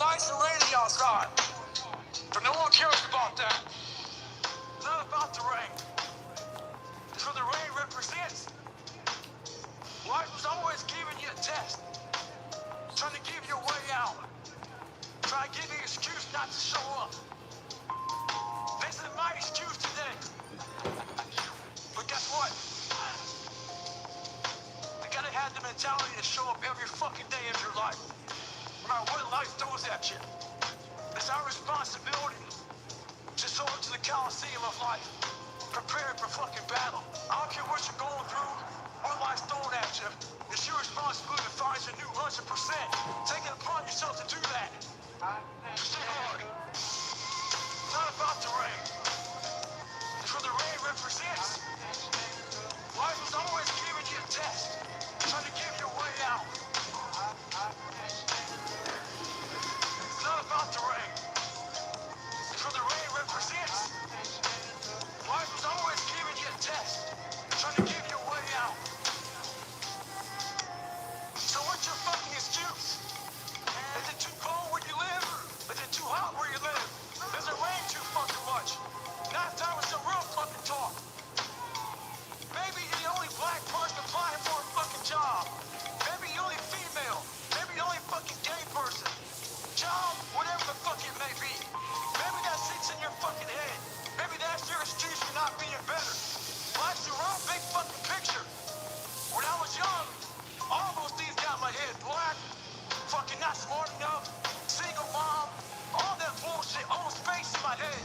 nice and rainy outside. But no one cares about that. It's not about the rain. It's what the rain represents. Life was always giving you a test. Trying to give you a way out. Trying to give you an excuse not to show up. This is my excuse today. But guess what? You gotta have the mentality to show up every fucking day of your life. No matter what life throws at you. It's our responsibility to show up to the Coliseum of life. Prepared for fucking battle. I don't care what you're going through, what life's throwing at you. It's your responsibility to find your new 100%. Take it upon yourself to do that. Stay hard. It's not about the rain. It's what the rain represents. Life is always giving you a test. Trying to give you a way out. It's not about the rain. It's what the rain represents. Life is always giving you a test. Trying to give you a way out. So what's your fucking excuse? Is it too cold where you live? Is it too hot where you live? Does it rain too fucking much? Now it's time for some real fucking talk. Maybe you're the only black person applying for a fucking job. Maybe you're the only female. Maybe you're the only fucking gay person. Job, whatever the fuck it may be. Maybe that sits in your fucking head. Maybe that's your excuse for not being better. Life's your own big fucking picture. When I was young, all those things got in my head. Black, fucking not smart enough, single mom, all that bullshit, all space in my head.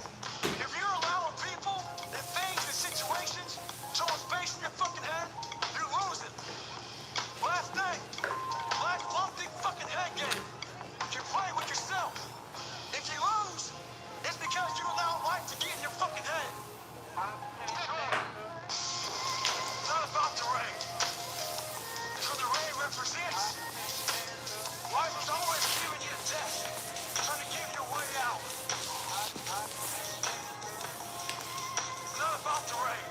If you're allowing people and things and situations to hold space in your fucking head, you're losing. Last thing, last one big fucking head game. You're playing with yourself. If you lose, it's because you allow life to get in your fucking head. It's not about the rain. It's what the rain represents. Life is always giving you a test. Trying to give you a way out. It's not about the rain.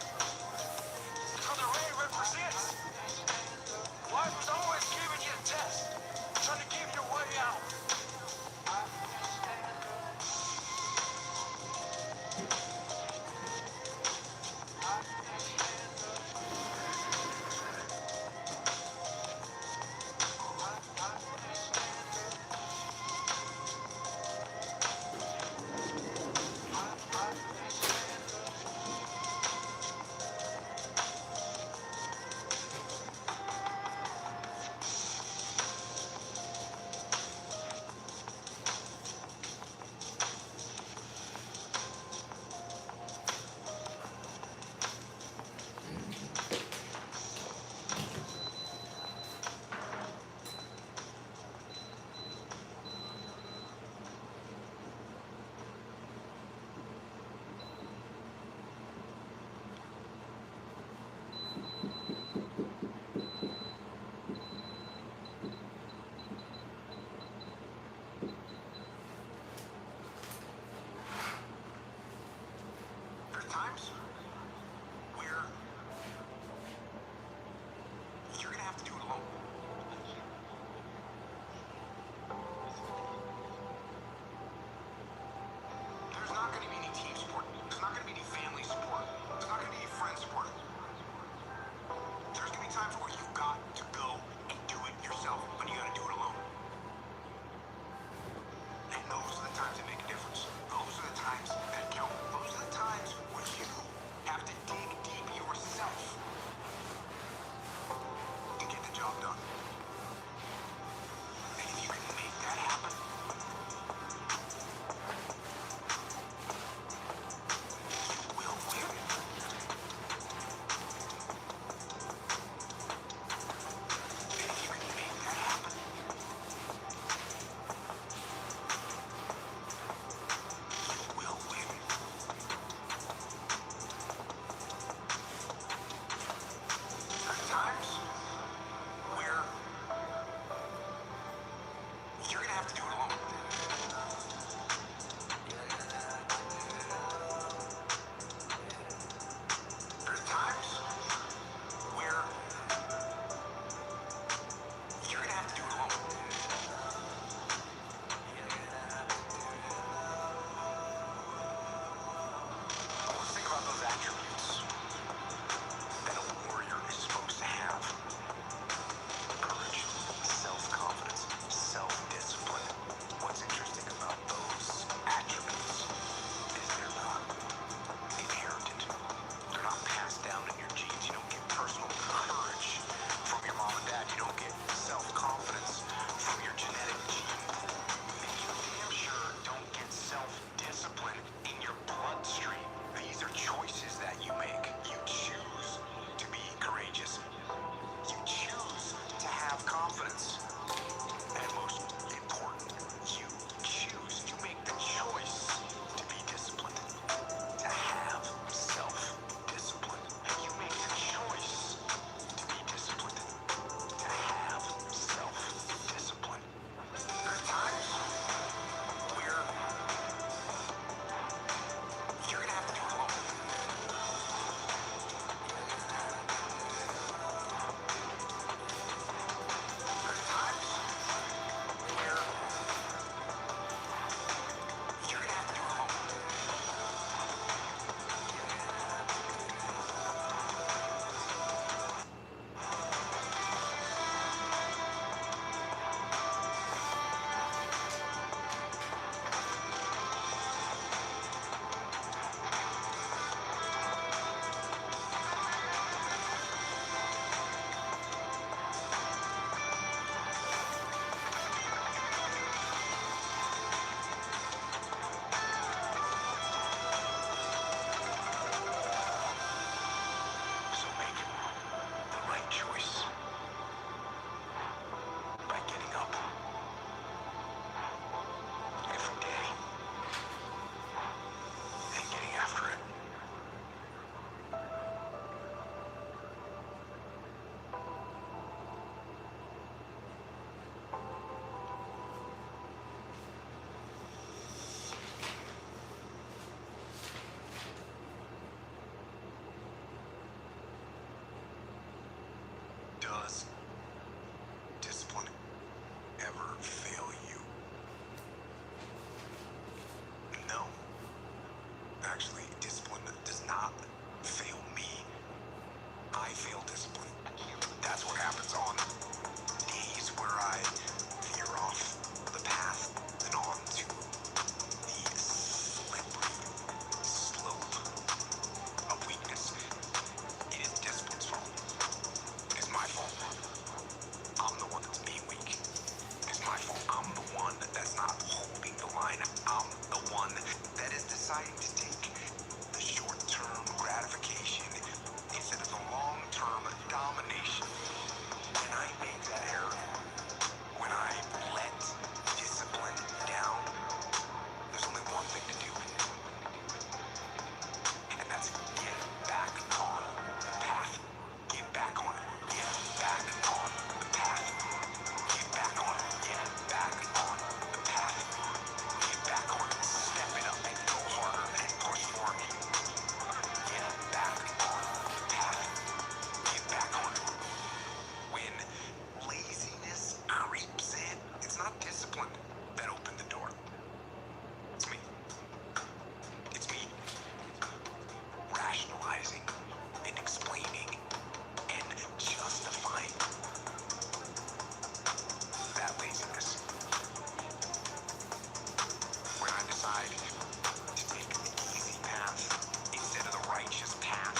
Does discipline ever fail you? No. Actually, discipline does not fail me. I fail discipline. That's what happens on days where I veer off the path and onto the slippery slope of weakness. It is discipline's fault. It's my fault. I'm the one that's being weak. It's my fault. I'm the one that's not holding the line. I'm the one that is deciding to take the short-term gratification instead of the long-term domination. When I make that error, when I let discipline down, there's only one thing to do, and that's get back on the path. Get back on it. Get back on the path. Get back on it. Get back on the path. Get back on it. Step it up and go harder and push for me. Get back on the path. Get back on it. When laziness creeps in, it's not discipline that opened the door. It's me. It's me rationalizing and explaining and justifying that laziness. When I decide to take the easy path instead of the righteous path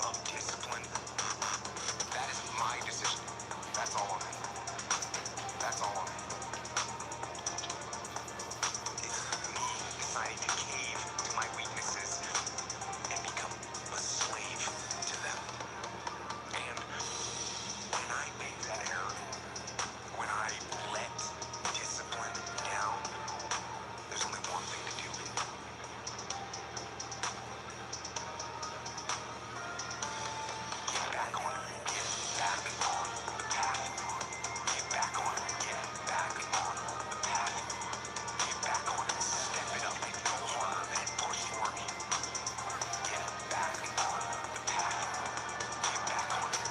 of discipline, that is my decision. That's all on me. That's all on me. It's me deciding to cave to my weaknesses and become a slave to them. And when I make that error, when I let discipline down, there's only one thing to do. Get back on it. Get back on the path. Get back on it. Get back on the path. Get back on it. Step it up and go harder and push for me. Get back on the path. Get back on it.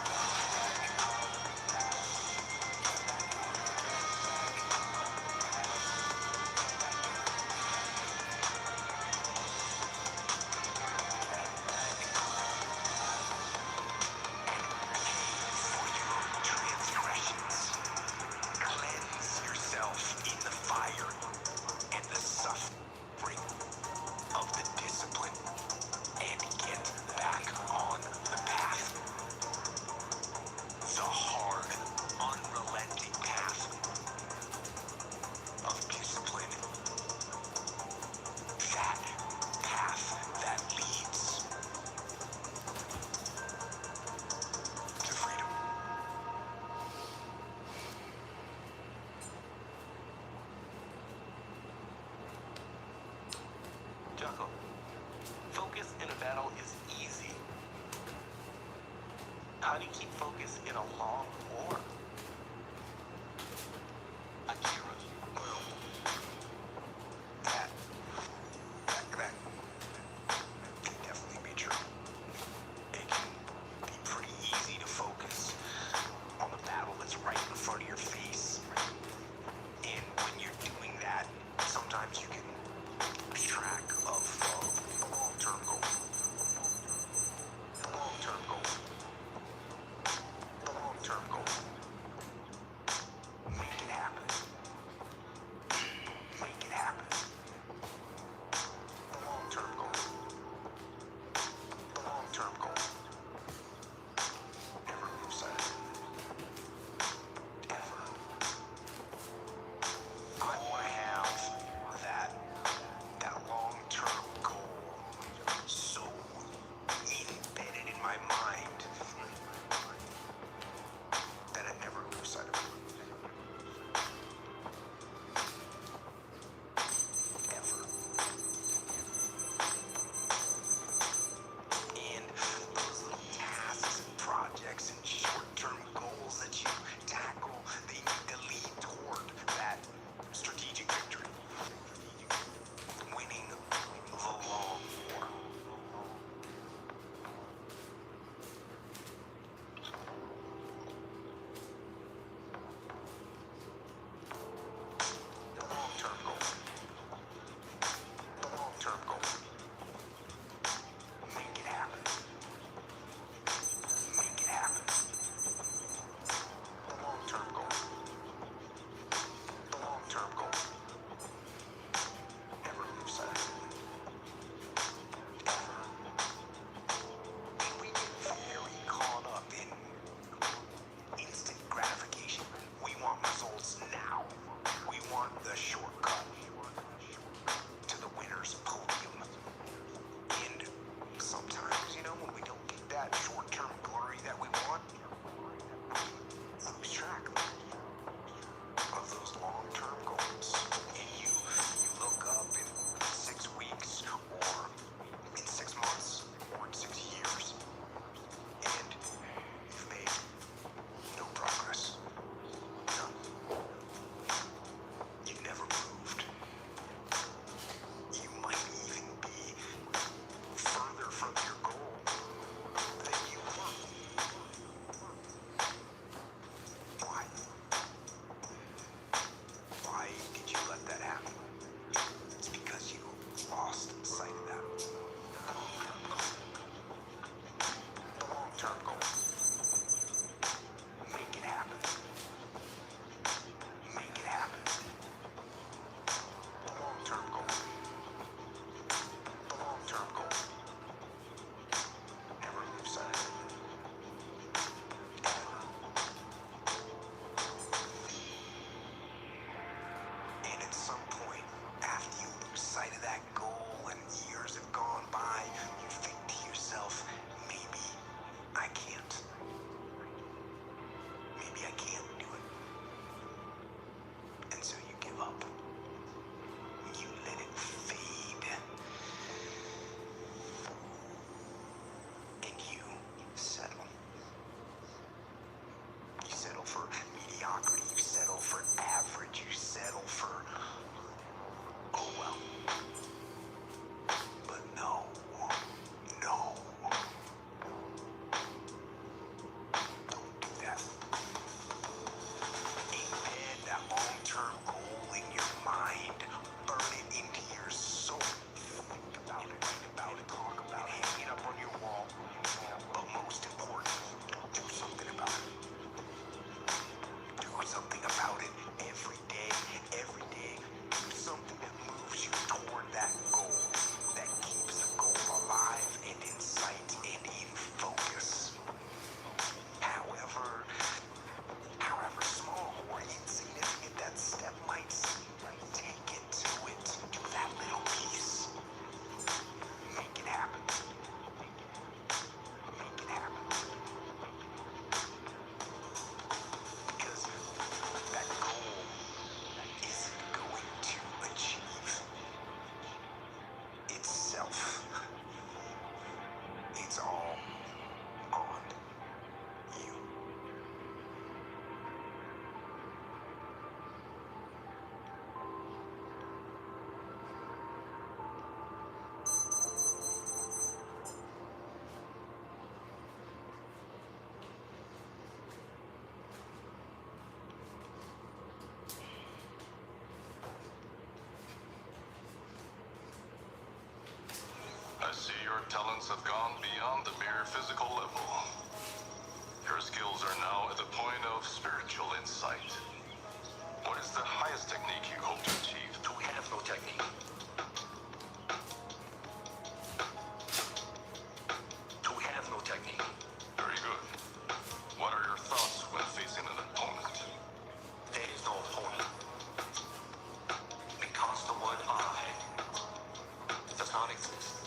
For your transgressions, cleanse yourself in the fire and the suffering of the discipline and get back on the path. The hard, unrelenting path of discipline. That path that leads to freedom. Jocko, focus in a battle is easy. How do you keep focus in a long war? Akira. Well, that can definitely be true. It can be pretty easy to focus on the battle that's right in front of your face. And when you're doing that, sometimes you can lose track of the long-term goal. The long-term goal. The long-term goal. Make it happen. Your talents have gone beyond the mere physical level. Your skills are now at the point of spiritual insight. What is the highest technique you hope to achieve? We have no technique. We have no technique. Very good. What are your thoughts when facing an opponent? There is no opponent. Because the word I does not exist.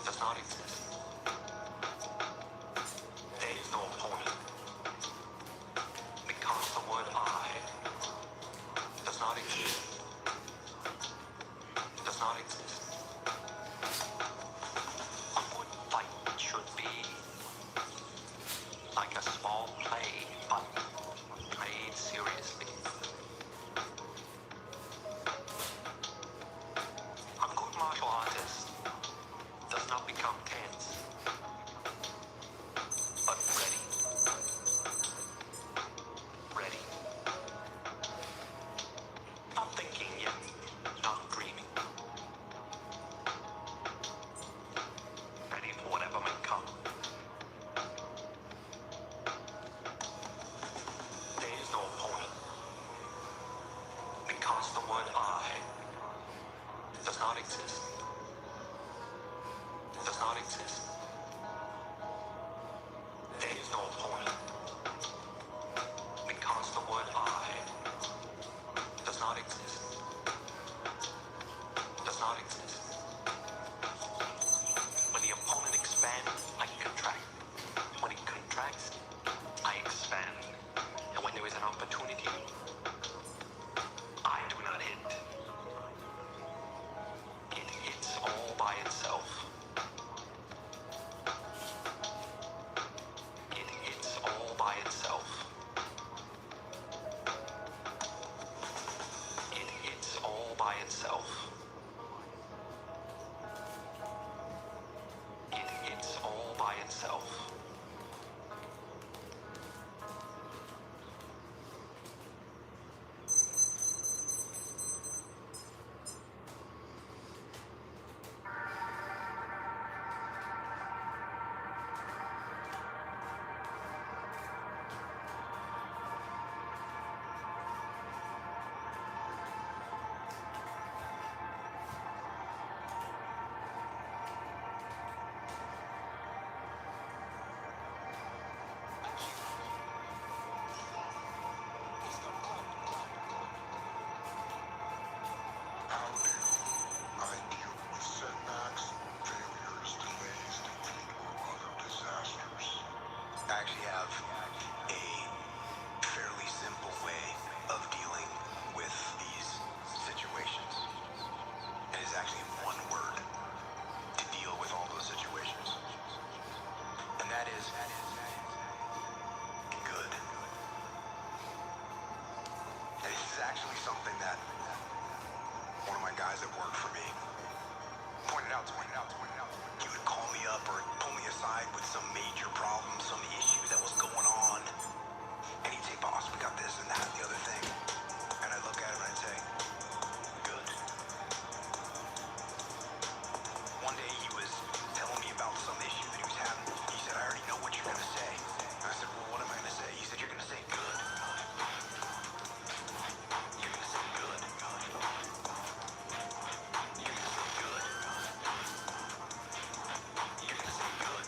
It does not exist. There is no opponent. Because the word I does not exist. It does not exist. A good fight should be like a small play, but played seriously. A good martial artist does not become tense, but ready. Ready. Not thinking yet, not dreaming. Ready for whatever may come. There is no opponent. Because the word I does not exist. It does not exist. There is no opponent. Because the word I does not exist. Does not exist. When the opponent expands, I contract. When it contracts, I expand. And when there is an opportunity, I do not hit. It hits all by itself. It hits all by itself. It hits all by itself. It hits all by itself. How do I deal with setbacks, failures, delays, defeat, or other disasters? I actually have a fairly simple way of dealing with these situations. It is actually one word to deal with all those situations. And that is good. And this is actually something that one of my guys that worked for me pointed out to me. He would call me up or pull me aside with some major problem, some issue that was going on. And he'd say, boss, we got this and that and the other thing. And I'd look at him and I'd say, good. One day he was telling me about some issue that he was having. He said, I already know what you're going to say. And I said, well, what am I going to say? He said, you're going to say good. You're going to say good. You're going to say good. You're going to say good.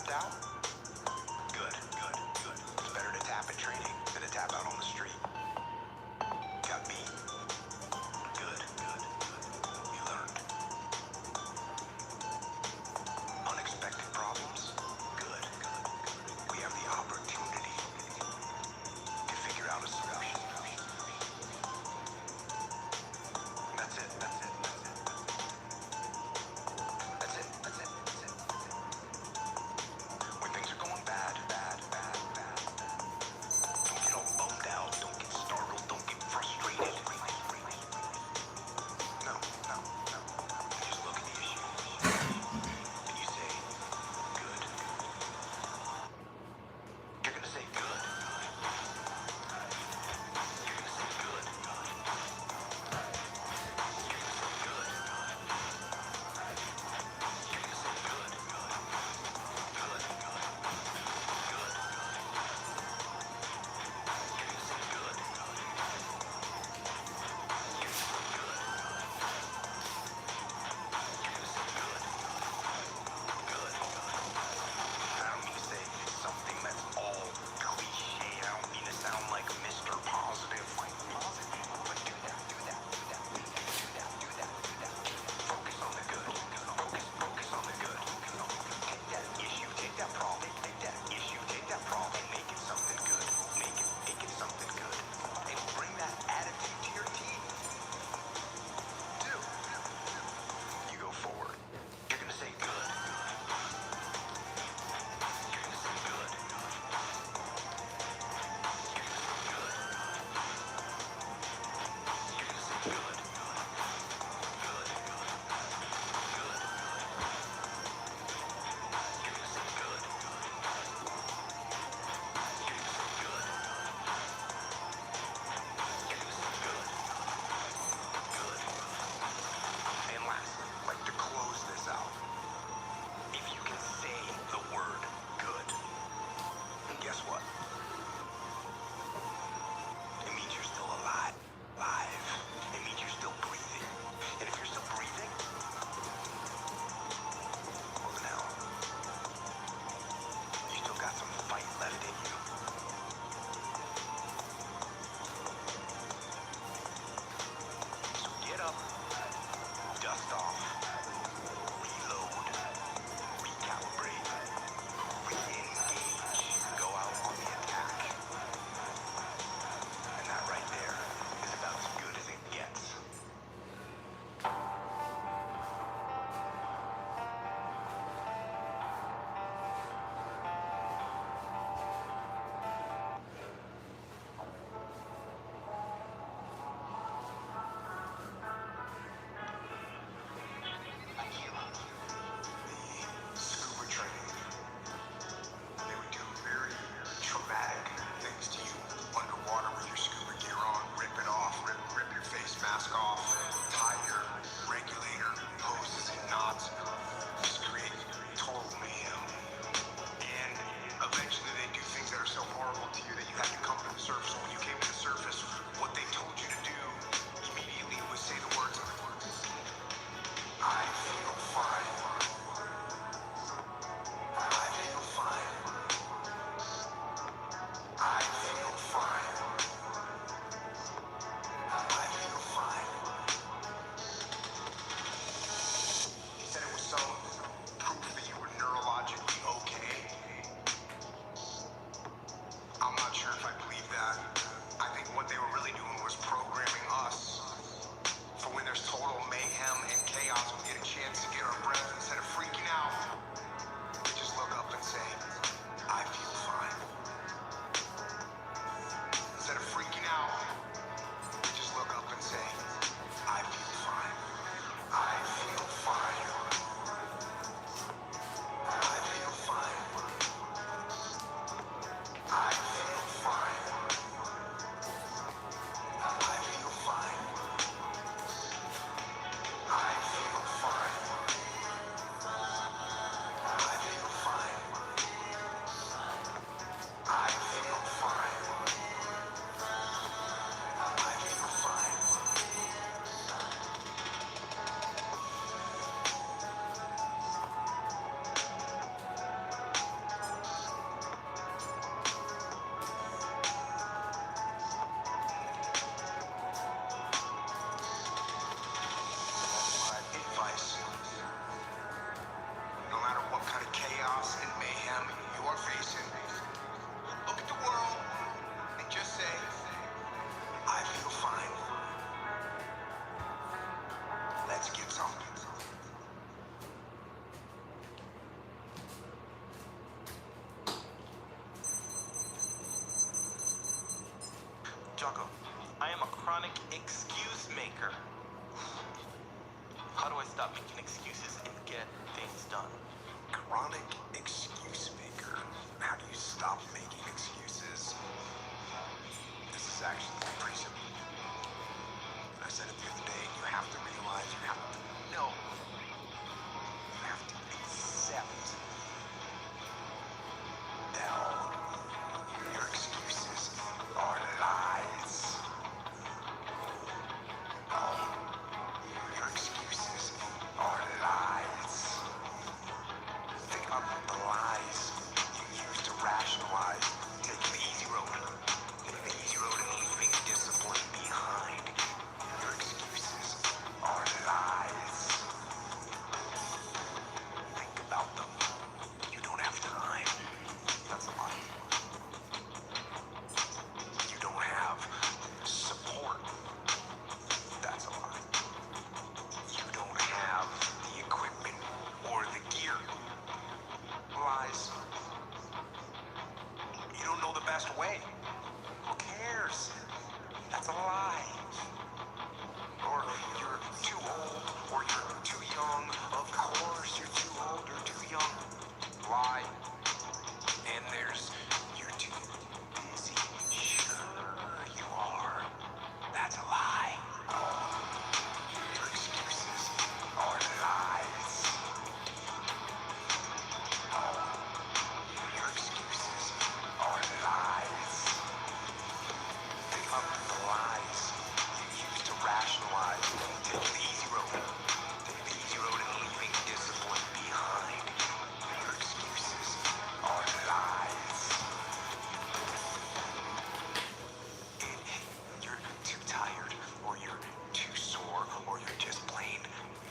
tapped out? Good, good, good. It's better to tap in training than to tap out on the street. Got me? Good, good, good. You learned. Unexpected problems? Good, good, good. We have the opportunity to figure out a solution. That's it, that's it, that's it. That's it, that's it, that's it. When things are going bad, bad, bad, bad, don't get all bummed out. Don't get Choco. I am a chronic excuse maker. How do I stop making excuses and get things done? Chronic excuse maker. How do you stop making excuses? This is actually pretty simple. I said it the other day, you have to realize, you have to know, you have to accept that all your excuses are lies. All your excuses are lies. Think about the lies you use to rationalize taking the easy road. Taking the easy road and leaving discipline behind. Your excuses are lies. Think about them. You don't have time. That's a lie. You don't have support. That's a lie. You don't have the equipment or the gear. Lies. You don't know the best way. Who cares? That's a lie. Or you're too old, or you're too young. Of course you're too old or too young. Lie. And there's you're too busy. Sure you are. That's a lie. Your excuses are lies. Your excuses are lies. Think of the lies you use to rationalize taking the easy road. Taking the easy road and leaving discipline behind. Your excuses are lies. You're too tired, or you're too sore, or you're just plain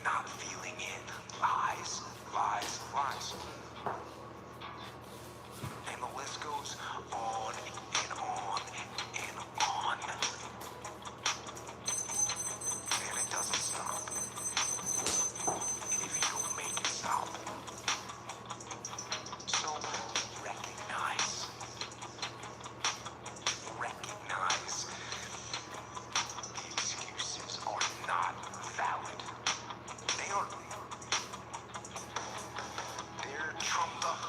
not feeling it. Lies, lies, lies. And the list goes on and on and on. And it doesn't stop. And if you don't make it stop, so recognize the excuses are not valid. They aren't. They're trumped up.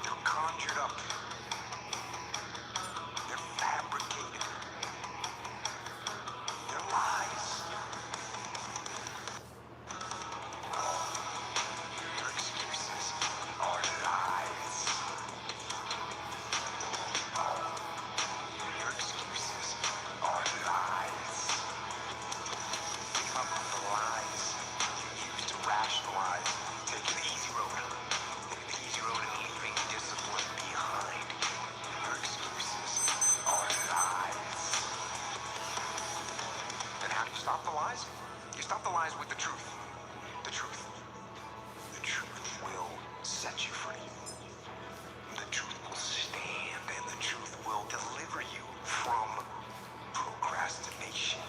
They're conjured up. They're fabricated. They're lies. Your excuses are lies. Your excuses are lies. Think about the lies you use to rationalize taking the easy road. Taking the easy road and leaving discipline behind. Your excuses are lies. And how do you stop the lies? You stop the lies with the truth. The truth. The truth will set you free. The truth will stand, and the truth will deliver you from procrastination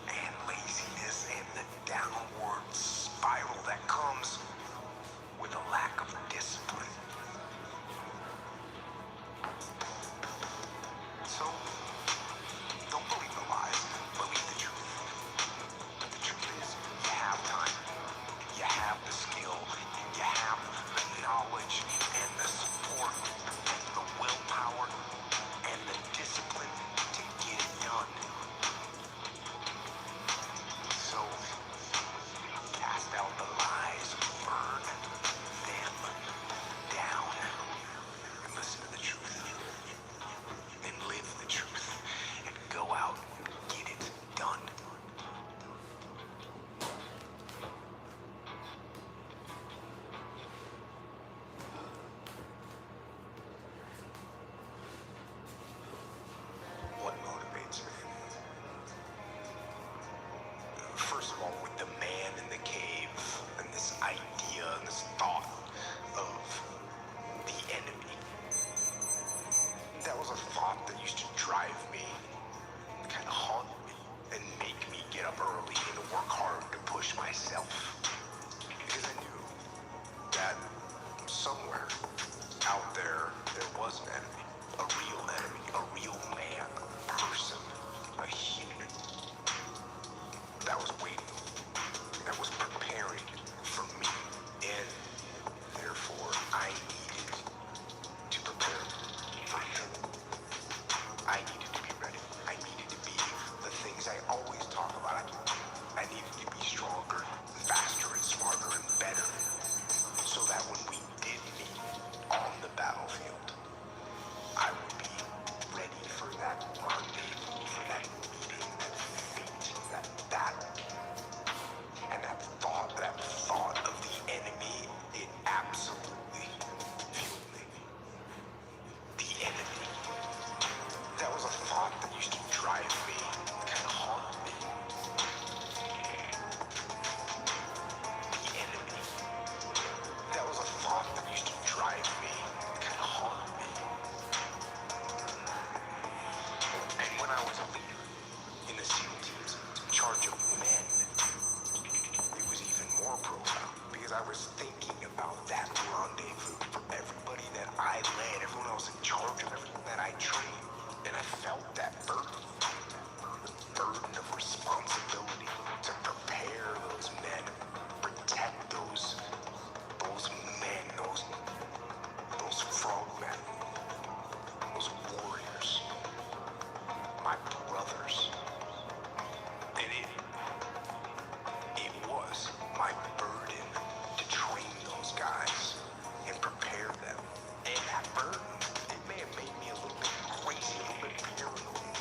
and laziness and the downward spiral that comes with a lack of discipline. So, don't believe the lies, believe the truth. The truth is, you have time, you have the skill, you have the knowledge and the support and the willpower and the discipline to get it done. So, cast out the lies, burn them down, and listen to the truth, and live the truth, and go out, get it done. What motivates me? First of all, with the man in the cave, and this idea and this thought of the enemy. That was a thought that used to drive me, kind of haunt me, and make me get up early and work hard to push myself. Because I knew that somewhere out there, there was an enemy. a real enemy, a real man, a person, a human that was waiting, that was preparing for me, and therefore I needed to prepare for him. I needed to be ready. I needed to be the things I always talk about. I needed to be stronger, faster, and smarter, and better, so that when we did meet on the battlefield, I would be ready for that rendezvous, for that meeting, that fate, that battle. And that thought of the enemy, it absolutely fueled me. The enemy. That was a thought that used to drive me, kind of haunt me. The enemy. That was a thought that used to drive me, kind of haunt me. And when I was a leader in the SEAL teams, in charge of men, it was even more profound because I was thinking about that rendezvous for everybody that I led, everyone else in charge of, everyone that I trained. And I felt that burden, the burden of responsibility to prepare those men, protect those men, those frogmen, those warriors, my brothers. And it was my burden to train those guys and prepare them. And that burden, it may have made me a little bit crazy, a little bit paranoid.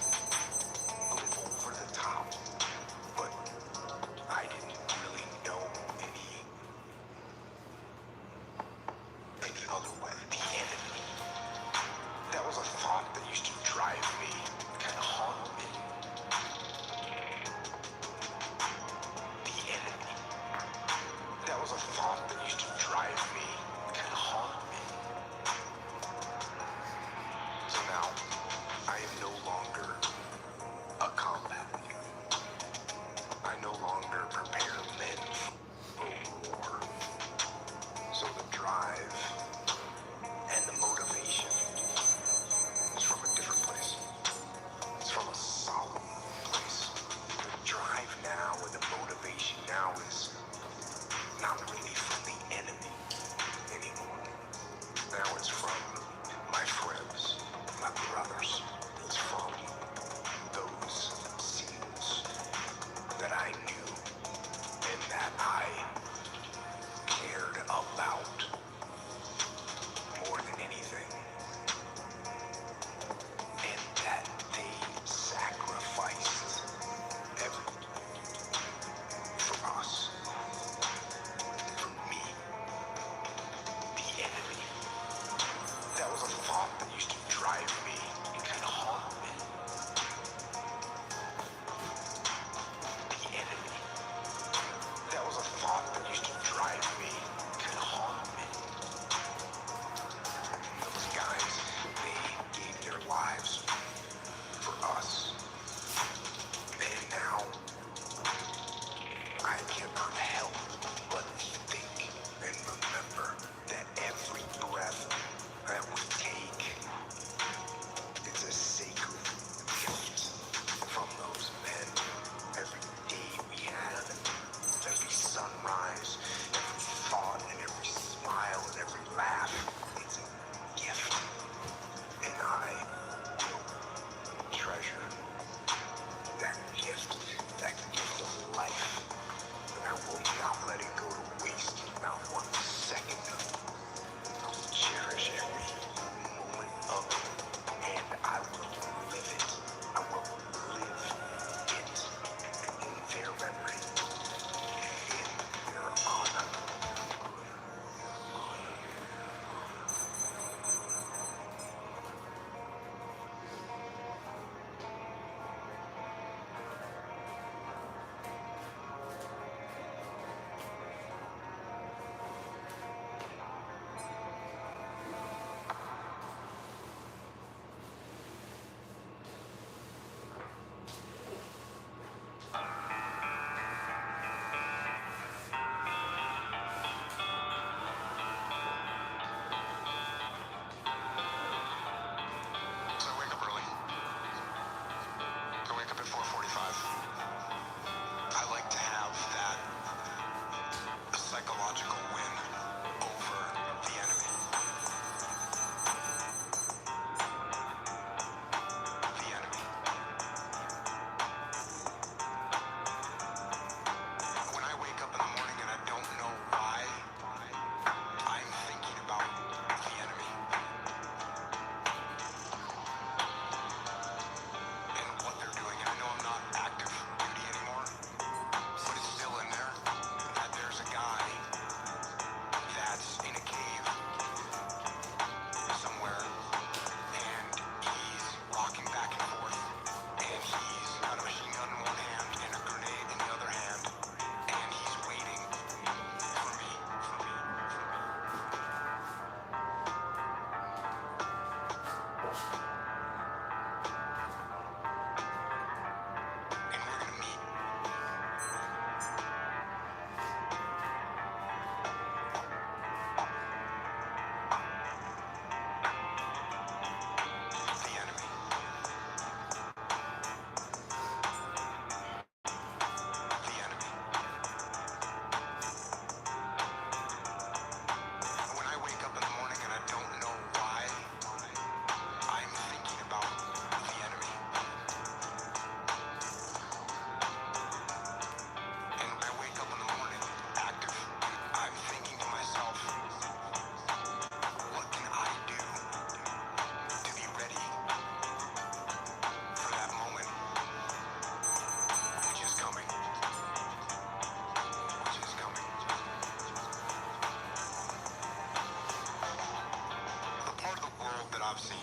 I've seen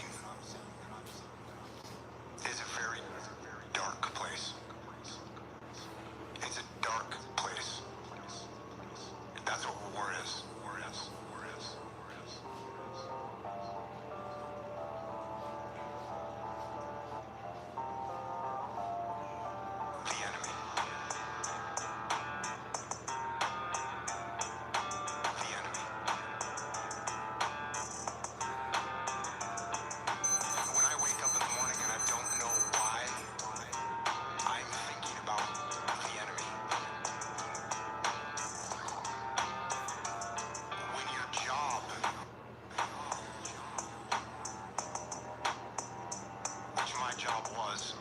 is a very dark place. It's a dark place. That's what war is. War is. War is. War is. The enemy. The enemy. When I wake up in the morning and I don't know why, I'm thinking about the enemy. When your job, which my job was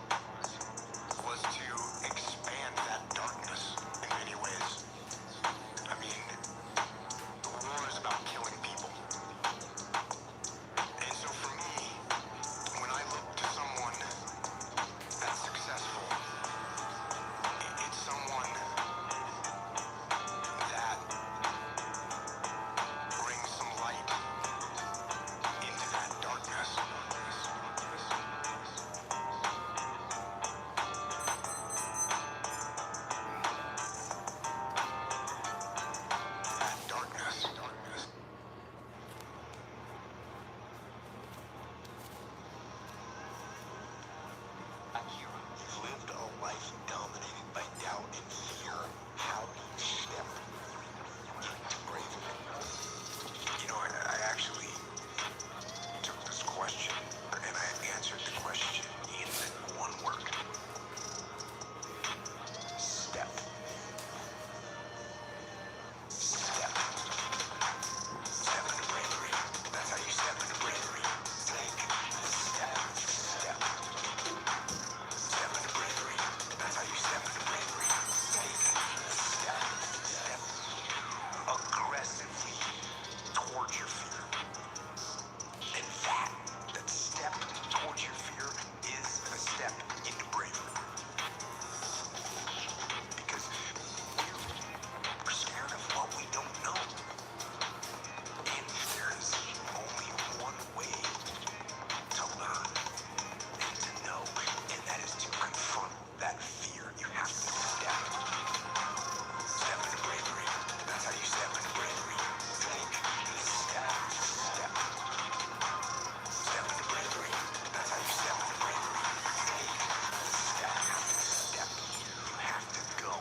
to expand that darkness in many ways. I mean, the war is about killing people. And so for me, when I look to someone that's successful, it's someone that brings some light into that darkness. That darkness. Akira, you've lived a life dominated by doubt and fear. How do you step into bravery? You know, I actually took this question and I answered the question in one word. Step. Step. Step into bravery. That's how you step into bravery. Take the step. Step. Step into bravery. That's how you step into bravery. Take the step. Step aggressively towards your fear. And that step towards your fear is a step into bravery. Because we're scared of what we don't know. And there's only one way to learn and to know, and that is to confront that fear. You have to step. Step into bravery. That's how you step into bravery. Take the step. Step. Step into bravery. That's how you step into bravery. Take the step. You have to step. You have to go.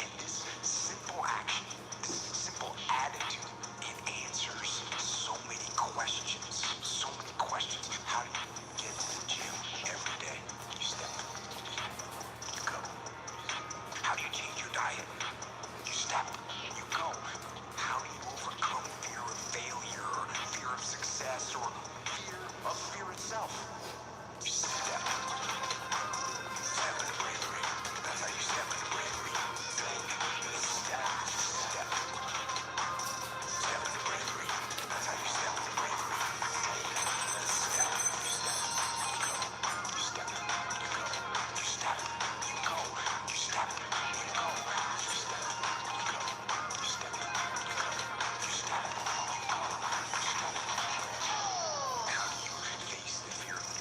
And this simple action, this simple attitude, it answers so many questions. So many questions. How do you get to the gym every day? You step. You go. How do you change your diet? You step. You go. How do you overcome fear of failure or fear of success or fear of fear itself? You step. Step into bravery. That's how you step into bravery. Take the step. Step. Step into bravery. That's how you step into bravery. Take the step. You step. You go. You step. You go. You step. You go. You step. You go. You step. You go. You step. You go. You step. You go. You step. How do you face the fear of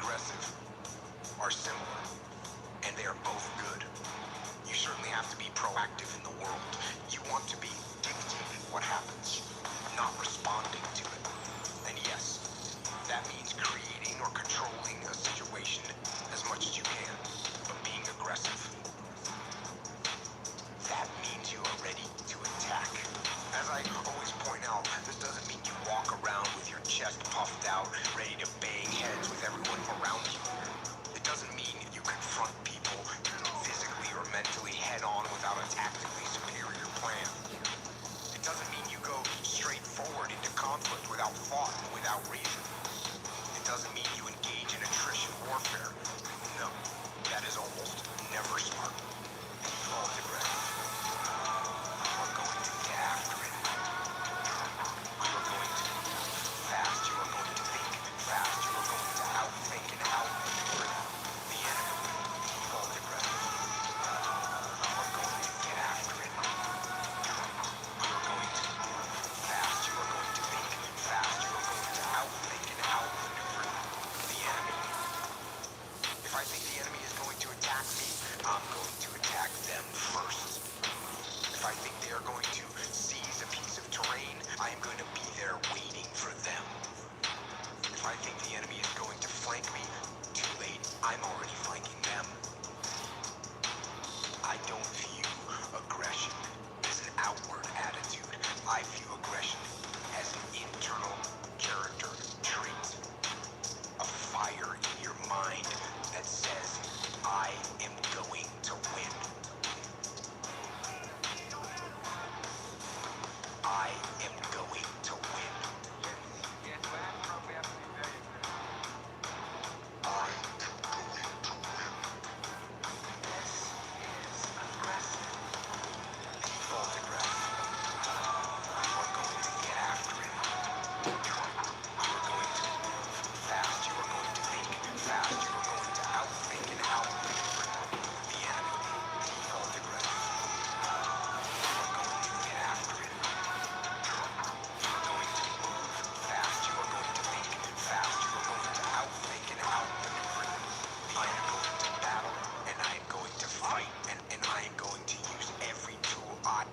aggressive are similar, and they are both good. You certainly have to be proactive in the world. You want to be dictating what happens, not responding to it. And yes, that means creating or controlling a situation as much as you can. But being aggressive, that means you are ready to attack. As I always point out, this doesn't mean you walk around with your chest puffed out, ready to bang heads with everyone around you. It doesn't mean you confront people physically or mentally head-on without a tactically superior plan. It doesn't mean you go straight forward into conflict without thought and without reason. It doesn't mean you engage in attrition warfare. No, that is almost never smart. All aggressive. You are going to get after it. You are going to move fast. You are going to think fast. You are going to outthink and outmaneuver the enemy. All aggressive. You are going to get after it. You are going to move fast. You are going to think fast. You are going to outthink and outmaneuver the enemy. If I think the enemy is going to attack me, I'm going to attack them first. If I think they are going to seize a piece of terrain, I am going to be there waiting for them. If I think the enemy is going to flank me, too late, I'm already flanking them. I don't view aggression as an outward attitude. I view aggression as an internal character trait. A fire in your mind that says, I am going to win. I am going to win. I am going to win. This is aggressive. Default aggressive. You are going to get after it. You are going to move fast. You are going to think fast. You are going to outthink and outmaneuver the enemy. Default aggressive. You are going to get after it. You are going to move fast. You are going to think fast. You are going to outthink and outmaneuver the enemy. I am going to battle, and I am going to fight, and I am going to use every tool I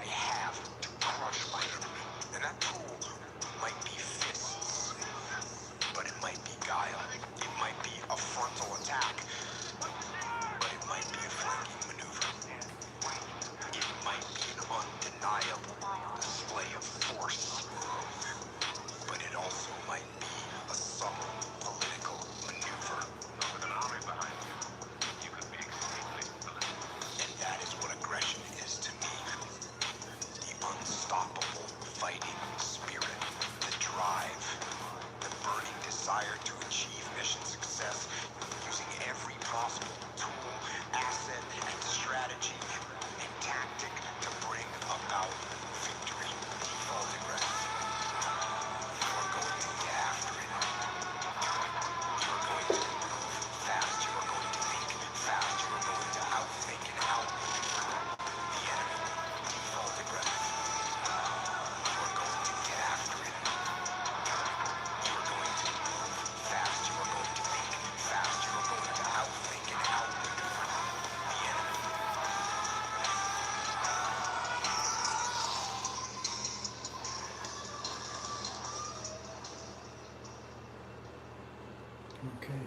have to crush my enemy. And that tool might be fists, but it might be guile. It might be a frontal attack, but it might be a flanking maneuver. It might be an undeniable display of force, but it also might be a subtle political maneuver. With an army behind you, you could be extremely political. And that is what aggression is to me. The unstoppable fighting spirit, the drive, the burning desire to achieve mission success using every possible tool, asset, and strategy and tactic to bring about victory. Default aggressive. You are going to get after it. You are going to move fast. You are going to think fast. You are going to outthink and outmaneuver the enemy. Default aggressive. You are going to get after it. You are going to move fast. You are going to think fast. You are going to outthink and outmaneuver the enemy. Okay,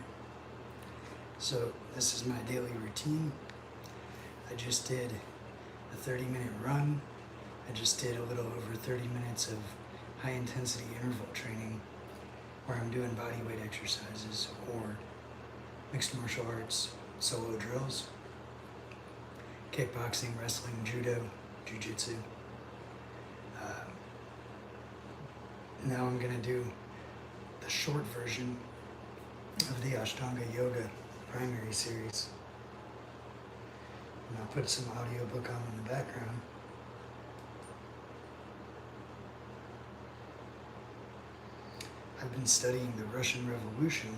so this is my daily routine. I just did a 30-minute run. I just did a little over 30 minutes of high-intensity interval training where I'm doing body weight exercises or mixed martial arts solo drills, kickboxing, wrestling, judo, jiu-jitsu. Now I'm going to do the short version of the Ashtanga Yoga primary series. And I'll put some audiobook on in the background. I've been studying the Russian Revolution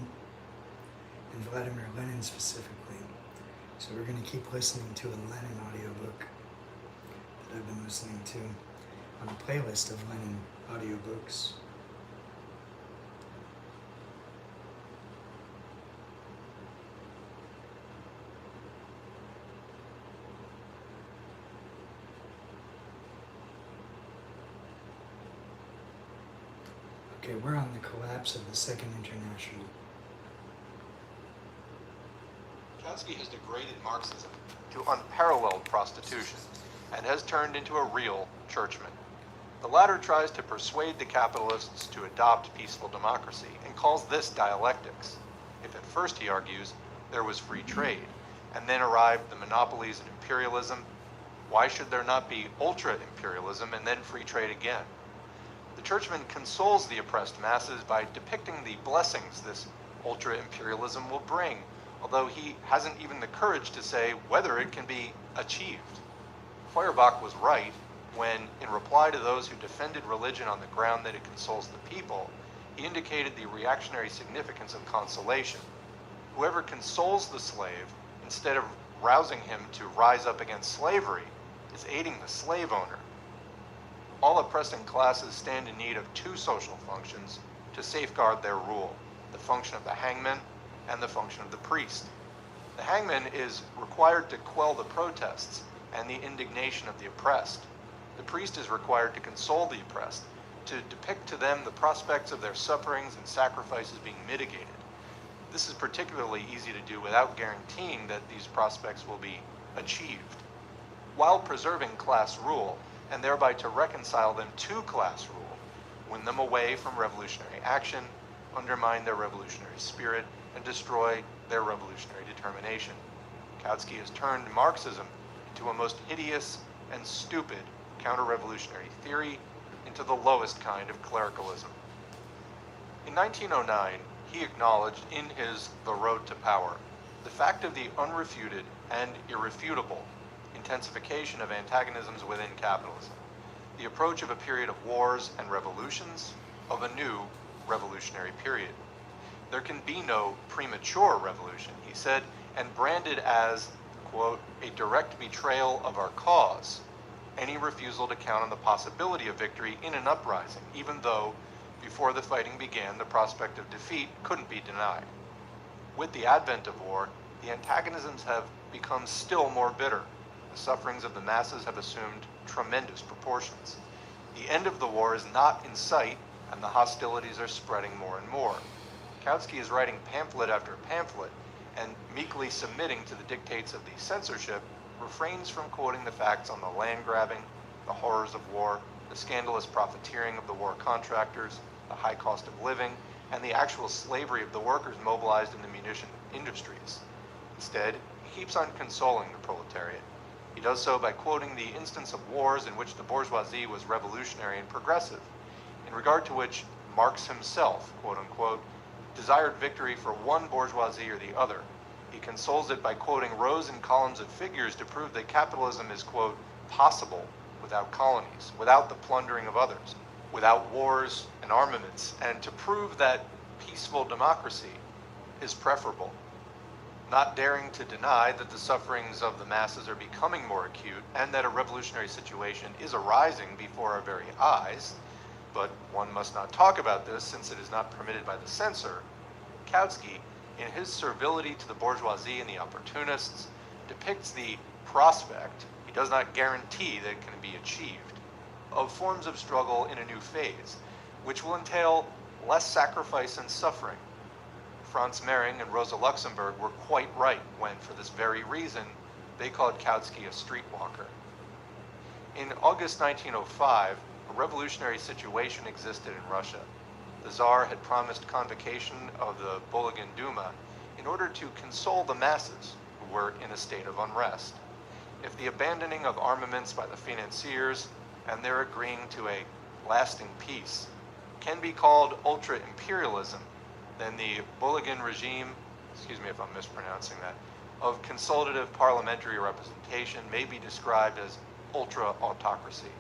and Vladimir Lenin specifically. So we're going to keep listening to a Lenin audiobook that I've been listening to on a playlist of Lenin audiobooks. Okay, we're on the collapse of the Second International. Kautsky has degraded Marxism to unparalleled prostitution and has turned into a real churchman. The latter tries to persuade the capitalists to adopt peaceful democracy and calls this dialectics. If at first, he argues, there was free trade, and then arrived the monopolies and imperialism, why should there not be ultra-imperialism and then free trade again? The churchman consoles the oppressed masses by depicting the blessings this ultra-imperialism will bring, although he hasn't even the courage to say whether it can be achieved. Feuerbach was right when, in reply to those who defended religion on the ground that it consoles the people, he indicated the reactionary significance of consolation. Whoever consoles the slave, instead of rousing him to rise up against slavery, is aiding the slave owner. All oppressing classes stand in need of two social functions to safeguard their rule: the function of the hangman and the function of the priest. The hangman is required to quell the protests and the indignation of the oppressed. The priest is required to console the oppressed, to depict to them the prospects of their sufferings and sacrifices being mitigated. This is particularly easy to do without guaranteeing that these prospects will be achieved, while preserving class rule, and thereby to reconcile them to class rule, win them away from revolutionary action, undermine their revolutionary spirit, and destroy their revolutionary determination. Kautsky has turned Marxism into a most hideous and stupid counter-revolutionary theory, into the lowest kind of clericalism. In 1909, he acknowledged in his The Road to Power the fact of the unrefuted and irrefutable intensification of antagonisms within capitalism, the approach of a period of wars and revolutions, of a new revolutionary period. There can be no premature revolution, he said, and branded as, quote, a direct betrayal of our cause, any refusal to count on the possibility of victory in an uprising, even though, before the fighting began, the prospect of defeat couldn't be denied. With the advent of war, the antagonisms have become still more bitter. The sufferings of the masses have assumed tremendous proportions. The end of the war is not in sight, and the hostilities are spreading more and more. Kautsky is writing pamphlet after pamphlet, and meekly submitting to the dictates of the censorship, refrains from quoting the facts on the land grabbing, the horrors of war, the scandalous profiteering of the war contractors, the high cost of living, and the actual slavery of the workers mobilized in the munition industries. Instead, he keeps on consoling the proletariat. He does so by quoting the instance of wars in which the bourgeoisie was revolutionary and progressive, in regard to which Marx himself, quote unquote, desired victory for one bourgeoisie or the other. He consoles it by quoting rows and columns of figures to prove that capitalism is, quote, possible without colonies, without the plundering of others, without wars and armaments, and to prove that peaceful democracy is preferable, not daring to deny that the sufferings of the masses are becoming more acute and that a revolutionary situation is arising before our very eyes. But one must not talk about this since it is not permitted by the censor. Kautsky, in his servility to the bourgeoisie and the opportunists, depicts the prospect, he does not guarantee that it can be achieved, of forms of struggle in a new phase, which will entail less sacrifice and suffering. Franz Mehring and Rosa Luxemburg were quite right when, for this very reason, they called Kautsky a streetwalker. In August 1905, a revolutionary situation existed in Russia. The Tsar had promised convocation of the Bulgarian Duma in order to console the masses who were in a state of unrest. If the abandoning of armaments by the financiers and their agreeing to a lasting peace can be called ultra-imperialism, then the Bulgarian regime, excuse me if I'm mispronouncing that, of consultative parliamentary representation may be described as ultra-autocracy.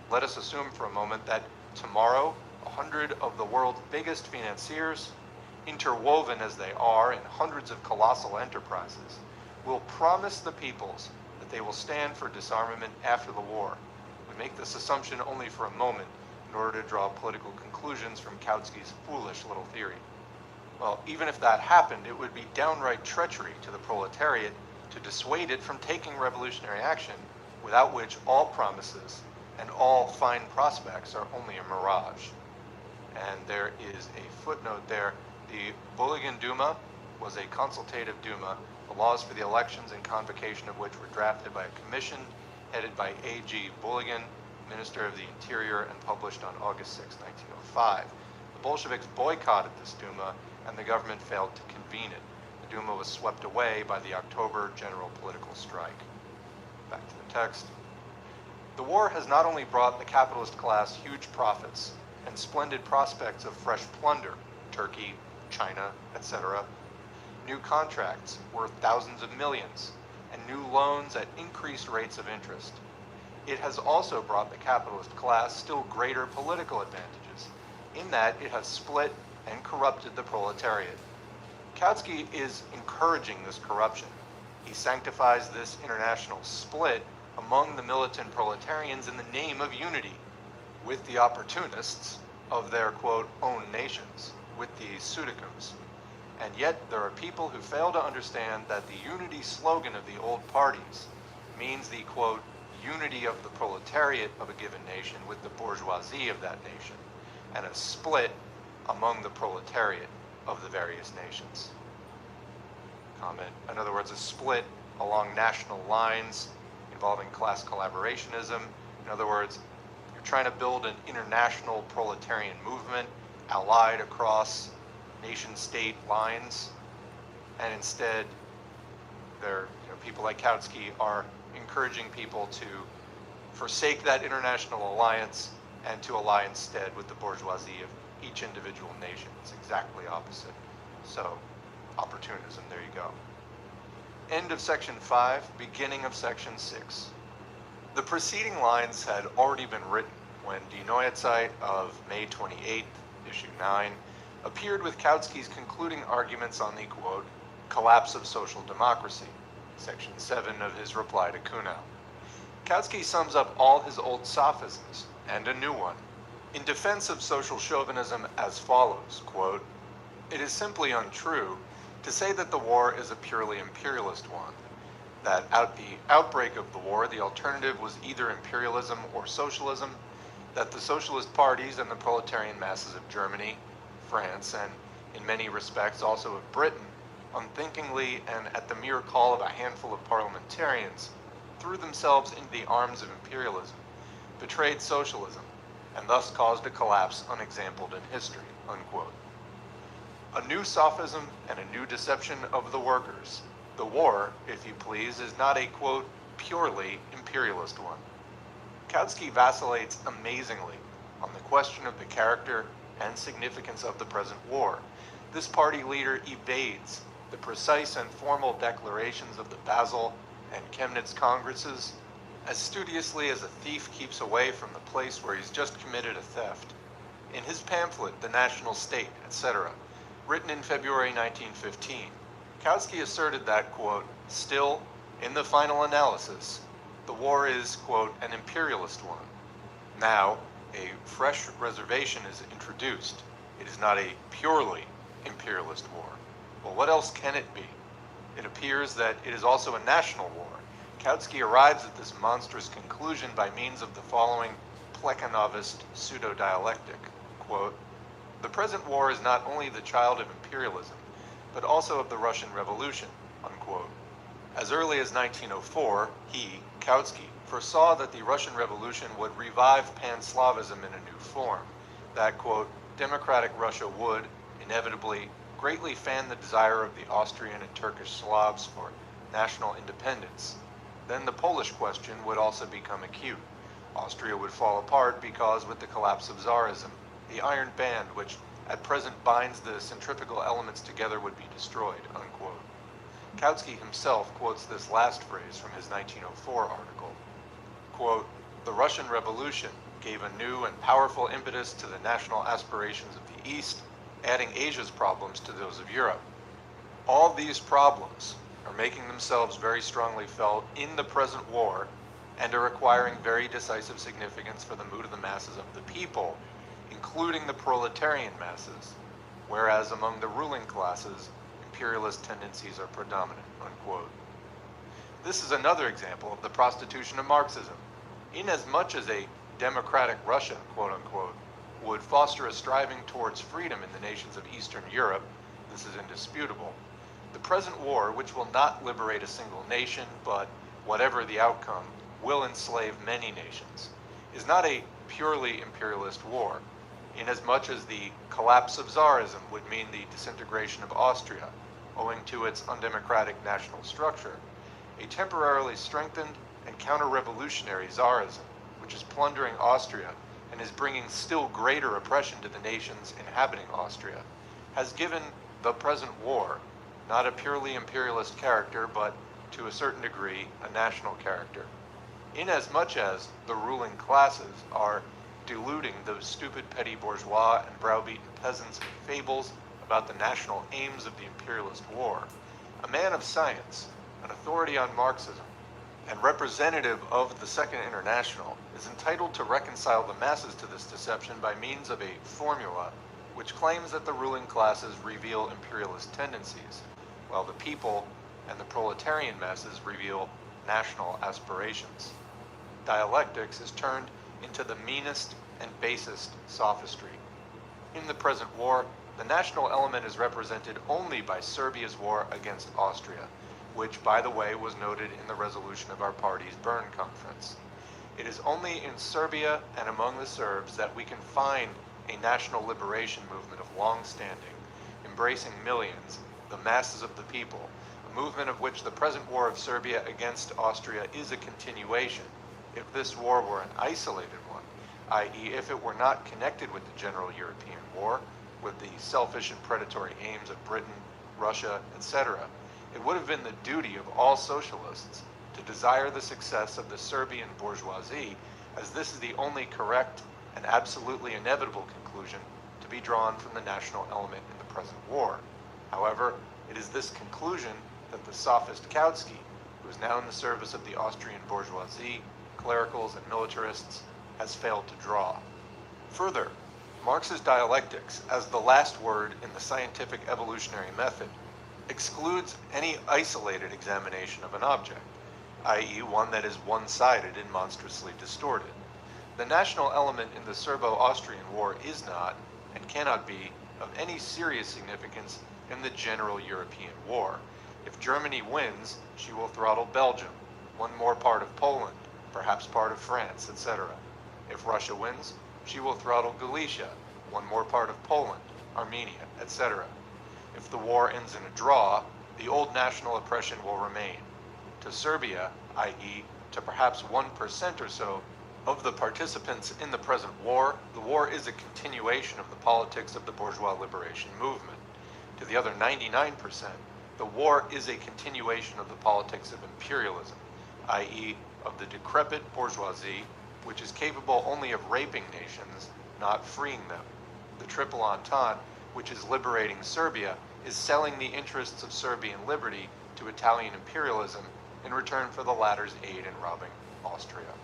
Let us assume for a moment that tomorrow, 100 of the world's biggest financiers, interwoven as they are in hundreds of colossal enterprises, will promise the peoples that they will stand for disarmament after the war. We make this assumption only for a moment in order to draw political conclusions from Kautsky's foolish little theory. Well, even if that happened, it would be downright treachery to the proletariat to dissuade it from taking revolutionary action, without which all promises and all fine prospects are only a mirage. And and there is a footnote there. The Bulligan Duma was a consultative Duma, the laws for the elections and convocation of which were drafted by a commission headed by A.G. Bulligan, Minister of the Interior, and published on August 6, 1905. The Bolsheviks boycotted this Duma, and the government failed to convene it. The Duma was swept away by the October general political strike. Back to the text. The war has not only brought the capitalist class huge profits and splendid prospects of fresh plunder, Turkey, China, etc., new contracts worth thousands of millions, and new loans at increased rates of interest. It has also brought the capitalist class still greater political advantages, in that it has split and corrupted the proletariat. Kautsky is encouraging this corruption. He sanctifies this international split among the militant proletarians in the name of unity, with the opportunists of their, quote, own nations, with the pseudocums. And yet there are people who fail to understand that the unity slogan of the old parties means the, quote, unity of the proletariat of a given nation with the bourgeoisie of that nation, and a split among the proletariat of the various nations. Comment. In other words, a split along national lines involving class collaborationism. In other words, you're trying to build an international proletarian movement allied across nation-state lines, and instead, people like Kautsky are encouraging people to forsake that international alliance and to ally instead with the bourgeoisie of each individual nation. It's exactly opposite. So, opportunism, there you go. End of section 5, beginning of section 6. The preceding lines had already been written when Die Neue Zeit of May 28, issue 9, appeared with Kautsky's concluding arguments on the, quote, collapse of social democracy, section 7 of his reply to Kuhnau. Kautsky sums up all his old sophisms, and a new one, in defense of social chauvinism as follows, quote, it is simply untrue to say that the war is a purely imperialist one, that at the outbreak of the war, the alternative was either imperialism or socialism, that the socialist parties and the proletarian masses of Germany, France, and in many respects also of Britain, unthinkingly and at the mere call of a handful of parliamentarians, threw themselves into the arms of imperialism, betrayed socialism, and thus caused a collapse unexampled in history, unquote. A new sophism and a new deception of the workers. The war, if you please, is not a, quote, purely imperialist one. Kautsky vacillates amazingly on the question of the character and significance of the present war. This party leader evades the precise and formal declarations of the Basel and Chemnitz Congresses as studiously as a thief keeps away from the place where he's just committed a theft. In his pamphlet, The National State, etc., written in February 1915, Kautsky asserted that, quote, still, in the final analysis, the war is, quote, an imperialist one. Now, a fresh reservation is introduced. It is not a purely imperialist war. Well, what else can it be? It appears that it is also a national war. Kautsky arrives at this monstrous conclusion by means of the following Plekhanovist pseudo-dialectic, quote, the present war is not only the child of imperialism, but also of the Russian Revolution, unquote. As early as 1904, he, Kautsky, foresaw that the Russian Revolution would revive Pan-Slavism in a new form, that, quote, democratic Russia would, inevitably, greatly fan the desire of the Austrian and Turkish Slavs for national independence. Then the Polish question would also become acute. Austria would fall apart because, with the collapse of Tsarism, the iron band which at present binds the centrifugal elements together would be destroyed, unquote. Kautsky himself quotes this last phrase from his 1904 article. Quote, the Russian Revolution gave a new and powerful impetus to the national aspirations of the East, adding Asia's problems to those of Europe. All these problems are making themselves very strongly felt in the present war and are acquiring very decisive significance for the mood of the masses of the people, including the proletarian masses, whereas among the ruling classes, imperialist tendencies are predominant, unquote. This is another example of the prostitution of Marxism. Inasmuch as a democratic Russia, quote unquote, would foster a striving towards freedom in the nations of Eastern Europe. This is indisputable. The present war, which will not liberate a single nation, but, whatever the outcome, will enslave many nations, is not a purely imperialist war, inasmuch as the collapse of Tsarism would mean the disintegration of Austria, owing to its undemocratic national structure. A temporarily strengthened and counter-revolutionary Tsarism, which is plundering Austria and is bringing still greater oppression to the nations inhabiting Austria, has given the present war not a purely imperialist character, but, to a certain degree, a national character. Inasmuch as the ruling classes are deluding those stupid petty bourgeois and browbeaten peasants in fables about the national aims of the imperialist war, a man of science, an authority on Marxism, and representative of the Second International is entitled to reconcile the masses to this deception by means of a formula which claims that the ruling classes reveal imperialist tendencies, while the people and the proletarian masses reveal national aspirations. Dialectics is turned into the meanest and basest sophistry. In the present war, the national element is represented only by Serbia's war against Austria, which, by the way, was noted in the resolution of our party's Bern Conference. It is only in Serbia and among the Serbs that we can find a national liberation movement of long standing, embracing millions, the masses of the people, a movement of which the present war of Serbia against Austria is a continuation. If this war were an isolated one, i.e. if it were not connected with the general European war, with the selfish and predatory aims of Britain, Russia, etc., it would have been the duty of all socialists to desire the success of the Serbian bourgeoisie, as this is the only correct and absolutely inevitable conclusion to be drawn from the national element in the present war. However, it is this conclusion that the sophist Kautsky, who is now in the service of the Austrian bourgeoisie, clericals, and militarists, has failed to draw. Further, Marx's dialectics, as the last word in the scientific evolutionary method, excludes any isolated examination of an object, i.e. one that is one-sided and monstrously distorted. The national element in the Serbo-Austrian war is not, and cannot be, of any serious significance in the general European war. If Germany wins, she will throttle Belgium, one more part of Poland, perhaps part of France, etc. If Russia wins, she will throttle Galicia, one more part of Poland, Armenia, etc. If the war ends in a draw, the old national oppression will remain. To Serbia, i.e., to perhaps 1% or so of the participants in the present war, the war is a continuation of the politics of the bourgeois liberation movement. To the other 99%, the war is a continuation of the politics of imperialism, i.e., of the decrepit bourgeoisie, which is capable only of raping nations, not freeing them. The Triple Entente, which is liberating Serbia, is selling the interests of Serbian liberty to Italian imperialism in return for the latter's aid in robbing Austria.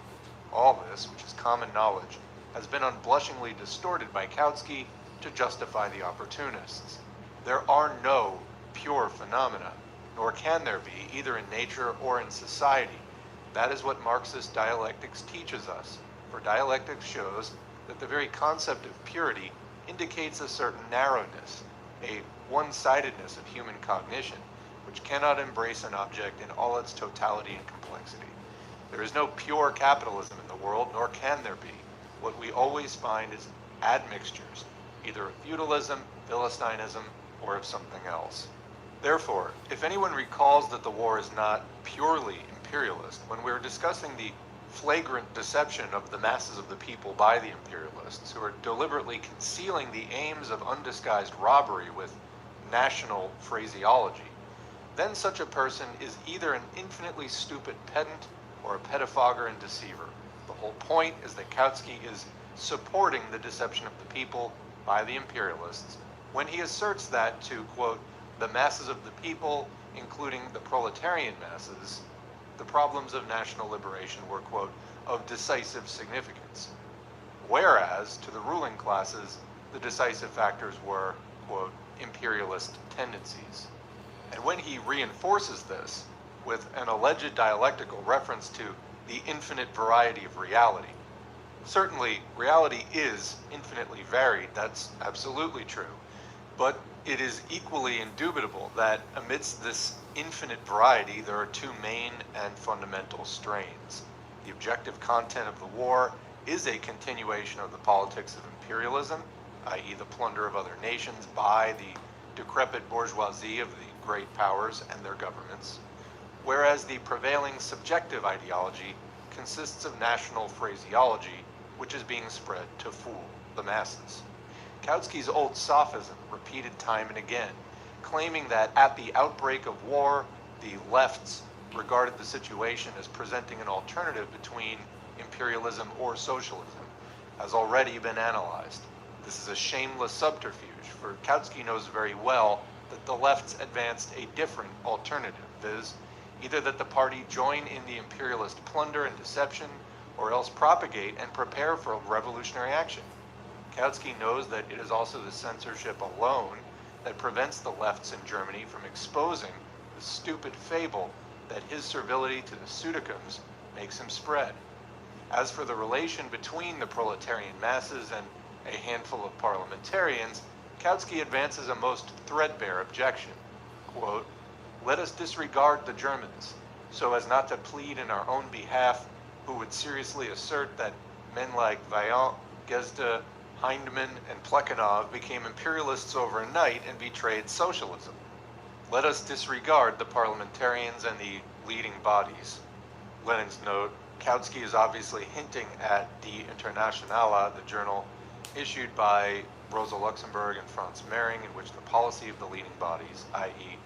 All this, which is common knowledge, has been unblushingly distorted by Kautsky to justify the opportunists. There are no pure phenomena, nor can there be, either in nature or in society. That is what Marxist dialectics teaches us, for dialectics shows that the very concept of purity indicates a certain narrowness, a one-sidedness of human cognition, which cannot embrace an object in all its totality and complexity. There is no pure capitalism in the world, nor can there be. What we always find is admixtures, either of feudalism, Philistinism, or of something else. Therefore, if anyone recalls that the war is not purely imperialist, when we're discussing the flagrant deception of the masses of the people by the imperialists, who are deliberately concealing the aims of undisguised robbery with national phraseology, then such a person is either an infinitely stupid pedant or a pettifogger and deceiver. The whole point is that Kautsky is supporting the deception of the people by the imperialists when he asserts that to, quote, the masses of the people, including the proletarian masses, the problems of national liberation were, quote, of decisive significance. Whereas, to the ruling classes, the decisive factors were, quote, imperialist tendencies. And when he reinforces this with an alleged dialectical reference to the infinite variety of reality, Certainly, reality is infinitely varied, that's absolutely true. But it is equally indubitable that amidst this infinite variety, there are two main and fundamental strains. The objective content of the war is a continuation of the politics of imperialism, i.e. the plunder of other nations by the decrepit bourgeoisie of the great powers and their governments, whereas the prevailing subjective ideology consists of national phraseology, which is being spread to fool the masses. Kautsky's old sophism, repeated time and again, claiming that at the outbreak of war, the lefts regarded the situation as presenting an alternative between imperialism or socialism, has already been analyzed. This is a shameless subterfuge, for Kautsky knows very well that the lefts advanced a different alternative, viz., either that the party join in the imperialist plunder and deception, or else propagate and prepare for revolutionary action. Kautsky knows that it is also the censorship alone that prevents the lefts in Germany from exposing the stupid fable that his servility to the Sudetons makes him spread. As for the relation between the proletarian masses and a handful of parliamentarians, Kautsky advances a most threadbare objection. Quote, "Let us disregard the Germans, so as not to plead in our own behalf, who would seriously assert that men like Vaillant, Gesda, Hindman, and Plekhanov became imperialists overnight and betrayed socialism. Let us disregard the parliamentarians and the leading bodies." Lenin's note, Kautsky is obviously hinting at Die Internationale, the journal issued by Rosa Luxemburg and Franz Mehring, in which the policy of the leading bodies, i.e.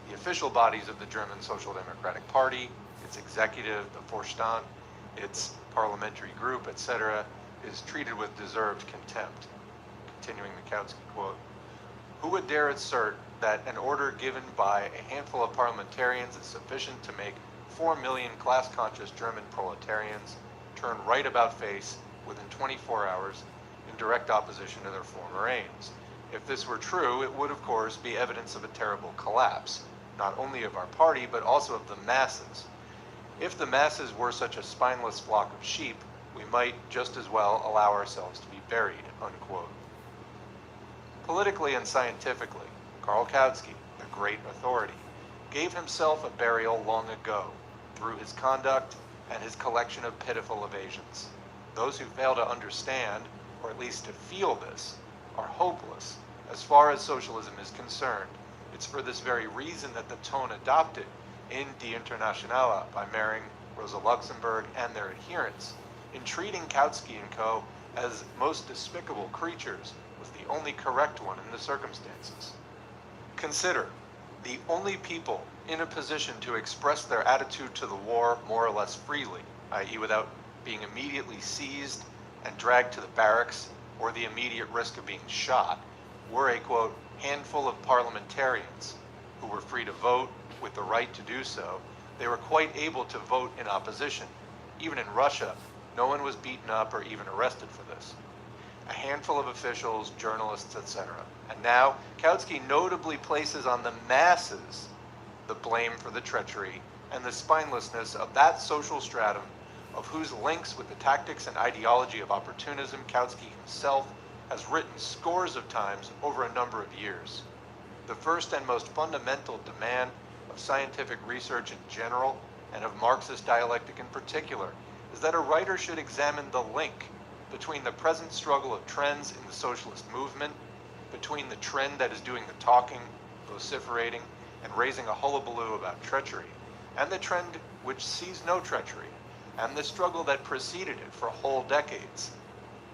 the official bodies of the German Social Democratic Party, its executive, the Vorstand, its parliamentary group, etc., is treated with deserved contempt. Continuing the Kautsky quote, "Who would dare assert that an order given by a handful of parliamentarians is sufficient to make 4 million class-conscious German proletarians turn right about face within 24 hours in direct opposition to their former aims? If this were true, it would of course be evidence of a terrible collapse, not only of our party, but also of the masses. If the masses were such a spineless flock of sheep, we might just as well allow ourselves to be buried," unquote. Politically and scientifically, Karl Kautsky, the great authority, gave himself a burial long ago through his conduct and his collection of pitiful evasions. Those who fail to understand, or at least to feel this, are hopeless as far as socialism is concerned. It's for this very reason that the tone adopted in Die Internationale by Mehring, Rosa Luxemburg, and their adherents in treating Kautsky and co. as most despicable creatures was the only correct one in the circumstances. Consider, the only people in a position to express their attitude to the war more or less freely, i.e. without being immediately seized and dragged to the barracks or the immediate risk of being shot, were a, quote, handful of parliamentarians who were free to vote with the right to do so. They were quite able to vote in opposition. Even in Russia, no one was beaten up or even arrested for this. A handful of officials, journalists, etc. And now, Kautsky notably places on the masses the blame for the treachery and the spinelessness of that social stratum of whose links with the tactics and ideology of opportunism Kautsky himself has written scores of times over a number of years. The first and most fundamental demand of scientific research in general, and of Marxist dialectic in particular, is that a writer should examine the link between the present struggle of trends in the socialist movement, between the trend that is doing the talking, vociferating, and raising a hullabaloo about treachery, and the trend which sees no treachery, and the struggle that preceded it for whole decades.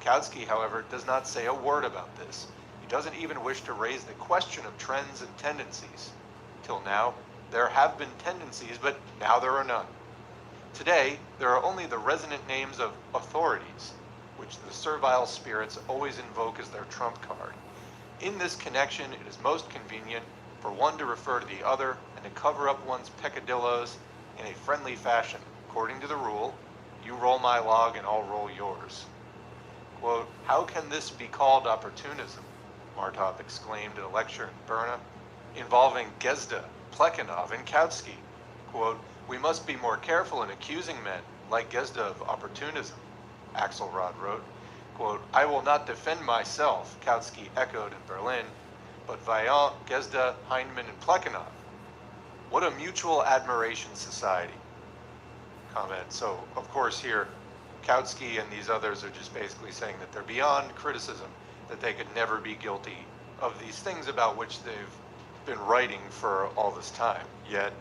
Kautsky, however, does not say a word about this. He doesn't even wish to raise the question of trends and tendencies. Till now, there have been tendencies, but now there are none. Today, there are only the resonant names of authorities, which the servile spirits always invoke as their trump card. In this connection, it is most convenient for one to refer to the other and to cover up one's peccadillos in a friendly fashion, according to the rule, you roll my log and I'll roll yours. Quote, "How can this be called opportunism?" Martov exclaimed at a lecture in Berna, involving Gesda, Plekhanov, and Kautsky. Quote, "We must be more careful in accusing men like Gesda of opportunism." Axelrod wrote, quote, "I will not defend myself," Kautsky echoed in Berlin, "but Vaillant, Gesda, Heinemann, and Plekhanov. What a mutual admiration society." Comment. So, of course, here, Kautsky and these others are just basically saying that they're beyond criticism, that they could never be guilty of these things about which they've been writing for all this time. Yet,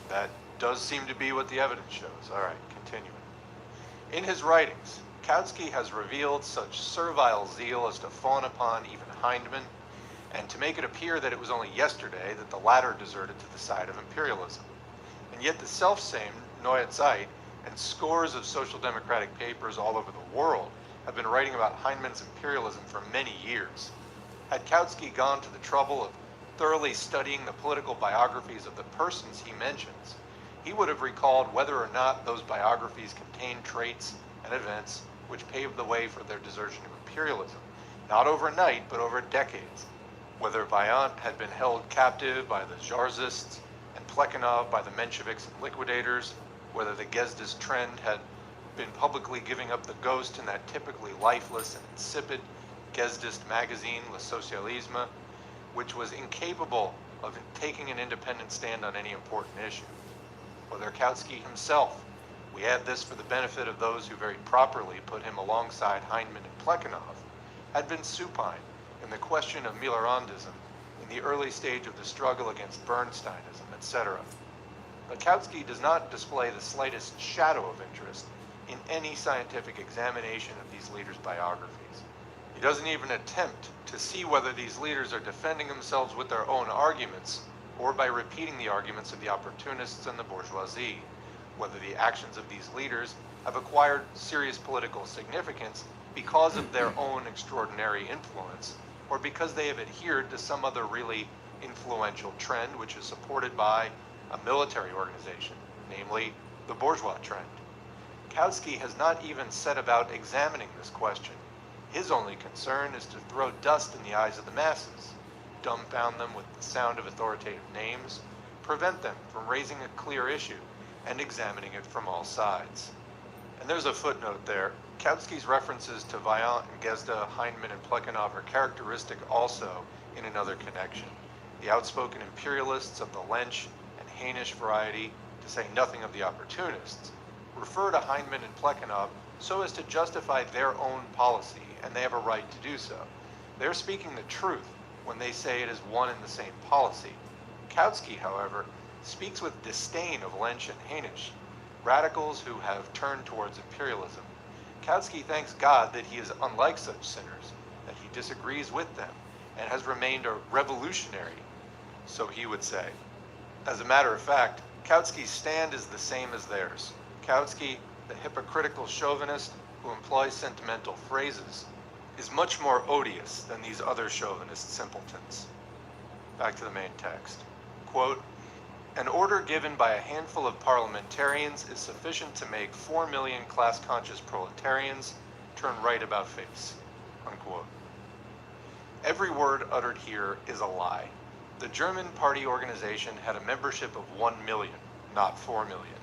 that does seem to be what the evidence shows. All right, continuing. In his writings, Kautsky has revealed such servile zeal as to fawn upon even Heinemann, and to make it appear that it was only yesterday that the latter deserted to the side of imperialism. And yet the selfsame Neue Zeit and scores of social democratic papers all over the world have been writing about Heinemann's imperialism for many years. Had Kautsky gone to the trouble of thoroughly studying the political biographies of the persons he mentions, he would have recalled whether or not those biographies contained traits and events which paved the way for their desertion of imperialism, not overnight, but over decades. Whether Vaillant had been held captive by the Tsarzists and Plekhanov by the Mensheviks and liquidators, whether the Gesdist trend had been publicly giving up the ghost in that typically lifeless and insipid Gesdist magazine, Le Socialisme, which was incapable of taking an independent stand on any important issue. Whether Kautsky himself, we add this for the benefit of those who very properly put him alongside Heinemann and Plekhanov, had been supine in the question of Millerandism in the early stage of the struggle against Bernsteinism, etc. But Kautsky does not display the slightest shadow of interest in any scientific examination of these leaders' biographies. He doesn't even attempt to see whether these leaders are defending themselves with their own arguments or by repeating the arguments of the opportunists and the bourgeoisie, whether the actions of these leaders have acquired serious political significance because of their own extraordinary influence, or because they have adhered to some other really influential trend which is supported by a military organization, namely the bourgeois trend. Kautsky has not even set about examining this question. His only concern is to throw dust in the eyes of the masses, dumbfound them with the sound of authoritative names, prevent them from raising a clear issue and examining it from all sides. And there's a footnote there. Kautsky's references to Vaillant and Gesda, Heinemann and Plekhanov are characteristic also in another connection. The outspoken imperialists of the Lensch and Hainish variety, to say nothing of the opportunists, refer to Heinemann and Plekhanov so as to justify their own policy, and they have a right to do so. They're speaking the truth when they say it is one and the same policy. Kautsky, however, speaks with disdain of Lensch and Hainish, radicals who have turned towards imperialism. Kautsky thanks God that he is unlike such sinners, that he disagrees with them, and has remained a revolutionary, so he would say. As a matter of fact, Kautsky's stand is the same as theirs. Kautsky, the hypocritical chauvinist who employs sentimental phrases, is much more odious than these other chauvinist simpletons. Back to the main text. Quote, "An order given by a handful of parliamentarians is sufficient to make 4 million class-conscious proletarians turn right about face." Unquote. Every word uttered here is a lie. The German party organization had a membership of 1 million, not 4 million.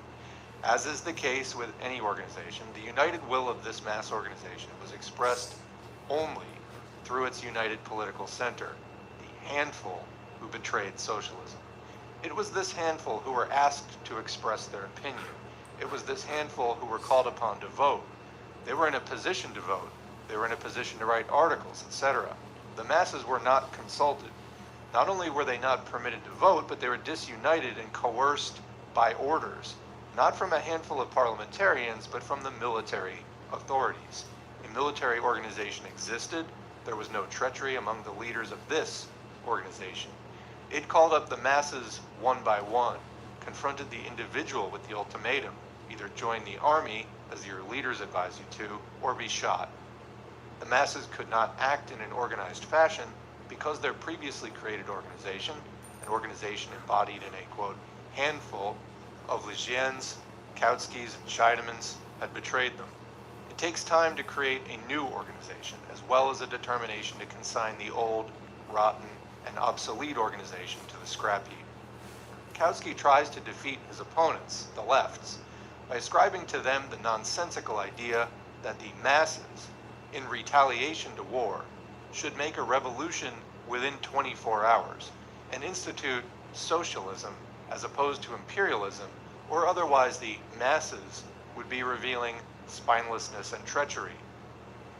As is the case with any organization, the united will of this mass organization was expressed only through its united political center, the handful who betrayed socialism. It was this handful who were asked to express their opinion. It was this handful who were called upon to vote. They were in a position to vote. They were in a position to write articles, etc. The masses were not consulted. Not only were they not permitted to vote, but they were disunited and coerced by orders, not from a handful of parliamentarians, but from the military authorities. A military organization existed. There was no treachery among the leaders of this organization. It called up the masses one by one, confronted the individual with the ultimatum, either join the army, as your leaders advise you to, or be shot. The masses could not act in an organized fashion because their previously created organization, an organization embodied in a, quote, handful of Legiens, Kautskys, and Scheidemans, had betrayed them. It takes time to create a new organization, as well as a determination to consign the old, rotten, and obsolete organization to the scrap heap. Kautsky tries to defeat his opponents, the lefts, by ascribing to them the nonsensical idea that the masses, in retaliation to war, should make a revolution within 24 hours and institute socialism as opposed to imperialism, or otherwise the masses would be revealing spinelessness and treachery.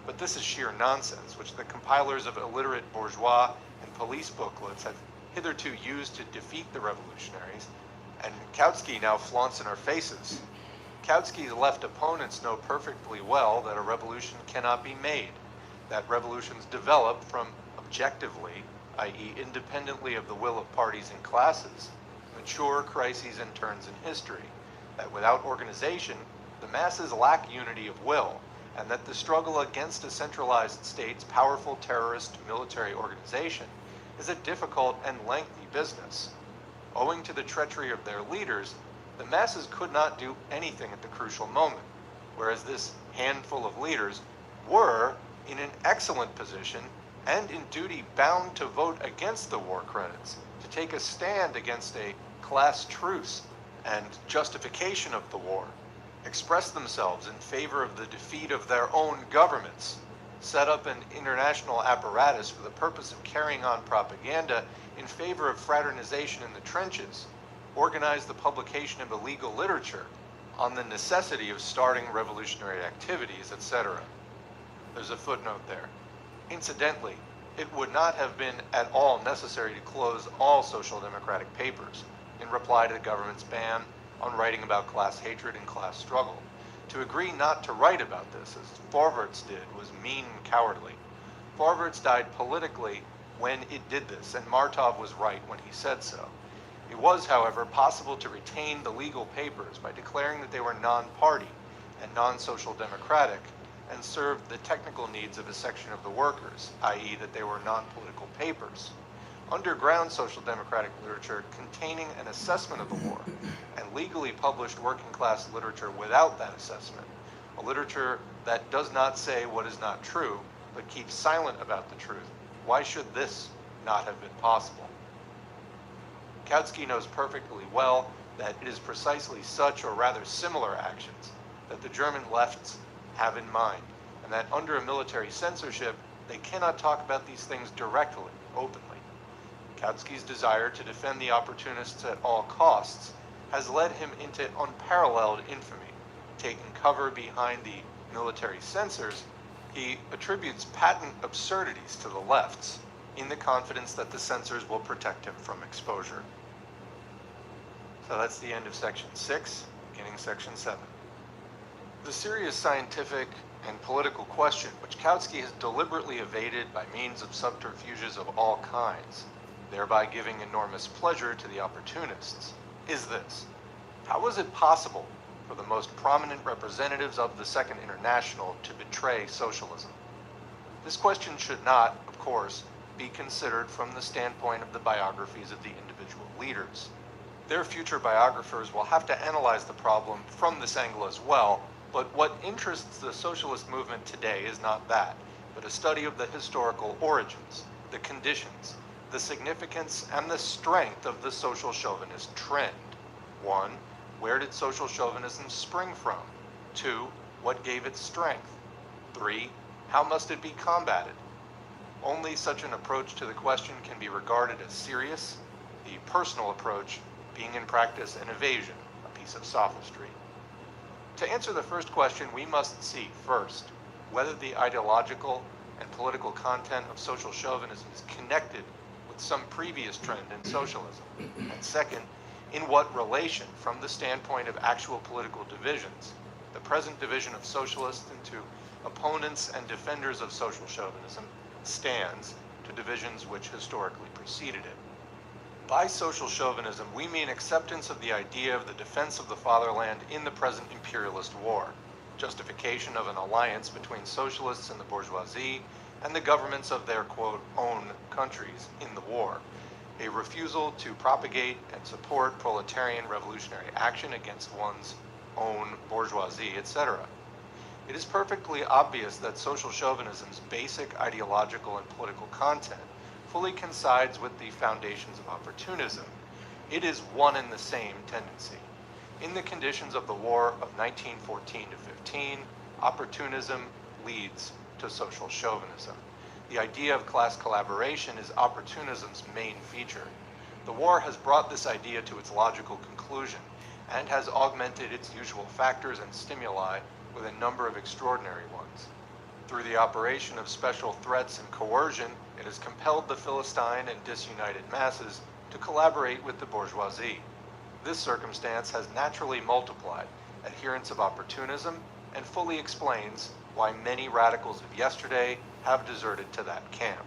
But this is sheer nonsense, which the compilers of illiterate bourgeois and police booklets have hitherto used to defeat the revolutionaries, and Kautsky now flaunts in our faces. Kautsky's left opponents know perfectly well that a revolution cannot be made, that revolutions develop from objectively, i.e. independently of the will of parties and classes, mature crises and turns in history, that without organization, the masses lack unity of will, and that the struggle against a centralized state's powerful terrorist military organization is a difficult and lengthy business. Owing to the treachery of their leaders, the masses could not do anything at the crucial moment, whereas this handful of leaders were in an excellent position and in duty bound to vote against the war credits, to take a stand against a class truce and justification of the war, express themselves in favor of the defeat of their own governments, set up an international apparatus for the purpose of carrying on propaganda in favor of fraternization in the trenches, organize the publication of illegal literature on the necessity of starting revolutionary activities, etc. There's a footnote there. Incidentally, it would not have been at all necessary to close all social democratic papers in reply to the government's ban on writing about class hatred and class struggle. To agree not to write about this, as Forverts did, was mean and cowardly. Forverts died politically when it did this, and Martov was right when he said so. It was, however, possible to retain the legal papers by declaring that they were non-party and non-social democratic, and served the technical needs of a section of the workers, i.e. that they were non-political papers. Underground social democratic literature containing an assessment of the war, and legally published working class literature without that assessment, a literature that does not say what is not true, but keeps silent about the truth. Why should this not have been possible? Kautsky knows perfectly well that it is precisely such, or rather similar actions, that the German lefts have in mind, and that under a military censorship, they cannot talk about these things directly, openly. Kautsky's desire to defend the opportunists at all costs has led him into unparalleled infamy. Taking cover behind the military censors, he attributes patent absurdities to the lefts, in the confidence that the censors will protect him from exposure. So that's the end of section 6, beginning section 7. The serious scientific and political question, which Kautsky has deliberately evaded by means of subterfuges of all kinds, thereby giving enormous pleasure to the opportunists, is this: how was it possible for the most prominent representatives of the Second International to betray socialism? This question should not, of course, be considered from the standpoint of the biographies of the individual leaders. Their future biographers will have to analyze the problem from this angle as well, but what interests the socialist movement today is not that, but a study of the historical origins, the conditions, the significance, and the strength of the social chauvinist trend. 1. Where did social chauvinism spring from? 2. What gave it strength? 3. How must it be combated? Only such an approach to the question can be regarded as serious, the personal approach being in practice an evasion, a piece of sophistry. To answer the first question, we must see, first, whether the ideological and political content of social chauvinism is connected with some previous trend in socialism, and second, in what relation, from the standpoint of actual political divisions, the present division of socialists into opponents and defenders of social chauvinism stands to divisions which historically preceded it. By social chauvinism, we mean acceptance of the idea of the defense of the fatherland in the present imperialist war, justification of an alliance between socialists and the bourgeoisie, and the governments of their, quote, own countries in the war, a refusal to propagate and support proletarian revolutionary action against one's own bourgeoisie, etc. It is perfectly obvious that social chauvinism's basic ideological and political content fully coincides with the foundations of opportunism. It is one and the same tendency. In the conditions of the war of 1914 to 15, Opportunism leads to social chauvinism. The idea of class collaboration is opportunism's main feature. The war has brought this idea to its logical conclusion and has augmented its usual factors and stimuli with a number of extraordinary ones. Through the operation of special threats and coercion, it has compelled the Philistine and disunited masses to collaborate with the bourgeoisie. This circumstance has naturally multiplied adherents of opportunism and fully explains why many radicals of yesterday have deserted to that camp.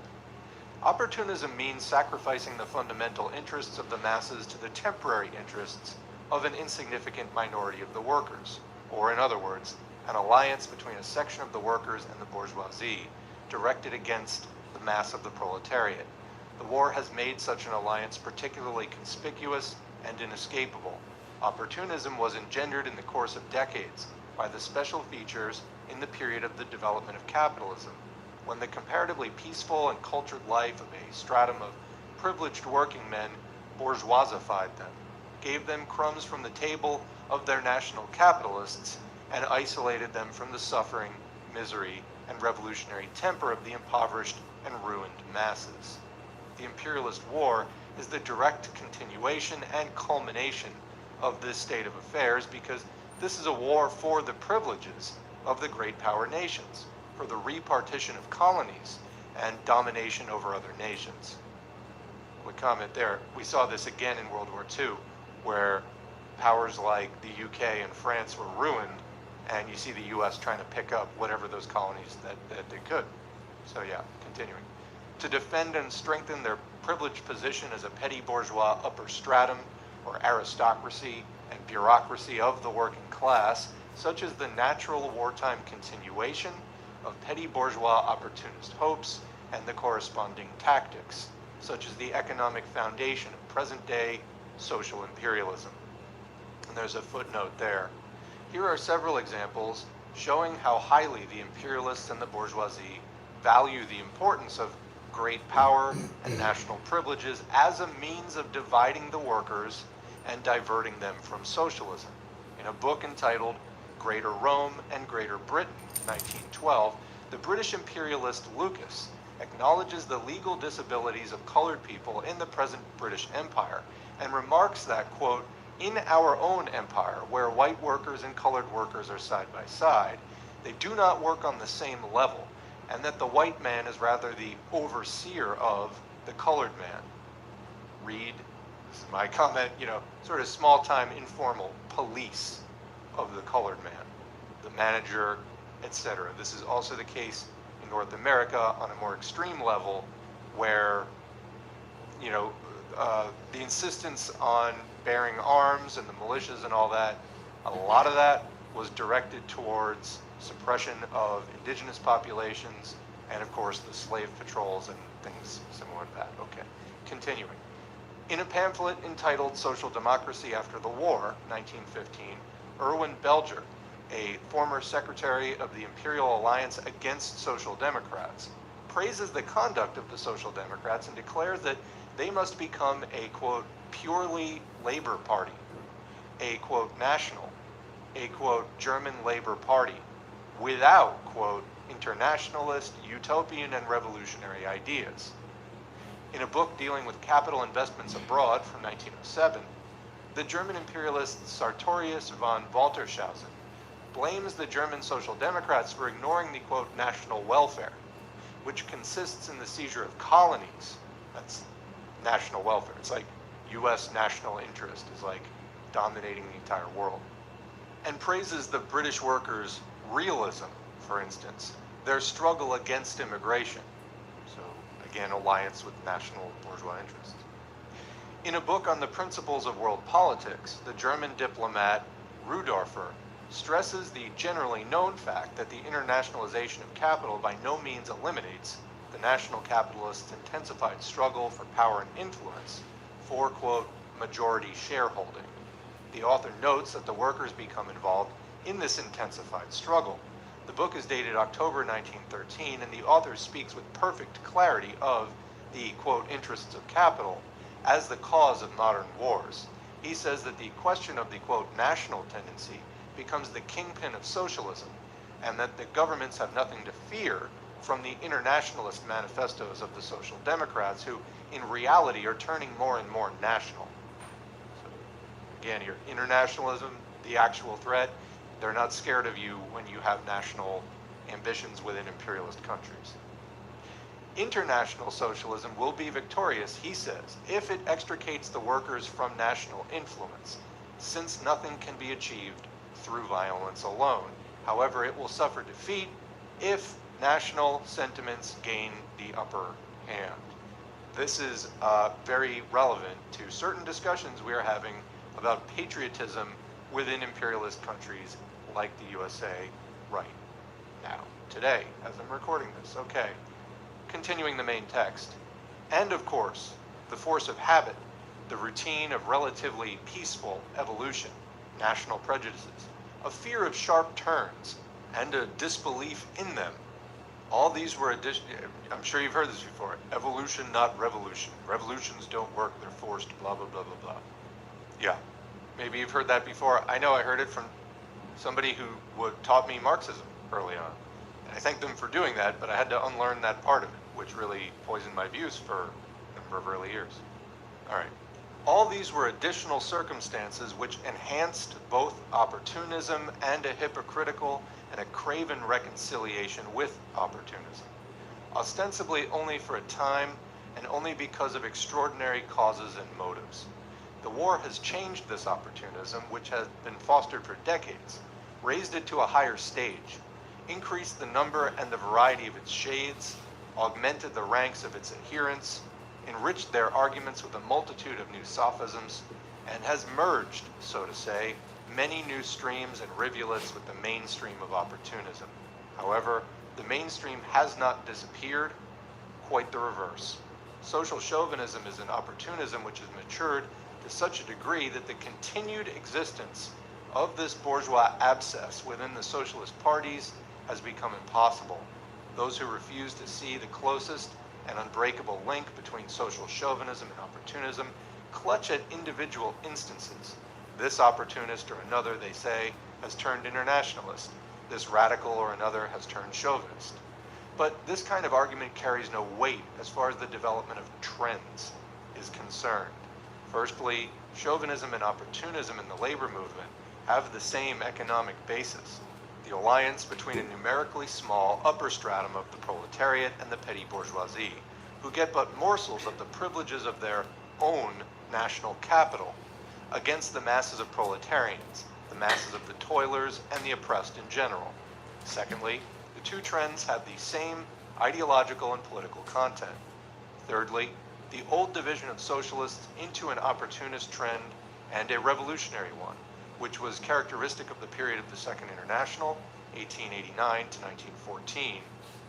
Opportunism means sacrificing the fundamental interests of the masses to the temporary interests of an insignificant minority of the workers, or in other words, an alliance between a section of the workers and the bourgeoisie directed against the mass of the proletariat. The war has made such an alliance particularly conspicuous and inescapable. Opportunism was engendered in the course of decades by the special features in the period of the development of capitalism, when the comparatively peaceful and cultured life of a stratum of privileged working men bourgeoisified them, gave them crumbs from the table of their national capitalists, and isolated them from the suffering, misery, and revolutionary temper of the impoverished and ruined masses. The imperialist war is the direct continuation and culmination of this state of affairs because this is a war for the privileges of the great power nations, for the repartition of colonies and domination over other nations. Quick comment there. We saw this again in World War II, where powers like the UK and France were ruined, and you see the US trying to pick up whatever those colonies that they could. So yeah, continuing. To defend and strengthen their privileged position as a petty bourgeois upper stratum, or aristocracy and bureaucracy of the working class, such as the natural wartime continuation of petty bourgeois opportunist hopes and the corresponding tactics, such as the economic foundation of present-day social imperialism. And there's a footnote there. Here are several examples showing how highly the imperialists and the bourgeoisie value the importance of great power and national privileges as a means of dividing the workers and diverting them from socialism. In a book entitled Greater Rome and Greater Britain, 1912, the British imperialist Lucas acknowledges the legal disabilities of colored people in the present British Empire and remarks that, quote, in our own empire, where white workers and colored workers are side by side, they do not work on the same level, and that the white man is rather the overseer of the colored man. Read, this is my comment, sort of small-time informal police of the colored man, the manager, etc. This is also the case in North America on a more extreme level, where the insistence on bearing arms and the militias and all that, a lot of that was directed towards suppression of indigenous populations and, of course, the slave patrols and things similar to that. Okay, continuing. In a pamphlet entitled Social Democracy After the War, 1915, Irwin Belger, a former secretary of the Imperial Alliance Against Social Democrats, praises the conduct of the Social Democrats and declares that they must become a, quote, purely labor party, a, quote, national, a, quote, German Labor Party, without, quote, internationalist, utopian, and revolutionary ideas. In a book dealing with capital investments abroad from 1907, the German imperialist Sartorius von Waltershausen blames the German Social Democrats for ignoring the, quote, national welfare, which consists in the seizure of colonies. That's national welfare. It's like U.S. national interest is like dominating the entire world. And praises the British workers' realism, for instance, their struggle against immigration. So, again, alliance with national bourgeois interests. In a book on the principles of world politics, the German diplomat Rudorfer stresses the generally known fact that the internationalization of capital by no means eliminates the national capitalists' intensified struggle for power and influence for, quote, majority shareholding. The author notes that the workers become involved in this intensified struggle. The book is dated October 1913, and the author speaks with perfect clarity of the, quote, interests of capital as the cause of modern wars. He says that the question of the, quote, national tendency becomes the kingpin of socialism, and that the governments have nothing to fear from the internationalist manifestos of the Social Democrats, who in reality are turning more and more national. So again, your internationalism, the actual threat, they're not scared of you when you have national ambitions within imperialist countries. International socialism will be victorious, he says, if it extricates the workers from national influence, since nothing can be achieved through violence alone. However, it will suffer defeat if national sentiments gain the upper hand. This is very relevant to certain discussions we are having about patriotism within imperialist countries like the USA right now, today, as I'm recording this. Okay, continuing the main text. And of course, the force of habit, the routine of relatively peaceful evolution, national prejudices, a fear of sharp turns, and a disbelief in them. All these were I'm sure you've heard this before. Evolution, not revolution. Revolutions don't work, they're forced, blah, blah, blah, blah, blah. Yeah, maybe you've heard that before. I know I heard it from somebody who taught me Marxism early on. And I thank them for doing that, but I had to unlearn that part of it, which really poisoned my views for a number of early years. All right. All these were additional circumstances which enhanced both opportunism and a hypocritical and a craven reconciliation with opportunism, ostensibly only for a time and only because of extraordinary causes and motives. The war has changed this opportunism, which has been fostered for decades, raised it to a higher stage, increased the number and the variety of its shades, augmented the ranks of its adherents, enriched their arguments with a multitude of new sophisms, and has merged, so to say, many new streams and rivulets with the mainstream of opportunism. However, the mainstream has not disappeared, quite the reverse. Social chauvinism is an opportunism which has matured to such a degree that the continued existence of this bourgeois abscess within the socialist parties has become impossible. Those who refuse to see the closest and unbreakable link between social chauvinism and opportunism clutch at individual instances. This opportunist or another, they say, has turned internationalist. This radical or another has turned chauvinist. But this kind of argument carries no weight as far as the development of trends is concerned. Firstly, chauvinism and opportunism in the labor movement have the same economic basis: the alliance between a numerically small upper stratum of the proletariat and the petty bourgeoisie, who get but morsels of the privileges of their own national capital, against the masses of proletarians, the masses of the toilers, and the oppressed in general. Secondly, the two trends have the same ideological and political content. Thirdly, the old division of socialists into an opportunist trend and a revolutionary one, which was characteristic of the period of the Second International, 1889 to 1914,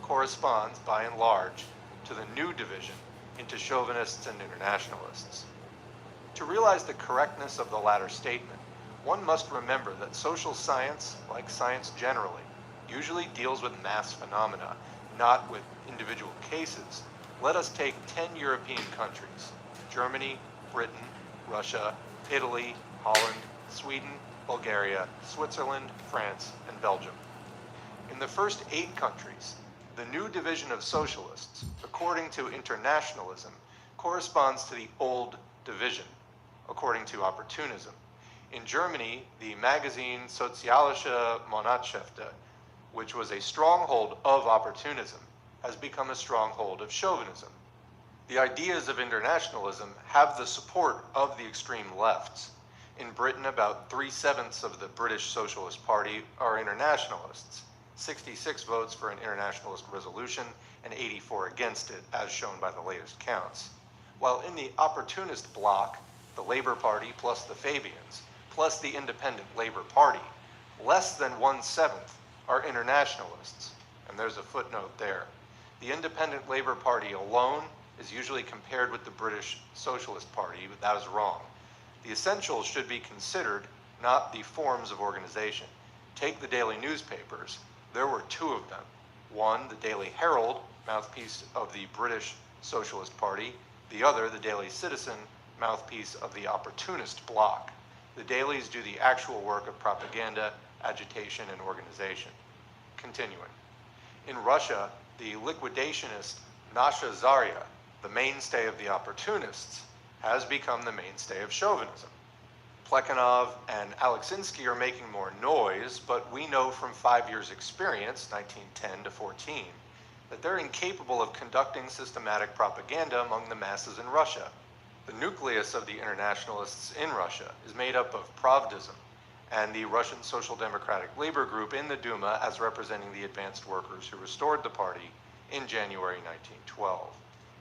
corresponds, by and large, to the new division into chauvinists and internationalists. To realize the correctness of the latter statement, one must remember that social science, like science generally, usually deals with mass phenomena, not with individual cases. Let us take 10 European countries: Germany, Britain, Russia, Italy, Holland, Sweden, Bulgaria, Switzerland, France, and Belgium. In the first 8 countries, the new division of socialists, according to internationalism, corresponds to the old division, according to opportunism. In Germany, the magazine Sozialische Monatshefte, which was a stronghold of opportunism, has become a stronghold of chauvinism. The ideas of internationalism have the support of the extreme lefts. In Britain, about 3/7 of the British Socialist Party are internationalists, 66 votes for an internationalist resolution and 84 against it, as shown by the latest counts. While in the opportunist bloc, the Labour Party plus the Fabians, plus the Independent Labour Party, less than 1/7 are internationalists, and there's a footnote there. The Independent Labour Party alone is usually compared with the British Socialist Party, but that is wrong. The essentials should be considered, not the forms of organization. Take the daily newspapers. There were 2 of them. One, the Daily Herald, mouthpiece of the British Socialist Party. The other, the Daily Citizen, mouthpiece of the opportunist bloc. The dailies do the actual work of propaganda, agitation, and organization. Continuing. In Russia, the liquidationist Nasha Zarya, the mainstay of the opportunists, has become the mainstay of chauvinism. Plekhanov and Alexinsky are making more noise, but we know from 5 years' experience, 1910 to 14, that they're incapable of conducting systematic propaganda among the masses in Russia. The nucleus of the internationalists in Russia is made up of Pravdism and the Russian Social Democratic Labor Group in the Duma as representing the advanced workers who restored the party in January 1912.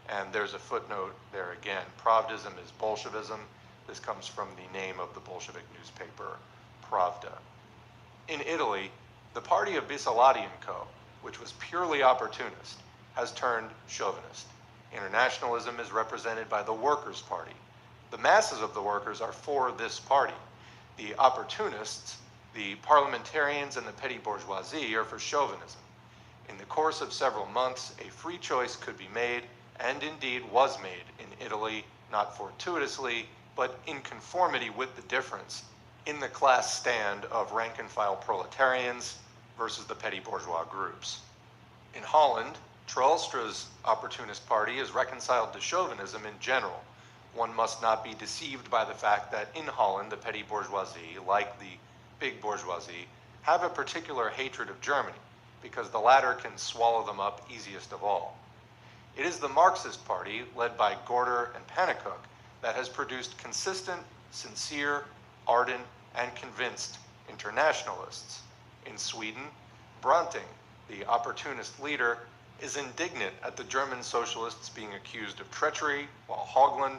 And there's a footnote there again. Pravdism is Bolshevism. This comes from the name of the Bolshevik newspaper, Pravda. In Italy, the party of Bisalati and Co., which was purely opportunist, has turned chauvinist. Internationalism is represented by the Workers' Party. The masses of the workers are for this party. The opportunists, the parliamentarians, and the petty bourgeoisie are for chauvinism. In the course of several months, a free choice could be made, and indeed was made in Italy, not fortuitously, but in conformity with the difference in the class stand of rank-and-file proletarians versus the petty bourgeois groups. In Holland, Troelstra's opportunist party is reconciled to chauvinism in general. One must not be deceived by the fact that in Holland, the petty bourgeoisie, like the big bourgeoisie, have a particular hatred of Germany, because the latter can swallow them up easiest of all. It is the Marxist party, led by Gorder and Pannekoek, that has produced consistent, sincere, ardent, and convinced internationalists. In Sweden, Branting, the opportunist leader, is indignant at the German socialists being accused of treachery, while Haugland,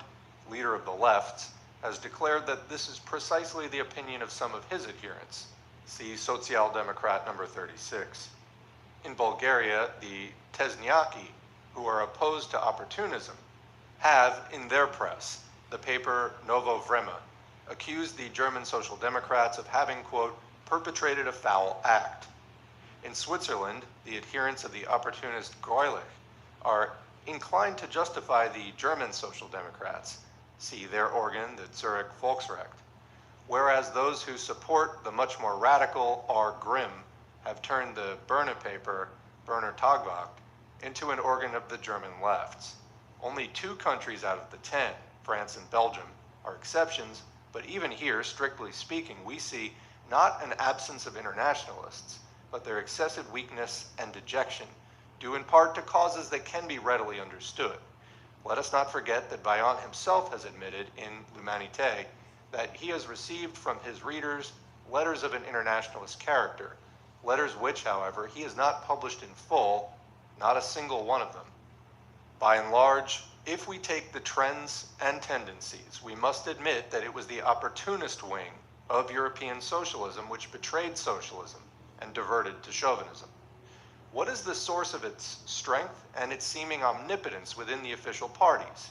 leader of the left, has declared that this is precisely the opinion of some of his adherents. See Social Democrat number 36. In Bulgaria, the Tesniaki, who are opposed to opportunism, have, in their press, the paper Novo Vremya, accused the German Social Democrats of having, quote, perpetrated a foul act. In Switzerland, the adherents of the opportunist Greulich are inclined to justify the German Social Democrats, see their organ, the Zurich Volksrecht, whereas those who support the much more radical R. Grimm have turned the Berner paper, Berner Tagblatt, into an organ of the German lefts. Only 2 countries out of the 10, France and Belgium, are exceptions, but even here, strictly speaking, we see not an absence of internationalists, but their excessive weakness and dejection, due in part to causes that can be readily understood. Let us not forget that Vaillant himself has admitted in L'Humanité that he has received from his readers letters of an internationalist character, letters which, however, he has not published in full, not a single one of them. By and large, if we take the trends and tendencies, we must admit that it was the opportunist wing of European socialism which betrayed socialism and diverted to chauvinism. What is the source of its strength and its seeming omnipotence within the official parties?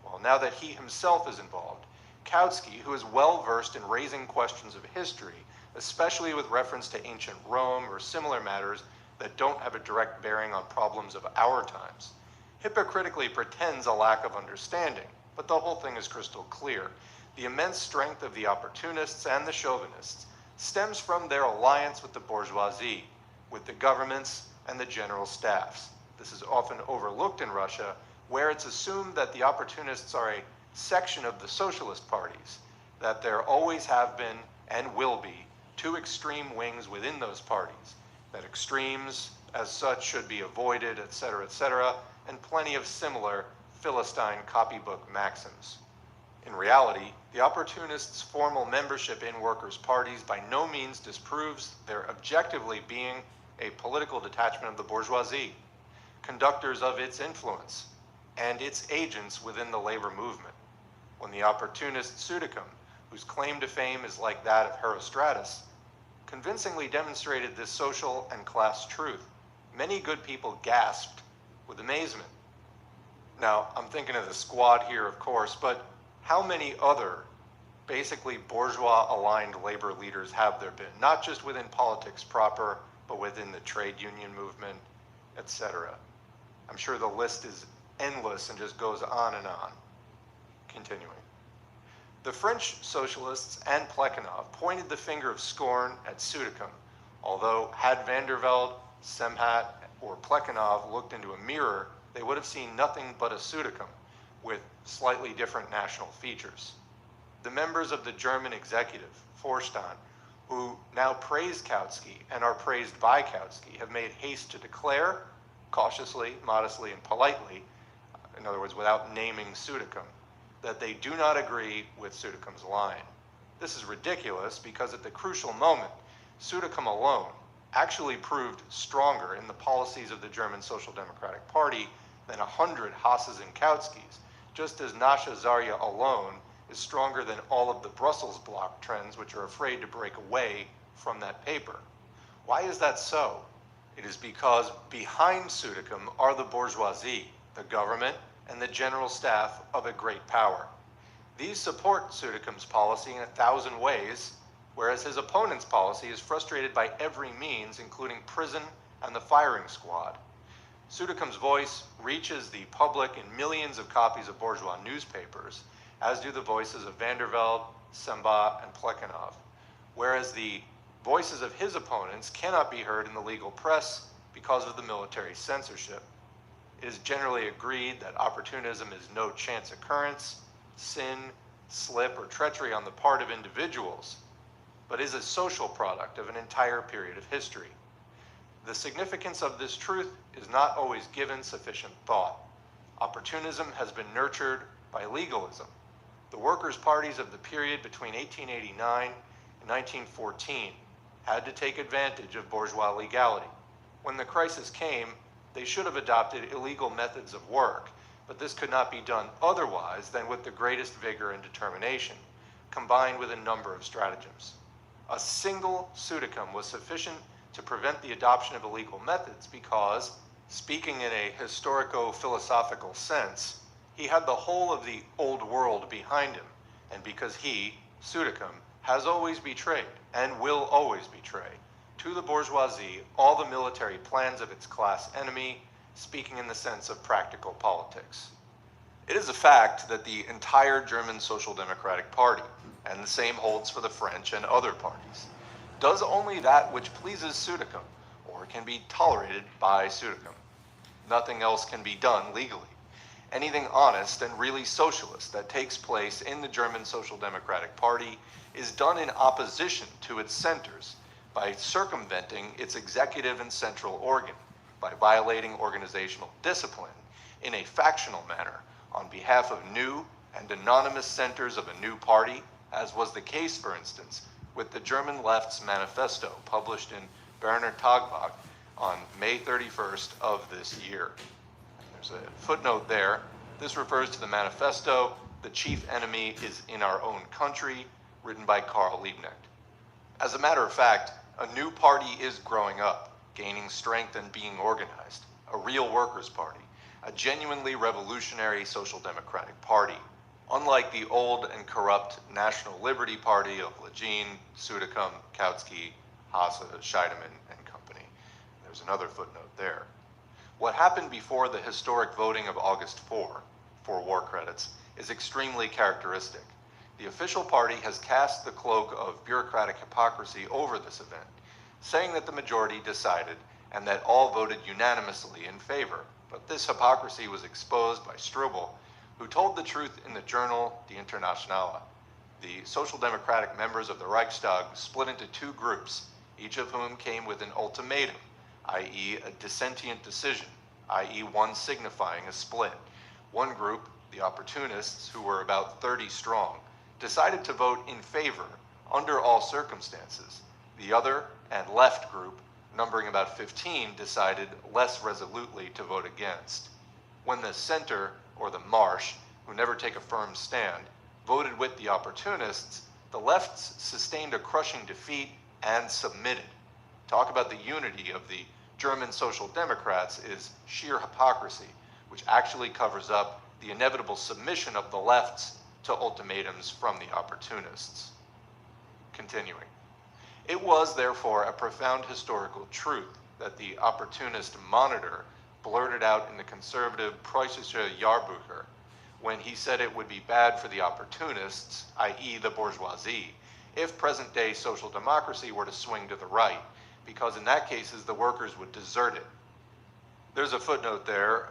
Well, now that he himself is involved, Kautsky, who is well versed in raising questions of history, especially with reference to ancient Rome or similar matters that don't have a direct bearing on problems of our times, hypocritically pretends a lack of understanding, but the whole thing is crystal clear. The immense strength of the opportunists and the chauvinists stems from their alliance with the bourgeoisie, with the governments and the general staffs. This is often overlooked in Russia, where it's assumed that the opportunists are a section of the socialist parties, that there always have been and will be 2 extreme wings within those parties, that extremes as such should be avoided, etc., and plenty of similar Philistine copybook maxims. In reality, the opportunists' formal membership in workers' parties by no means disproves their objectively being a political detachment of the bourgeoisie, conductors of its influence, and its agents within the labor movement. When the opportunist Sudicum, whose claim to fame is like that of Herostratus, convincingly demonstrated this social and class truth, many good people gasped with amazement. Now, I'm thinking of the squad here, of course, but how many other basically bourgeois-aligned labor leaders have there been? Not just within politics proper, but within the trade union movement, etc. I'm sure the list is endless and just goes on and on. Continuing. The French socialists and Plekhanov pointed the finger of scorn at Sudicum, Although had Vandervelde, Semhat, or Plekhanov looked into a mirror, they would have seen nothing but a pseudocum with slightly different national features. The members of the German executive, Vorstand, who now praise Kautsky and are praised by Kautsky, have made haste to declare, cautiously, modestly, and politely, in other words, without naming pseudocum, that they do not agree with pseudocum's line. This is ridiculous because at the crucial moment, pseudocum alone actually proved stronger in the policies of the German Social Democratic Party than 100 Hasses and Kautskys, just as Nasha Zarya alone is stronger than all of the Brussels bloc trends which are afraid to break away from that paper. Why is that so? It is because behind pseudocum are the bourgeoisie, the government, and the general staff of a great power. These support pseudocum's policy in 1,000 ways, whereas his opponent's policy is frustrated by every means, including prison and the firing squad. Pseudocum's voice reaches the public in millions of copies of bourgeois newspapers, as do the voices of Vandervelde, Sembat, and Plekhanov, whereas the voices of his opponents cannot be heard in the legal press because of the military censorship. It is generally agreed that opportunism is no chance occurrence, sin, slip, or treachery on the part of individuals, but is a social product of an entire period of history. The significance of this truth is not always given sufficient thought. Opportunism has been nurtured by legalism. The workers' parties of the period between 1889 and 1914 had to take advantage of bourgeois legality. When the crisis came, they should have adopted illegal methods of work, but this could not be done otherwise than with the greatest vigor and determination, combined with a number of stratagems. A single pseudocum was sufficient to prevent the adoption of illegal methods because, speaking in a historico-philosophical sense, he had the whole of the old world behind him, and because he, pseudocum, has always betrayed, and will always betray, to the bourgeoisie all the military plans of its class enemy, speaking in the sense of practical politics. It is a fact that the entire German Social Democratic Party, and the same holds for the French and other parties, does only that which pleases pseudocum, or can be tolerated by pseudocum. Nothing else can be done legally. Anything honest and really socialist that takes place in the German Social Democratic Party is done in opposition to its centers, by circumventing its executive and central organ, by violating organizational discipline in a factional manner on behalf of new and anonymous centers of a new party, as was the case, for instance, with the German left's manifesto published in Berner Tagblatt on May 31st of this year. There's a footnote there. This refers to the manifesto, "The Chief Enemy is in Our Own Country," written by Karl Liebknecht. As a matter of fact, a new party is growing up, gaining strength and being organized, a real workers' party, a genuinely revolutionary social democratic party, unlike the old and corrupt National Liberty Party of Lejeune, Pseudocum, Kautsky, Hasse, Scheidemann, and company. There's another footnote there. What happened before the historic voting of August 4, for war credits, is extremely characteristic. The official party has cast the cloak of bureaucratic hypocrisy over this event, saying that the majority decided and that all voted unanimously in favor. But this hypocrisy was exposed by Strobel, who told the truth in the journal Die Internationale. The Social Democratic members of the Reichstag split into two groups, each of whom came with an ultimatum, i.e. a dissentient decision, i.e. one signifying a split. One group, the opportunists, who were about 30 strong, decided to vote in favor under all circumstances. The other and left group, numbering about 15, decided less resolutely to vote against. When the center, or the Marsh, who never take a firm stand, voted with the opportunists, the lefts sustained a crushing defeat and submitted. Talk about the unity of the German Social Democrats is sheer hypocrisy, which actually covers up the inevitable submission of the lefts to ultimatums from the opportunists. Continuing. It was, therefore, a profound historical truth that the opportunist Monitor blurted out in the conservative Preußische Jahrbucher when he said it would be bad for the opportunists, i.e. the bourgeoisie, if present-day social democracy were to swing to the right, because in that case, the workers would desert it. There's a footnote there.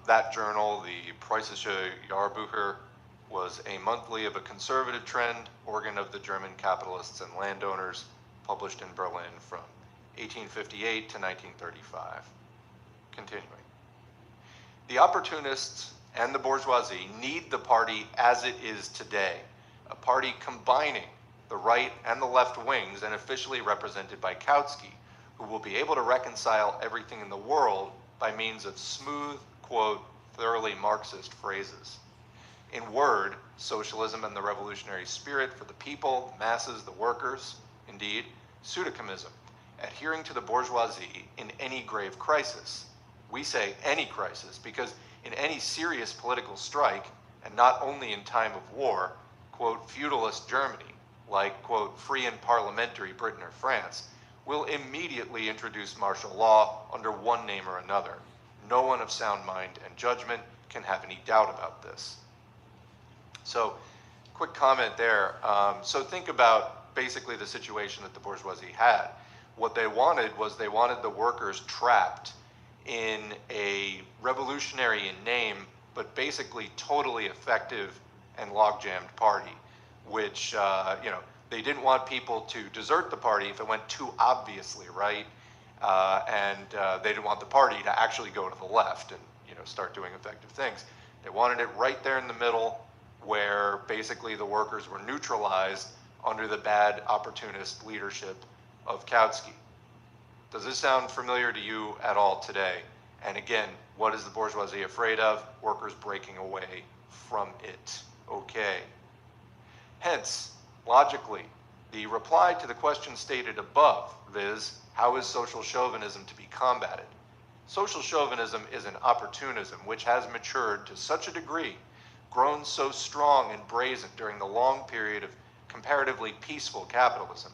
That journal, the Preußische Jahrbucher, was a monthly of a conservative trend, organ of the German capitalists and landowners, published in Berlin from 1858 to 1935. Continuing. The opportunists and the bourgeoisie need the party as it is today, a party combining the right and the left wings and officially represented by Kautsky, who will be able to reconcile everything in the world by means of smooth, quote, thoroughly Marxist phrases. In word, socialism and the revolutionary spirit for the people, the masses, the workers, indeed, pseudocomism, adhering to the bourgeoisie in any grave crisis. We say any crisis because in any serious political strike, and not only in time of war, quote, feudalist Germany, like, quote, free and parliamentary Britain or France, will immediately introduce martial law under one name or another. No one of sound mind and judgment can have any doubt about this. So, quick comment there. So think about basically the situation that the bourgeoisie had. What they wanted was they wanted the workers trapped in a revolutionary in name, but basically totally effective and log-jammed party, which, they didn't want people to desert the party if it went too obviously right, and they didn't want the party to actually go to the left and, start doing effective things. They wanted it right there in the middle, where basically the workers were neutralized under the bad opportunist leadership of Kautsky. Does this sound familiar to you at all today? And again, what is the bourgeoisie afraid of? Workers breaking away from it. Okay. Hence, logically, the reply to the question stated above, viz., how is social chauvinism to be combated? Social chauvinism is an opportunism which has matured to such a degree, grown so strong and brazen during the long period of comparatively peaceful capitalism,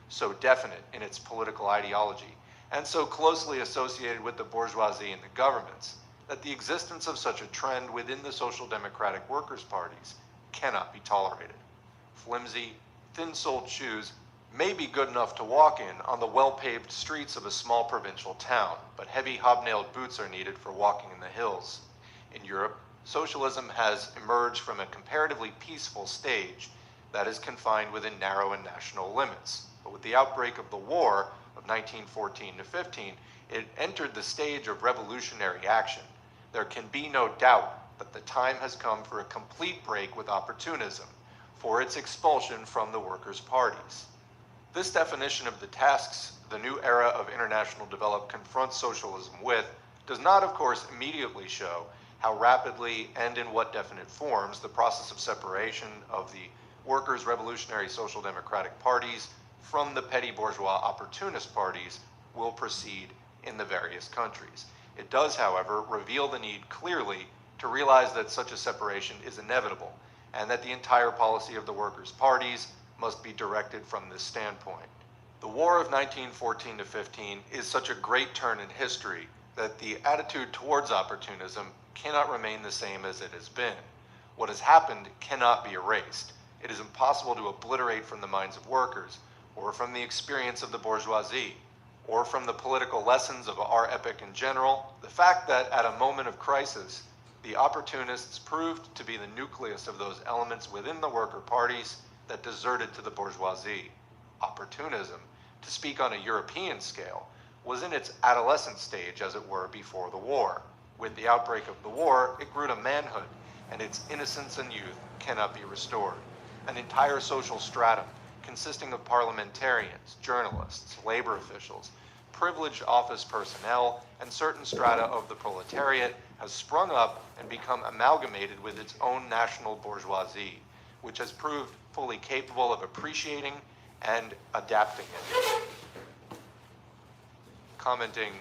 so definite in its political ideology, and so closely associated with the bourgeoisie and the governments, that the existence of such a trend within the social democratic workers' parties cannot be tolerated. Flimsy, thin-soled shoes may be good enough to walk in on the well-paved streets of a small provincial town, but heavy hobnailed boots are needed for walking in the hills. In Europe, socialism has emerged from a comparatively peaceful stage that is confined within narrow and national limits. But with the outbreak of the war of 1914 to 15, it entered the stage of revolutionary action. There can be no doubt that the time has come for a complete break with opportunism, for its expulsion from the workers' parties. This definition of the tasks the new era of international development confronts socialism with does not, of course, immediately show how rapidly and in what definite forms the process of separation of the workers' revolutionary social democratic parties from the petty bourgeois opportunist parties will proceed in the various countries. It does, however, reveal the need clearly to realize that such a separation is inevitable, and that the entire policy of the workers' parties must be directed from this standpoint. The war of 1914 to 15 is such a great turn in history that the attitude towards opportunism cannot remain the same as it has been. What has happened cannot be erased. It is impossible to obliterate from the minds of workers, or from the experience of the bourgeoisie, or from the political lessons of our epoch in general, the fact that at a moment of crisis, the opportunists proved to be the nucleus of those elements within the worker parties that deserted to the bourgeoisie. Opportunism, to speak on a European scale, was in its adolescent stage, as it were, before the war. With the outbreak of the war, it grew to manhood, and its innocence and youth cannot be restored. An entire social stratum, consisting of parliamentarians, journalists, labor officials, privileged office personnel, and certain strata of the proletariat, has sprung up and become amalgamated with its own national bourgeoisie, which has proved fully capable of appreciating and adapting it. Commenting,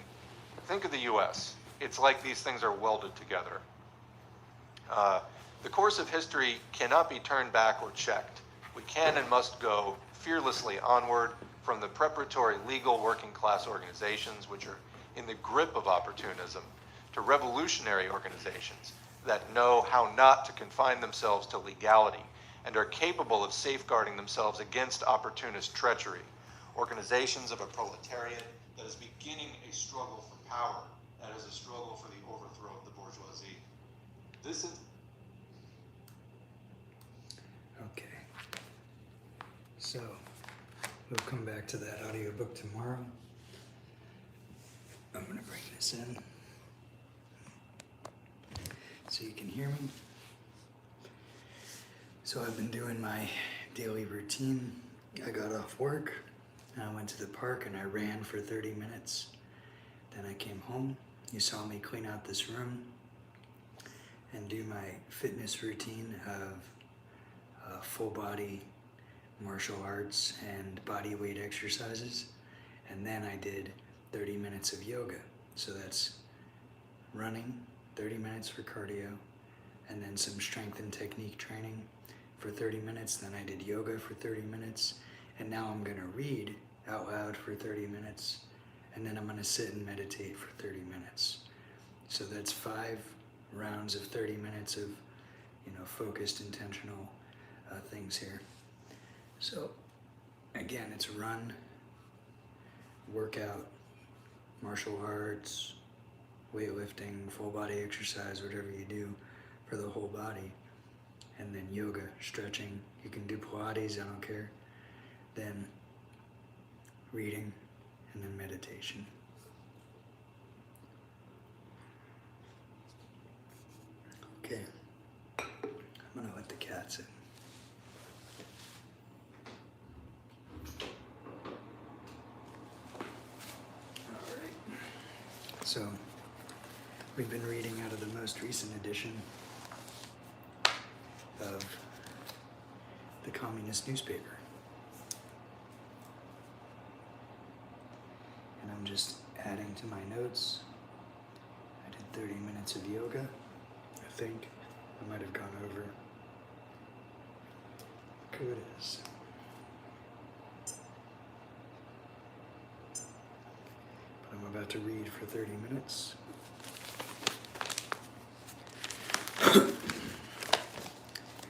think of the US. It's like these things are welded together. The course of history cannot be turned back or checked. We can and must go fearlessly onward from the preparatory legal working class organizations which are in the grip of opportunism to revolutionary organizations that know how not to confine themselves to legality and are capable of safeguarding themselves against opportunist treachery, organizations of a proletariat that is beginning a struggle for power, that is a struggle for the overthrow of the bourgeoisie. This is... Okay. So, we'll come back to that audiobook tomorrow. I'm going to bring this in so you can hear me. So I've been doing my daily routine. I got off work, and I went to the park and I ran for 30 minutes. Then I came home. You saw me clean out this room and do my fitness routine of full body martial arts and body weight exercises. And then I did 30 minutes of yoga. So that's running, 30 minutes for cardio, and then some strength and technique training for 30 minutes. Then I did yoga for 30 minutes. And now I'm gonna read out loud for 30 minutes. And then I'm gonna sit and meditate for 30 minutes. So that's 5 rounds of 30 minutes of, focused, intentional things here. So again, it's run, workout, martial arts, weightlifting, full body exercise, whatever you do for the whole body. And then yoga, stretching. You can do Pilates, I don't care. Then reading, and then meditation. Okay, I'm gonna let the cats in. All right, so we've been reading out of the most recent edition of the Communist newspaper. And I'm just adding to my notes. I did 30 minutes of yoga, I think. I might have gone over. Look who it is. But I'm about to read for 30 minutes.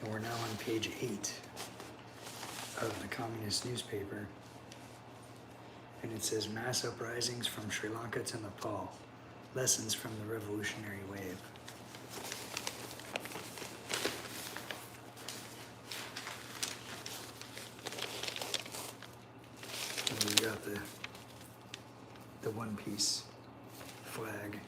And we're now on page 8 of the Communist newspaper. And it says, Mass Uprisings from Sri Lanka to Nepal, Lessons from the Revolutionary Wave. And we got the one piece flag.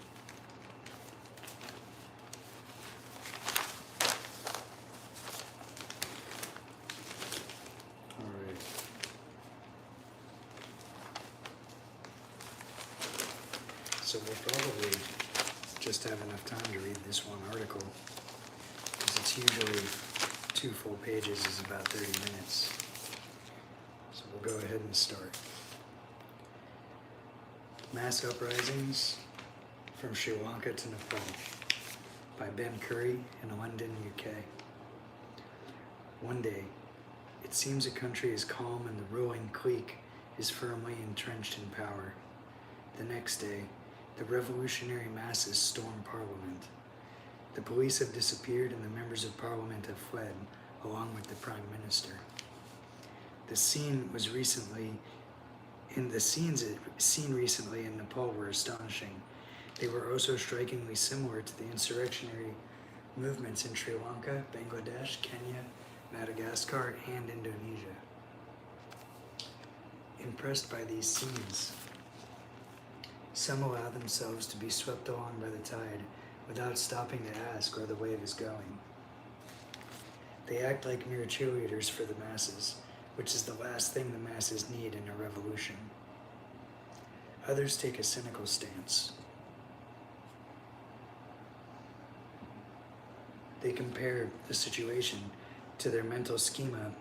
So we'll probably just have enough time to read this one article, because it's usually 2 full pages is about 30 minutes. So we'll go ahead and start. Mass Uprisings from Sri Lanka to Nepal by Ben Curry in London, UK. One day, it seems a country is calm and the ruling clique is firmly entrenched in power. The next day, the revolutionary masses storm Parliament. The police have disappeared and the members of Parliament have fled, along with the Prime Minister. The seen recently in Nepal were astonishing. They were also strikingly similar to the insurrectionary movements in Sri Lanka, Bangladesh, Kenya, Madagascar, and Indonesia. Impressed by these scenes, some allow themselves to be swept along by the tide without stopping to ask where the wave is going. They act like mere cheerleaders for the masses, which is the last thing the masses need in a revolution. Others take a cynical stance. They compare the situation to their mental schema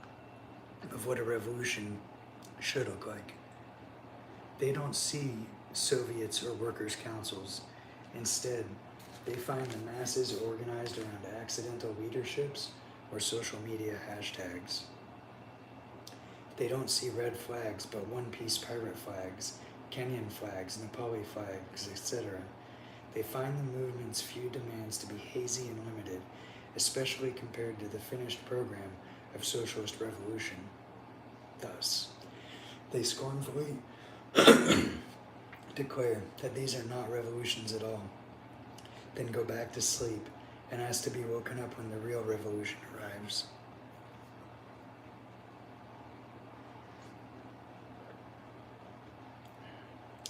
of what a revolution should look like. They don't see Soviets or workers' councils. Instead, they find the masses organized around accidental leaderships or social media hashtags. They don't see red flags, but one-piece pirate flags, Kenyan flags, Nepali flags, etc. They find the movement's few demands to be hazy and limited, especially compared to the finished program of socialist revolution. Thus, They scornfully declare that these are not revolutions at all, then go back to sleep and ask to be woken up when the real revolution arrives.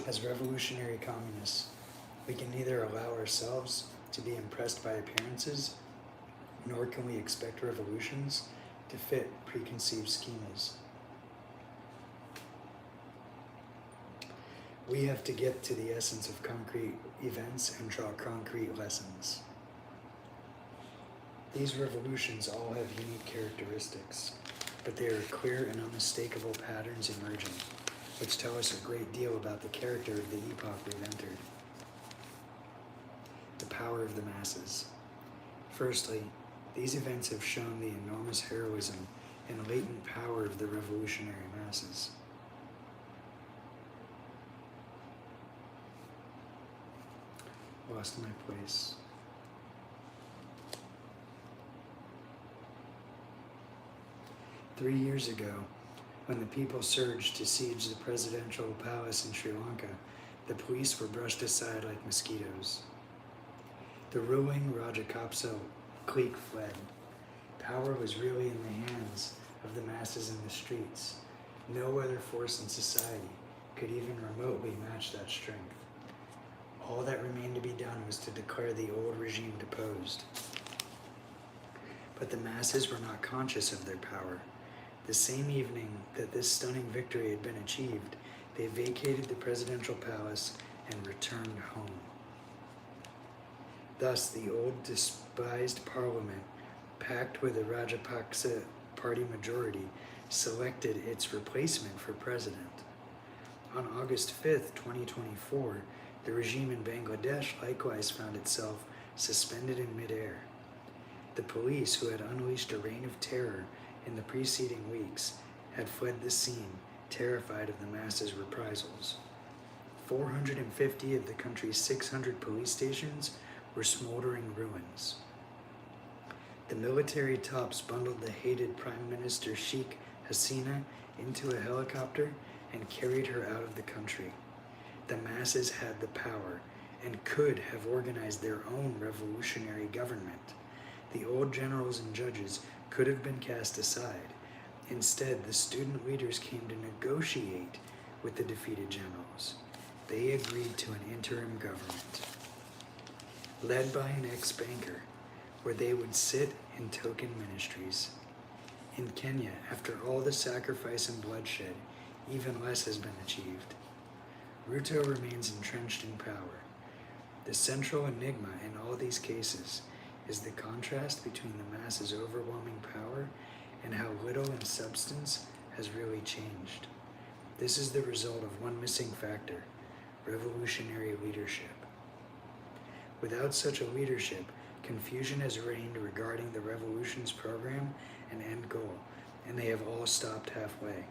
As revolutionary communists, we can neither allow ourselves to be impressed by appearances, nor can we expect revolutions to fit preconceived schemas. We have to get to the essence of concrete events and draw concrete lessons. These revolutions all have unique characteristics, but they are clear and unmistakable patterns emerging, which tell us a great deal about the character of the epoch we've entered. The power of the masses. Firstly, these events have shown the enormous heroism and latent power of the revolutionary masses. Lost my place. Three years ago, when the people surged to siege the presidential palace in Sri Lanka, the police were brushed aside like mosquitoes. The ruling Rajapaksa clique fled. Power was really in the hands of the masses in the streets. No other force in society could even remotely match that strength. All that remained to be done was to declare the old regime deposed. But the masses were not conscious of their power. The same evening that this stunning victory had been achieved, they vacated the presidential palace and returned home. Thus, the old despised parliament, packed with a Rajapaksa party majority, selected its replacement for president. On August 5th, 2024, the regime in Bangladesh likewise found itself suspended in midair. The police, who had unleashed a reign of terror in the preceding weeks, had fled the scene, terrified of the masses' reprisals. 450 of the country's 600 police stations were smoldering ruins. The military tops bundled the hated Prime Minister Sheikh Hasina into a helicopter and carried her out of the country. The masses had the power and could have organized their own revolutionary government. The old generals and judges could have been cast aside. Instead, the student leaders came to negotiate with the defeated generals. They agreed to an interim government, led by an ex-banker, where they would sit in token ministries. In Kenya, after all the sacrifice and bloodshed, even less has been achieved. Ruto remains entrenched in power. The central enigma in all these cases is the contrast between the masses' overwhelming power and how little in substance has really changed. This is the result of one missing factor: revolutionary leadership. Without such a leadership, confusion has reigned regarding the revolution's program and end goal, and they have all stopped halfway.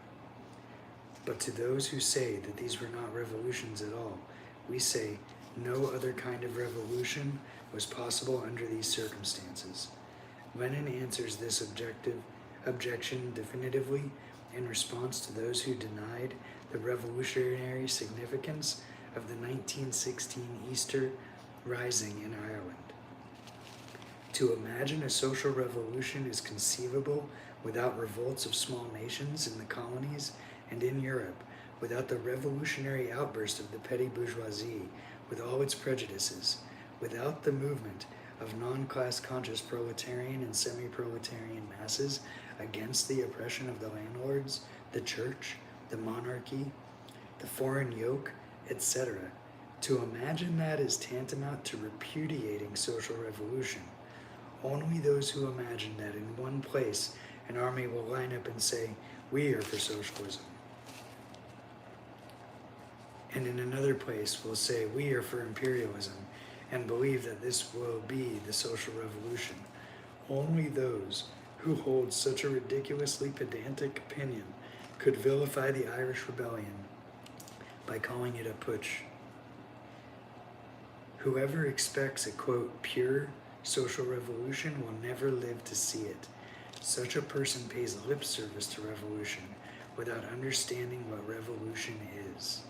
But to those who say that these were not revolutions at all, we say no other kind of revolution was possible under these circumstances. Lenin answers this objection definitively in response to those who denied the revolutionary significance of the 1916 Easter Rising in Ireland. To imagine a social revolution is conceivable without revolts of small nations in the colonies and in Europe, without the revolutionary outburst of the petty bourgeoisie with all its prejudices, without the movement of non-class conscious proletarian and semi-proletarian masses against the oppression of the landlords, the church, the monarchy, the foreign yoke, etc. To imagine that is tantamount to repudiating social revolution. Only those who imagine that in one place an army will line up and say, "We are for socialism," and in another place will say, "We are for imperialism," and believe that this will be the social revolution. Only those who hold such a ridiculously pedantic opinion could vilify the Irish Rebellion by calling it a putsch. Whoever expects a, quote, pure social revolution will never live to see it. Such a person pays lip service to revolution without understanding what revolution is.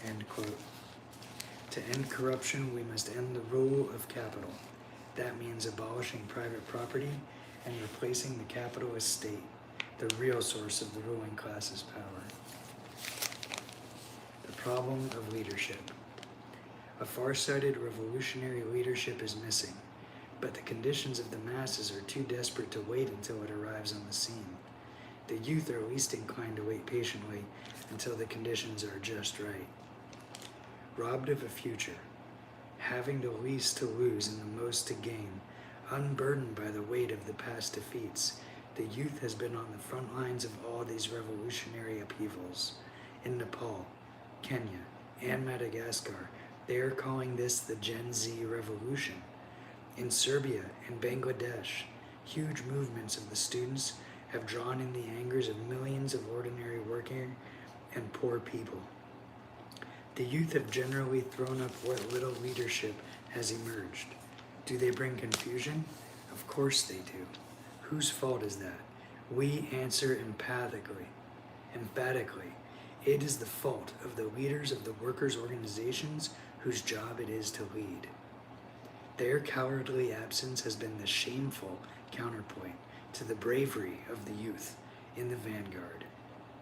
End quote. To end corruption, we must end the rule of capital. That means abolishing private property and replacing the capitalist state, the real source of the ruling class's power. The problem of leadership. A far-sighted revolutionary leadership is missing, but the conditions of the masses are too desperate to wait until it arrives on the scene. The youth are least inclined to wait patiently until the conditions are just right. Robbed of a future, having the least to lose and the most to gain, unburdened by the weight of the past defeats, the youth has been on the front lines of all these revolutionary upheavals. In Nepal, Kenya, and Madagascar, they are calling this the Gen Z revolution. In Serbia and Bangladesh, huge movements of the students have drawn in the angers of millions of ordinary working and poor people. The youth have generally thrown up what little leadership has emerged. Do they bring confusion? Of course they do. Whose fault is that? We answer emphatically. It is the fault of the leaders of the workers' organizations whose job it is to lead. Their cowardly absence has been the shameful counterpoint to the bravery of the youth in the vanguard.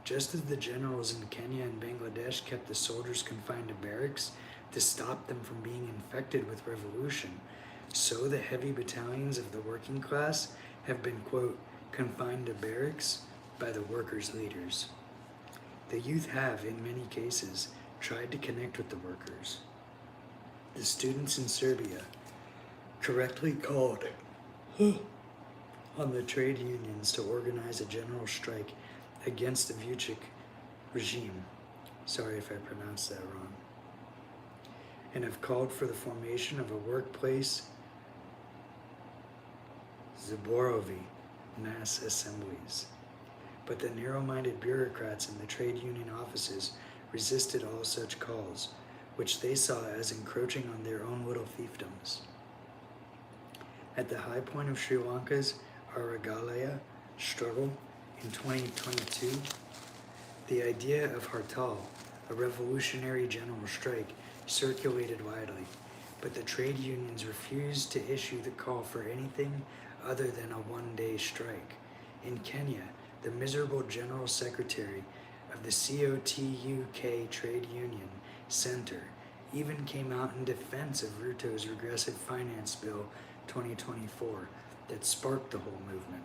Just as the generals in Kenya and Bangladesh kept the soldiers confined to barracks to stop them from being infected with revolution, so the heavy battalions of the working class have been, quote, confined to barracks by the workers' leaders. The youth have, in many cases, tried to connect with the workers. The students in Serbia correctly called on the trade unions to organize a general strike against the Vucic regime, sorry if I pronounced that wrong, and have called for the formation of a workplace Zborovi mass assemblies. But the narrow-minded bureaucrats in the trade union offices resisted all such calls, which they saw as encroaching on their own little fiefdoms. At the high point of Sri Lanka's Aragalaya struggle in 2022, the idea of Hartal, a revolutionary general strike, circulated widely, but the trade unions refused to issue the call for anything other than a one-day strike. In Kenya, the miserable general secretary of the COTUK Trade Union Center even came out in defense of Ruto's Regressive Finance Bill 2024 that sparked the whole movement.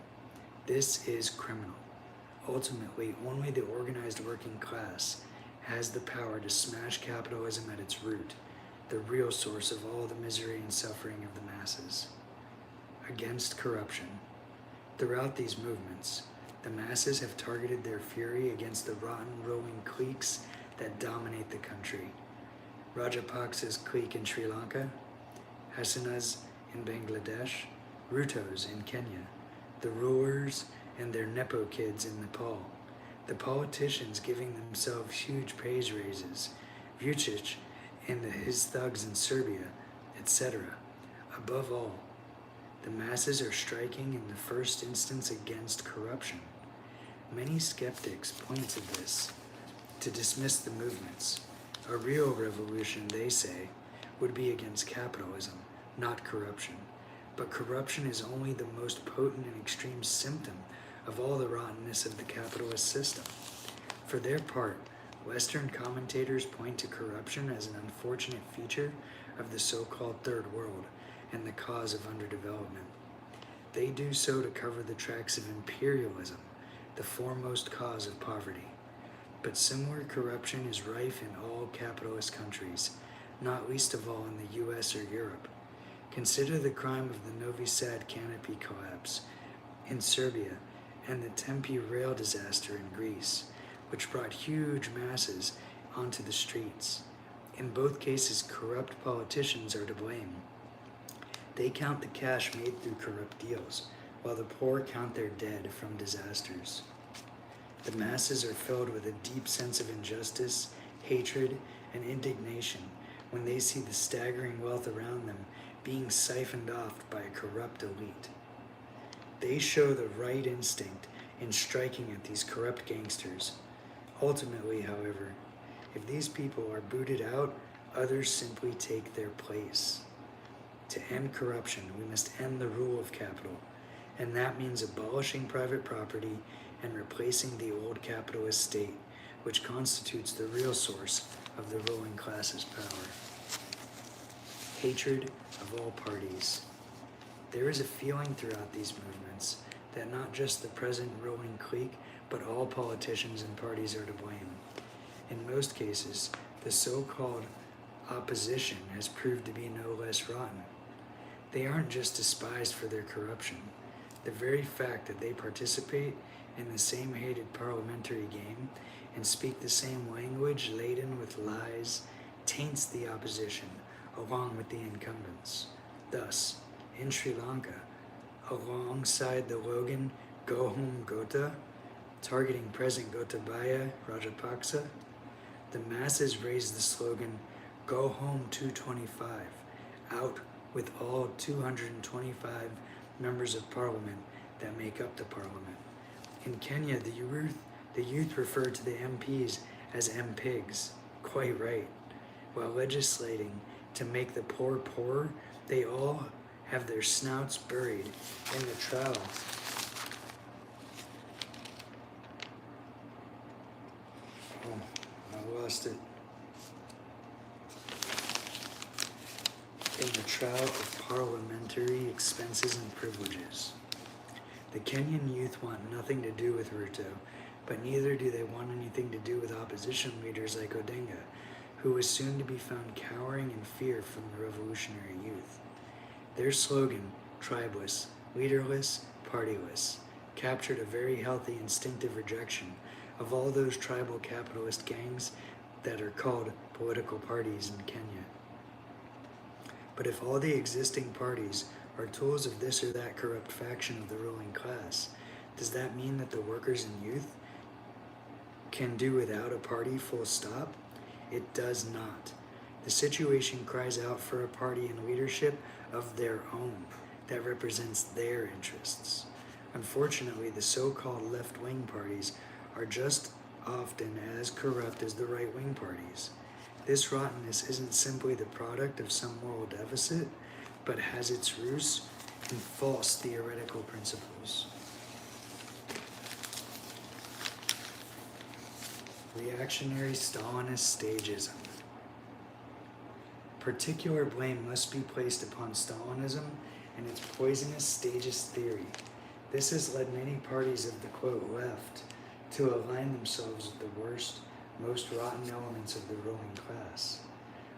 This is criminal. Ultimately, only the organized working class has the power to smash capitalism at its root, the real source of all the misery and suffering of the masses. Against corruption. Throughout these movements, the masses have targeted their fury against the rotten ruling cliques that dominate the country. Rajapaksa's clique in Sri Lanka, Hasina's in Bangladesh, Ruto's in Kenya, the rulers and their Nepo kids in Nepal, the politicians giving themselves huge praise raises, Vucic and his thugs in Serbia, etc. Above all, the masses are striking in the first instance against corruption. Many skeptics point to this to dismiss the movements. A real revolution, they say, would be against capitalism, not corruption. But corruption is only the most potent and extreme symptom of all the rottenness of the capitalist system. For their part, Western commentators point to corruption as an unfortunate feature of the so-called Third World and the cause of underdevelopment. They do so to cover the tracks of imperialism, the foremost cause of poverty. But similar corruption is rife in all capitalist countries, not least of all in the US or Europe. Consider the crime of the Novi Sad canopy collapse in Serbia and the Tempe rail disaster in Greece, which brought huge masses onto the streets. In both cases, corrupt politicians are to blame. They count the cash made through corrupt deals, while the poor count their dead from disasters. The masses are filled with a deep sense of injustice, hatred, and indignation when they see the staggering wealth around them being siphoned off by a corrupt elite. They show the right instinct in striking at these corrupt gangsters. Ultimately, however, if these people are booted out, others simply take their place. To end corruption, we must end the rule of capital, and that means abolishing private property and replacing the old capitalist state, which constitutes the real source of the ruling class's power. Hatred of all parties. There is a feeling throughout these movements that not just the present ruling clique, but all politicians and parties are to blame. In most cases, the so-called opposition has proved to be no less rotten. They aren't just despised for their corruption. The very fact that they participate in the same hated parliamentary game and speak the same language laden with lies taints the opposition along with the incumbents. Thus, in Sri Lanka, alongside the slogan "Go Home Gota," targeting President Gotabaya Rajapaksa, the masses raised the slogan "Go Home 225," out with all 225 members of parliament that make up the parliament. In Kenya, the youth refer to the MPs as MPigs, quite right. While legislating to make the poor poorer, they all have their snouts buried in the trowel. Oh, I lost it. In the trowel of parliamentary expenses and privileges. The Kenyan youth want nothing to do with Ruto, but neither do they want anything to do with opposition leaders like Odinga, who was soon to be found cowering in fear from the revolutionary youth. Their slogan, tribeless, leaderless, partyless, captured a very healthy instinctive rejection of all those tribal capitalist gangs that are called political parties in Kenya. But if all the existing parties are tools of this or that corrupt faction of the ruling class, does that mean that the workers and youth can do without a party full stop? It does not. The situation cries out for a party and leadership of their own that represents their interests. Unfortunately, the so-called left-wing parties are just often as corrupt as the right-wing parties. This rottenness isn't simply the product of some moral deficit, but has its roots in false theoretical principles. Reactionary Stalinist stagism. Particular blame must be placed upon Stalinism and its poisonous stagist theory. This has led many parties of the quote left to align themselves with the worst, most rotten elements of the ruling class.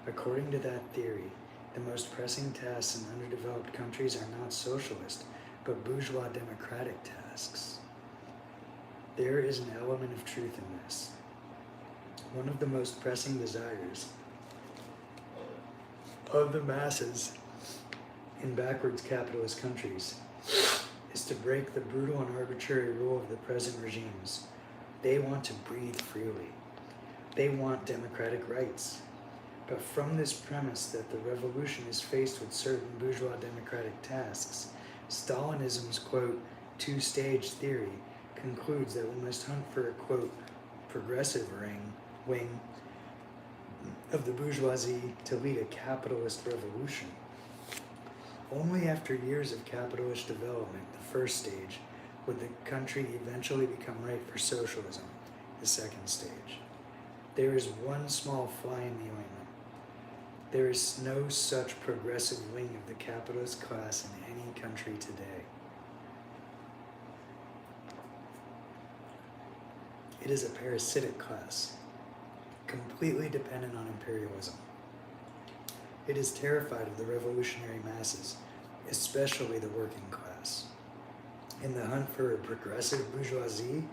According to that theory, the most pressing tasks in underdeveloped countries are not socialist, but bourgeois democratic tasks. There is an element of truth in this. One of the most pressing desires of the masses in backwards capitalist countries is to break the brutal and arbitrary rule of the present regimes. They want to breathe freely. They want democratic rights. But from this premise that the revolution is faced with certain bourgeois democratic tasks, Stalinism's, quote, two-stage theory concludes that we must hunt for a, quote, progressive wing of the bourgeoisie to lead a capitalist revolution. Only after years of capitalist development, the first stage, would the country eventually become ripe for socialism, the second stage. There is one small fly in the ointment. There is no such progressive wing of the capitalist class in any country today. It is a parasitic class, completely dependent on imperialism. It is terrified of the revolutionary masses, especially the working class. In the hunt for a progressive bourgeoisie,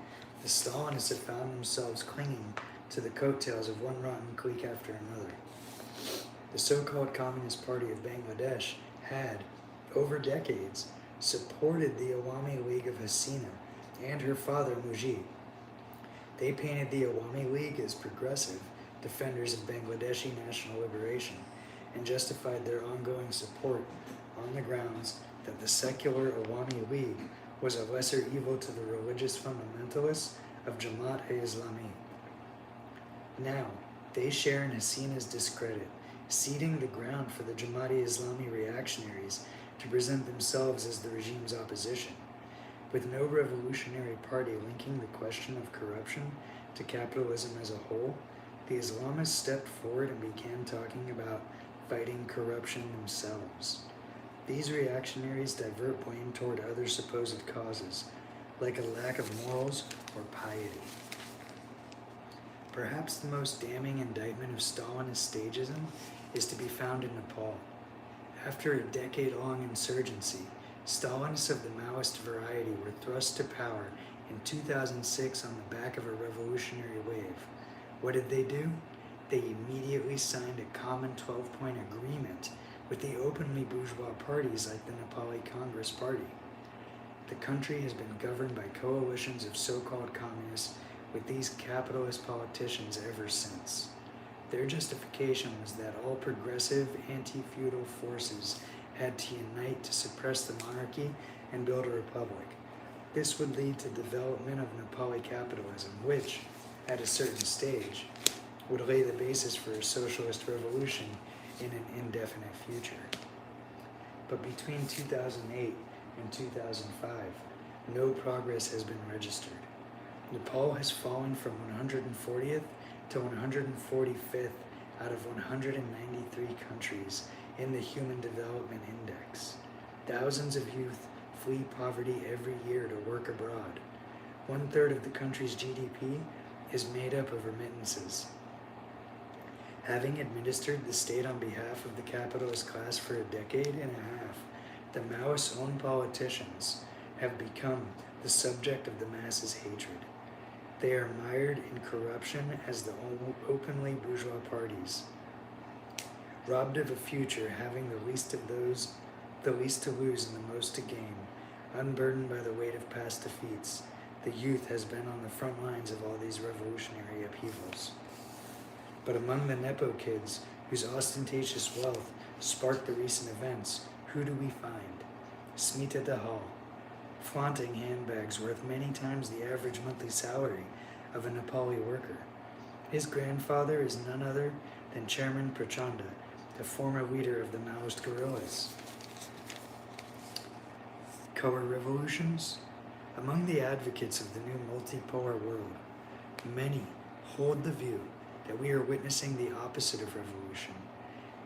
the Stalinists have found themselves clinging to the coattails of one rotten clique after another. The so-called Communist Party of Bangladesh had, over decades, supported the Awami League of Hasina and her father Mujib. They painted the Awami League as progressive, defenders of Bangladeshi national liberation, and justified their ongoing support on the grounds that the secular Awami League was a lesser evil to the religious fundamentalists of Jamaat-e-Islami. Now, they share in Hasina's discredit, seeding the ground for the Jamaat-e-Islami reactionaries to present themselves as the regime's opposition. With no revolutionary party linking the question of corruption to capitalism as a whole, the Islamists stepped forward and began talking about fighting corruption themselves. These reactionaries divert blame toward other supposed causes, like a lack of morals or piety. Perhaps the most damning indictment of Stalinist stagism is to be found in Nepal. After a decade-long insurgency, Stalinists of the Maoist variety were thrust to power in 2006 on the back of a revolutionary wave. What did they do? They immediately signed a common 12-point agreement with the openly bourgeois parties like the Nepali Congress Party. The country has been governed by coalitions of so-called communists with these capitalist politicians ever since. Their justification was that all progressive, anti-feudal forces had to unite to suppress the monarchy and build a republic. This would lead to development of Nepali capitalism, which, at a certain stage, would lay the basis for a socialist revolution in an indefinite future. But between 2008 and 2005, no progress has been registered. Nepal has fallen from 140th to 145th out of 193 countries in the Human Development Index. Thousands of youth flee poverty every year to work abroad. 1/3 of the country's GDP is made up of remittances. Having administered the state on behalf of the capitalist class for a decade and a half, the Maoists' own politicians have become the subject of the masses' hatred. They are mired in corruption as the openly bourgeois parties. Robbed of a future, having the least to lose and the most to gain, unburdened by the weight of past defeats, the youth has been on the front lines of all these revolutionary upheavals. But among the Nepo kids, whose ostentatious wealth sparked the recent events, who do we find? Smita Dahal, flaunting handbags worth many times the average monthly salary of a Nepali worker. His grandfather is none other than Chairman Prachanda, the former leader of the Maoist guerrillas. Color revolutions? Among the advocates of the new multipolar world, many hold the view that we are witnessing the opposite of revolution.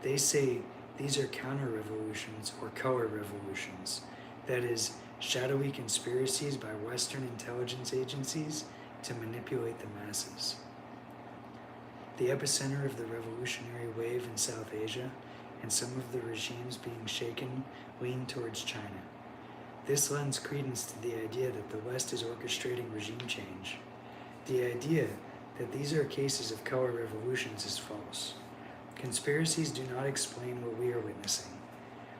They say these are counter-revolutions or color revolutions, that is, shadowy conspiracies by Western intelligence agencies to manipulate the masses. The epicenter of the revolutionary wave in South Asia and some of the regimes being shaken lean towards China. This lends credence to the idea that the West is orchestrating regime change. The idea that these are cases of color revolutions is false. Conspiracies do not explain what we are witnessing.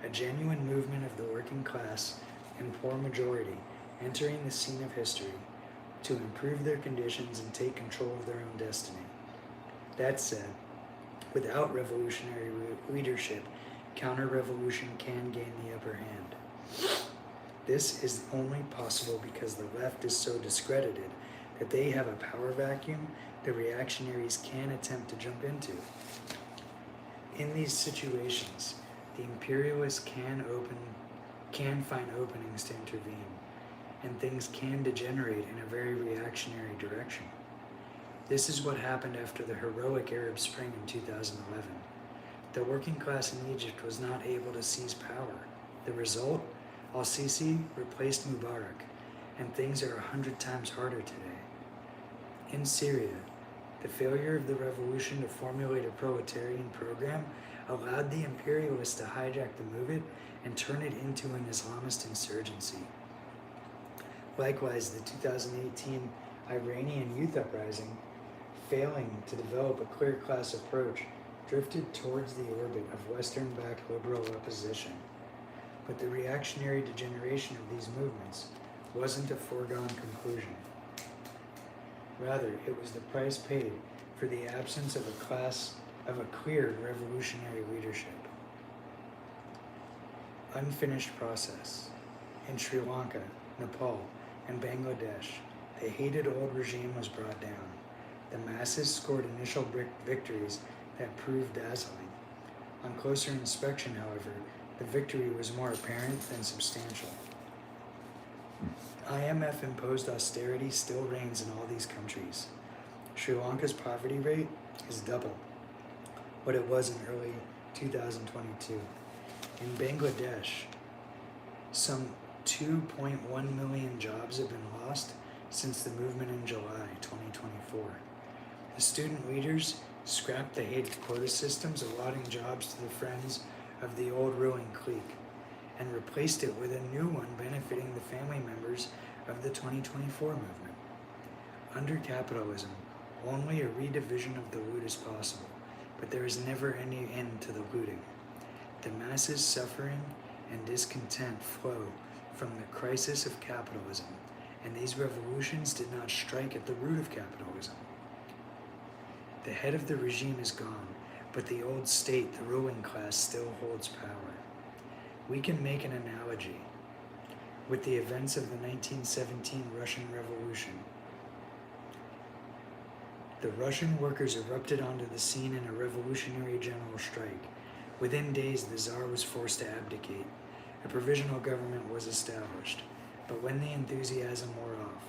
A genuine movement of the working class and poor majority entering the scene of history to improve their conditions and take control of their own destiny. That said, without revolutionary leadership, counter-revolution can gain the upper hand. This is only possible because the left is so discredited that they have a power vacuum the reactionaries can attempt to jump into. In these situations, the imperialists can find openings to intervene, and things can degenerate in a very reactionary direction. This is what happened after the heroic Arab Spring in 2011. The working class in Egypt was not able to seize power. The result? Al-Sisi replaced Mubarak, and things are 100 times harder today. In Syria, the failure of the revolution to formulate a proletarian program allowed the imperialists to hijack the movement and turn it into an Islamist insurgency. Likewise, the 2018 Iranian youth uprising, failing to develop a clear class approach, drifted towards the orbit of Western-backed liberal opposition. But the reactionary degeneration of these movements wasn't a foregone conclusion. Rather, it was the price paid for the absence of a clear revolutionary leadership. Unfinished process. In Sri Lanka, Nepal, and Bangladesh, the hated old regime was brought down. The masses scored initial victories that proved dazzling. On closer inspection, however, the victory was more apparent than substantial. IMF imposed austerity still reigns in all these countries. Sri Lanka's poverty rate is double what it was in early 2022. In Bangladesh, some 2.1 million jobs have been lost since the movement in July 2024. The student leaders scrapped the hated quota systems allotting jobs to the friends of the old ruling clique and replaced it with a new one benefiting the family members of the 2024 movement. Under capitalism, only a redivision of the loot is possible, but there is never any end to the looting. The masses' suffering and discontent flow from the crisis of capitalism, and these revolutions did not strike at the root of capitalism. The head of the regime is gone, but the old state, the ruling class, still holds power. We can make an analogy with the events of the 1917 Russian Revolution. The Russian workers erupted onto the scene in a revolutionary general strike. Within days, the Tsar was forced to abdicate. A provisional government was established. But when the enthusiasm wore off,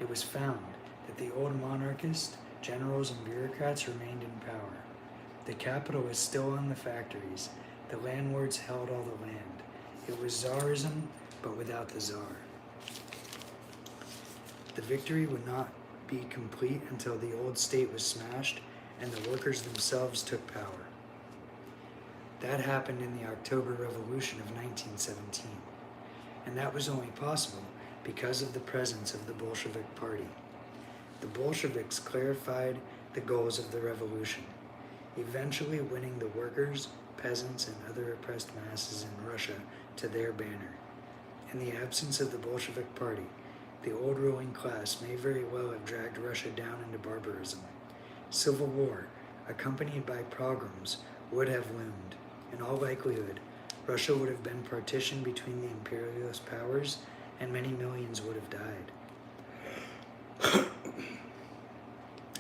it was found that the old monarchists, generals, and bureaucrats remained in power. The capital was still in the factories. The landlords held all the land. It was Tsarism, but without the Tsar. The victory would not be complete until the old state was smashed and the workers themselves took power. That happened in the October Revolution of 1917, and that was only possible because of the presence of the Bolshevik Party. The Bolsheviks clarified the goals of the revolution, eventually winning the workers, peasants, and other oppressed masses in Russia to their banner. In the absence of the Bolshevik Party, the old ruling class may very well have dragged Russia down into barbarism. Civil war, accompanied by pogroms, would have loomed. In all likelihood, Russia would have been partitioned between the imperialist powers, and many millions would have died.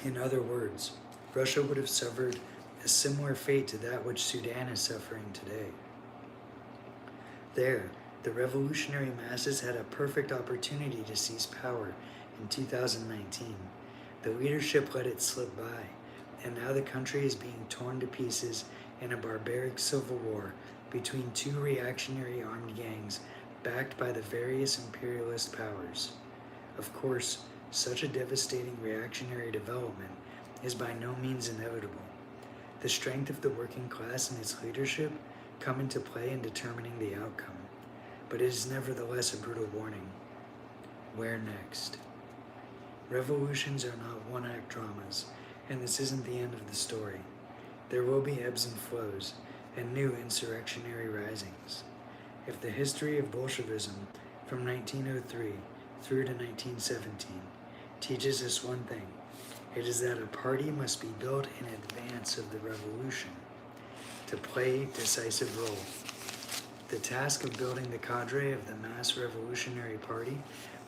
In other words, Russia would have suffered a similar fate to that which Sudan is suffering today. There, the revolutionary masses had a perfect opportunity to seize power in 2019. The leadership let it slip by, and now the country is being torn to pieces in a barbaric civil war between two reactionary armed gangs backed by the various imperialist powers. Of course, such a devastating reactionary development is by no means inevitable. The strength of the working class and its leadership come into play in determining the outcome, but it is nevertheless a brutal warning. Where next? Revolutions are not one-act dramas, and this isn't the end of the story. There will be ebbs and flows, and new insurrectionary risings. If the history of Bolshevism from 1903 through to 1917 teaches us one thing, it is that a party must be built in advance of the revolution to play a decisive role. The task of building the cadre of the mass revolutionary party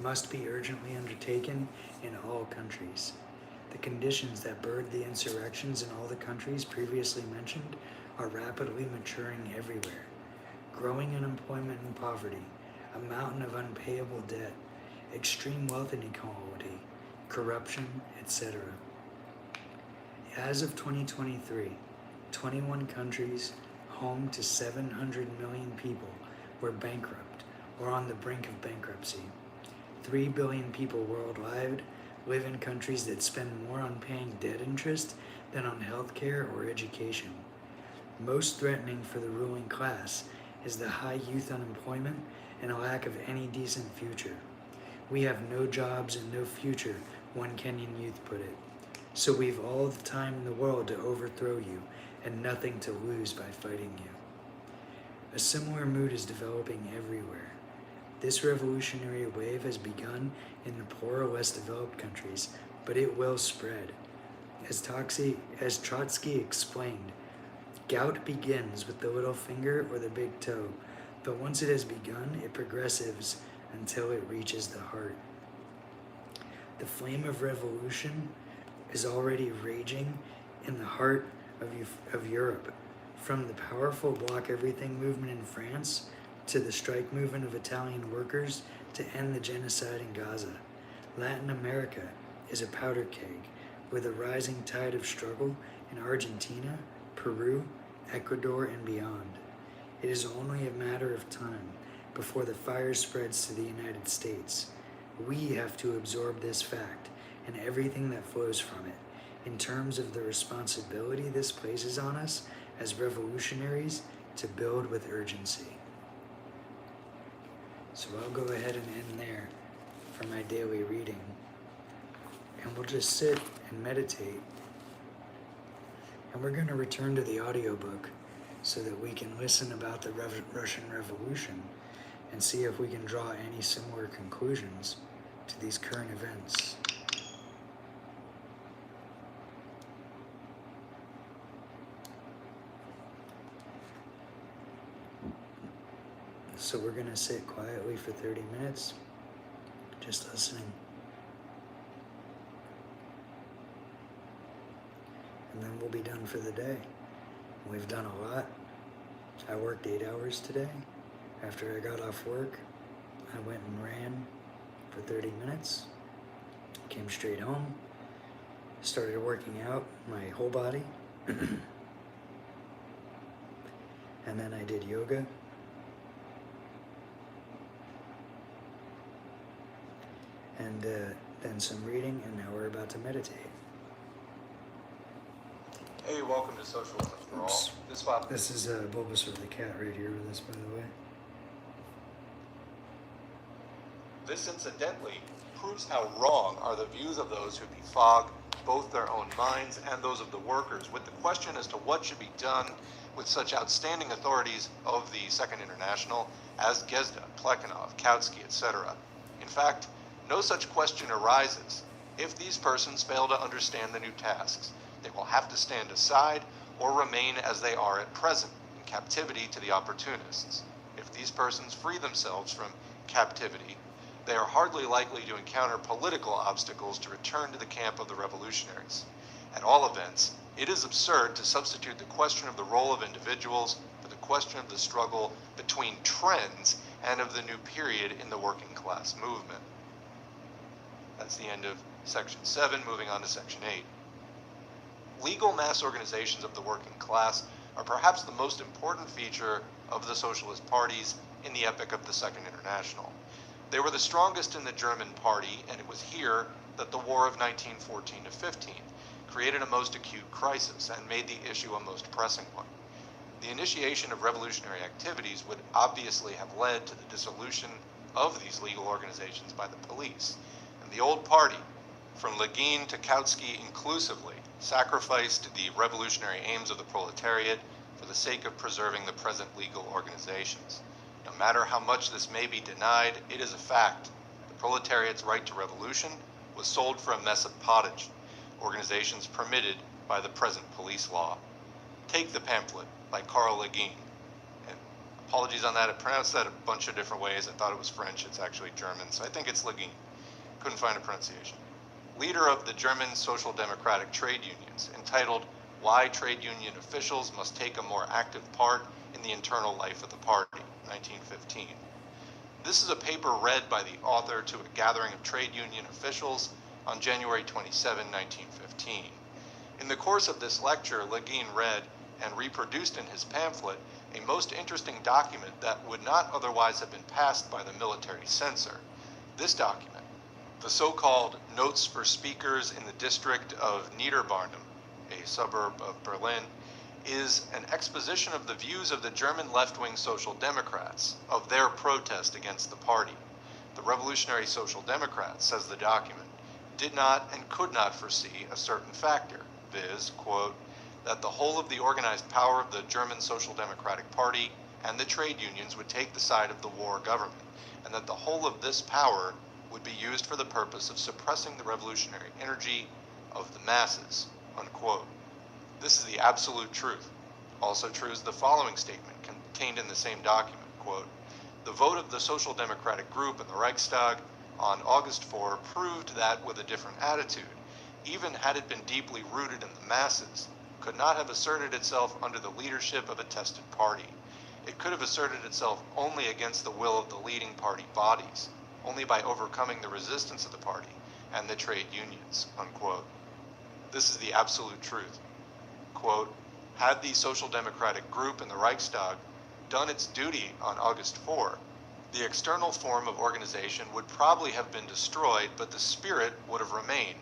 must be urgently undertaken in all countries. The conditions that birthed the insurrections in all the countries previously mentioned are rapidly maturing everywhere. Growing unemployment and poverty, a mountain of unpayable debt, extreme wealth inequality, corruption, etc. As of 2023, 21 countries, home to 700 million people, were bankrupt or on the brink of bankruptcy. 3 billion people worldwide live in countries that spend more on paying debt interest than on healthcare or education. Most threatening for the ruling class is the high youth unemployment and a lack of any decent future. We have no jobs and no future, one Kenyan youth put it. So we've all the time in the world to overthrow you and nothing to lose by fighting you. A similar mood is developing everywhere. This revolutionary wave has begun in the poorer, less developed countries, but it will spread. As Trotsky explained, gout begins with the little finger or the big toe, but once it has begun, it progresses until it reaches the heart. The flame of revolution is already raging in the heart of Europe, from the powerful Block Everything movement in France to the strike movement of Italian workers to end the genocide in Gaza. Latin America is a powder keg with a rising tide of struggle in Argentina, Peru, Ecuador, and beyond. It is only a matter of time before the fire spreads to the United States. We have to absorb this fact and everything that flows from it in terms of the responsibility this places on us as revolutionaries to build with urgency. So I'll go ahead and end there for my daily reading. And we'll just sit and meditate. And we're going to return to the audiobook so that we can listen about the Russian Revolution and see if we can draw any similar conclusions to these current events. So we're going to sit quietly for 30 minutes, just listening. And then we'll be done for the day. We've done a lot. I worked 8 hours today. After I got off work, I went and ran for 30 minutes, came straight home, started working out my whole body, and then I did yoga. And then some reading, and now we're about to meditate. Hey, welcome to Socialism for All. This is Bulbasaur the cat right here with us, by the way. This incidentally proves how wrong are the views of those who befog both their own minds and those of the workers with the question as to what should be done with such outstanding authorities of the Second International as Gezda, Plekhanov, Kautsky, etc. In fact, no such question arises. If these persons fail to understand the new tasks, they will have to stand aside or remain as they are at present, in captivity to the opportunists. If these persons free themselves from captivity, they are hardly likely to encounter political obstacles to return to the camp of the revolutionaries. At all events, it is absurd to substitute the question of the role of individuals for the question of the struggle between trends and of the new period in the working class movement. That's the end of section 7, moving on to section 8. Legal mass organizations of the working class are perhaps the most important feature of the socialist parties in the epoch of the Second International. They were the strongest in the German party, and it was here that the War of 1914-15 created a most acute crisis and made the issue a most pressing one. The initiation of revolutionary activities would obviously have led to the dissolution of these legal organizations by the police, and the old party, from Legin to Kautsky inclusively, sacrificed the revolutionary aims of the proletariat for the sake of preserving the present legal organizations. No matter how much this may be denied, it is a fact. The proletariat's right to revolution was sold for a mess of pottage, organizations permitted by the present police law. Take the pamphlet by Karl Legin. And apologies on that, I pronounced that a bunch of different ways. I thought it was French, it's actually German, so I think it's Legin. Couldn't find a pronunciation. Leader of the German Social Democratic Trade Unions, entitled Why Trade Union Officials Must Take a More Active Part in the Internal Life of the Party, 1915. This is a paper read by the author to a gathering of trade union officials on January 27, 1915. In the course of this lecture, Legin read and reproduced in his pamphlet a most interesting document that would not otherwise have been passed by the military censor. This document, the so-called Notes for Speakers in the district of Niederbarnim, a suburb of Berlin, is an exposition of the views of the German left-wing Social Democrats, of their protest against the party. The Revolutionary Social Democrats, says the document, did not and could not foresee a certain factor, viz., quote, that the whole of the organized power of the German Social Democratic Party and the trade unions would take the side of the war government, and that the whole of this power would be used for the purpose of suppressing the revolutionary energy of the masses, unquote. This is the absolute truth. Also true is the following statement contained in the same document, quote, The vote of the Social Democratic group in the Reichstag on August 4 proved that with a different attitude, even had it been deeply rooted in the masses, could not have asserted itself under the leadership of a tested party. It could have asserted itself only against the will of the leading party bodies, only by overcoming the resistance of the party and the trade unions, unquote. This is the absolute truth. Quote, had the Social Democratic group in the Reichstag done its duty on August 4, the external form of organization would probably have been destroyed, but the spirit would have remained,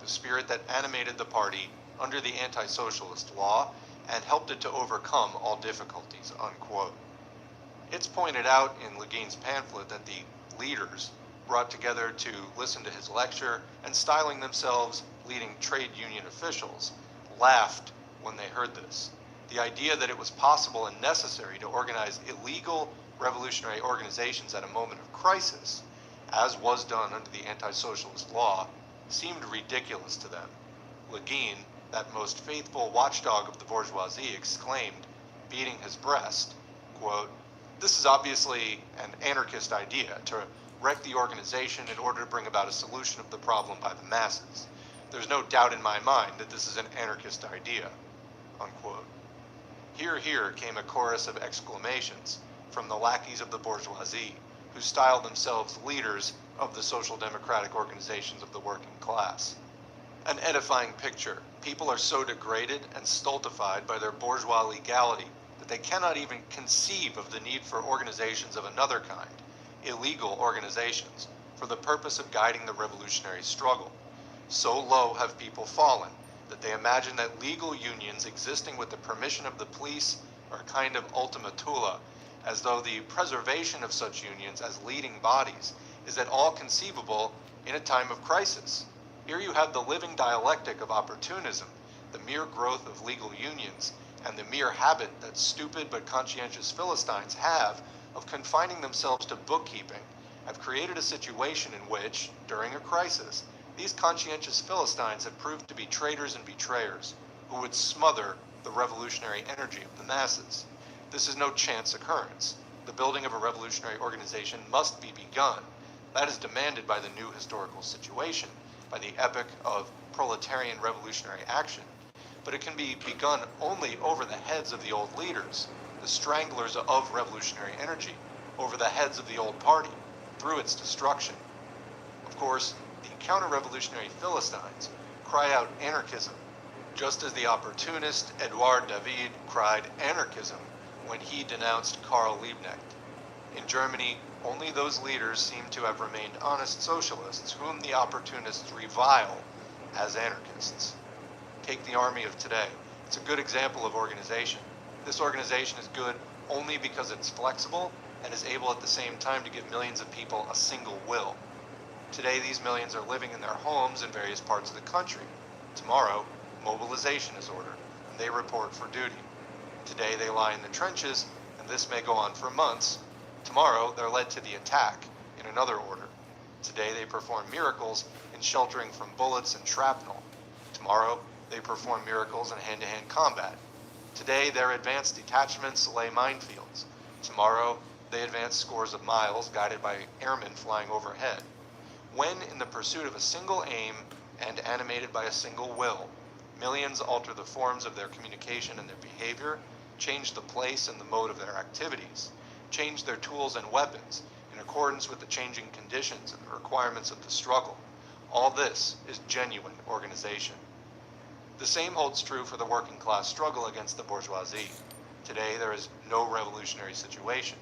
the spirit that animated the party under the anti-socialist law and helped it to overcome all difficulties, unquote. It's pointed out in Le Guin's pamphlet that the leaders brought together to listen to his lecture and styling themselves leading trade union officials laughed when they heard this. The idea that it was possible and necessary to organize illegal revolutionary organizations at a moment of crisis, as was done under the anti-socialist law, seemed ridiculous to them. Le Guin, that most faithful watchdog of the bourgeoisie, exclaimed, beating his breast, quote, this is obviously an anarchist idea, to wreck the organization in order to bring about a solution of the problem by the masses. There's no doubt in my mind that this is an anarchist idea, unquote. Hear, hear came a chorus of exclamations from the lackeys of the bourgeoisie, who styled themselves leaders of the social democratic organizations of the working class. An edifying picture. People are so degraded and stultified by their bourgeois legality that they cannot even conceive of the need for organizations of another kind, illegal organizations, for the purpose of guiding the revolutionary struggle. So low have people fallen that they imagine that legal unions existing with the permission of the police are a kind of ultima thule, as though the preservation of such unions as leading bodies is at all conceivable in a time of crisis. Here you have the living dialectic of opportunism, the mere growth of legal unions, and the mere habit that stupid but conscientious Philistines have of confining themselves to bookkeeping, have created a situation in which, during a crisis, these conscientious Philistines have proved to be traitors and betrayers, who would smother the revolutionary energy of the masses. This is no chance occurrence. The building of a revolutionary organization must be begun. That is demanded by the new historical situation, by the epoch of proletarian revolutionary action. But it can be begun only over the heads of the old leaders, the stranglers of revolutionary energy, over the heads of the old party, through its destruction. Of course, the counter-revolutionary Philistines cry out anarchism, just as the opportunist Edouard David cried anarchism when he denounced Karl Liebknecht. In Germany, only those leaders seem to have remained honest socialists whom the opportunists revile as anarchists. Take the army of today. It's a good example of organization. This organization is good only because it's flexible and is able at the same time to give millions of people a single will. Today, these millions are living in their homes in various parts of the country. Tomorrow, mobilization is ordered, and they report for duty. Today, they lie in the trenches, and this may go on for months. Tomorrow, they're led to the attack in another order. Today, they perform miracles in sheltering from bullets and shrapnel. Tomorrow, they perform miracles in hand-to-hand combat. Today, their advanced detachments lay minefields. Tomorrow, they advance scores of miles, guided by airmen flying overhead. When, in the pursuit of a single aim and animated by a single will, millions alter the forms of their communication and their behavior, change the place and the mode of their activities, change their tools and weapons in accordance with the changing conditions and the requirements of the struggle, all this is genuine organization. The same holds true for the working class struggle against the bourgeoisie. Today, there is no revolutionary situation.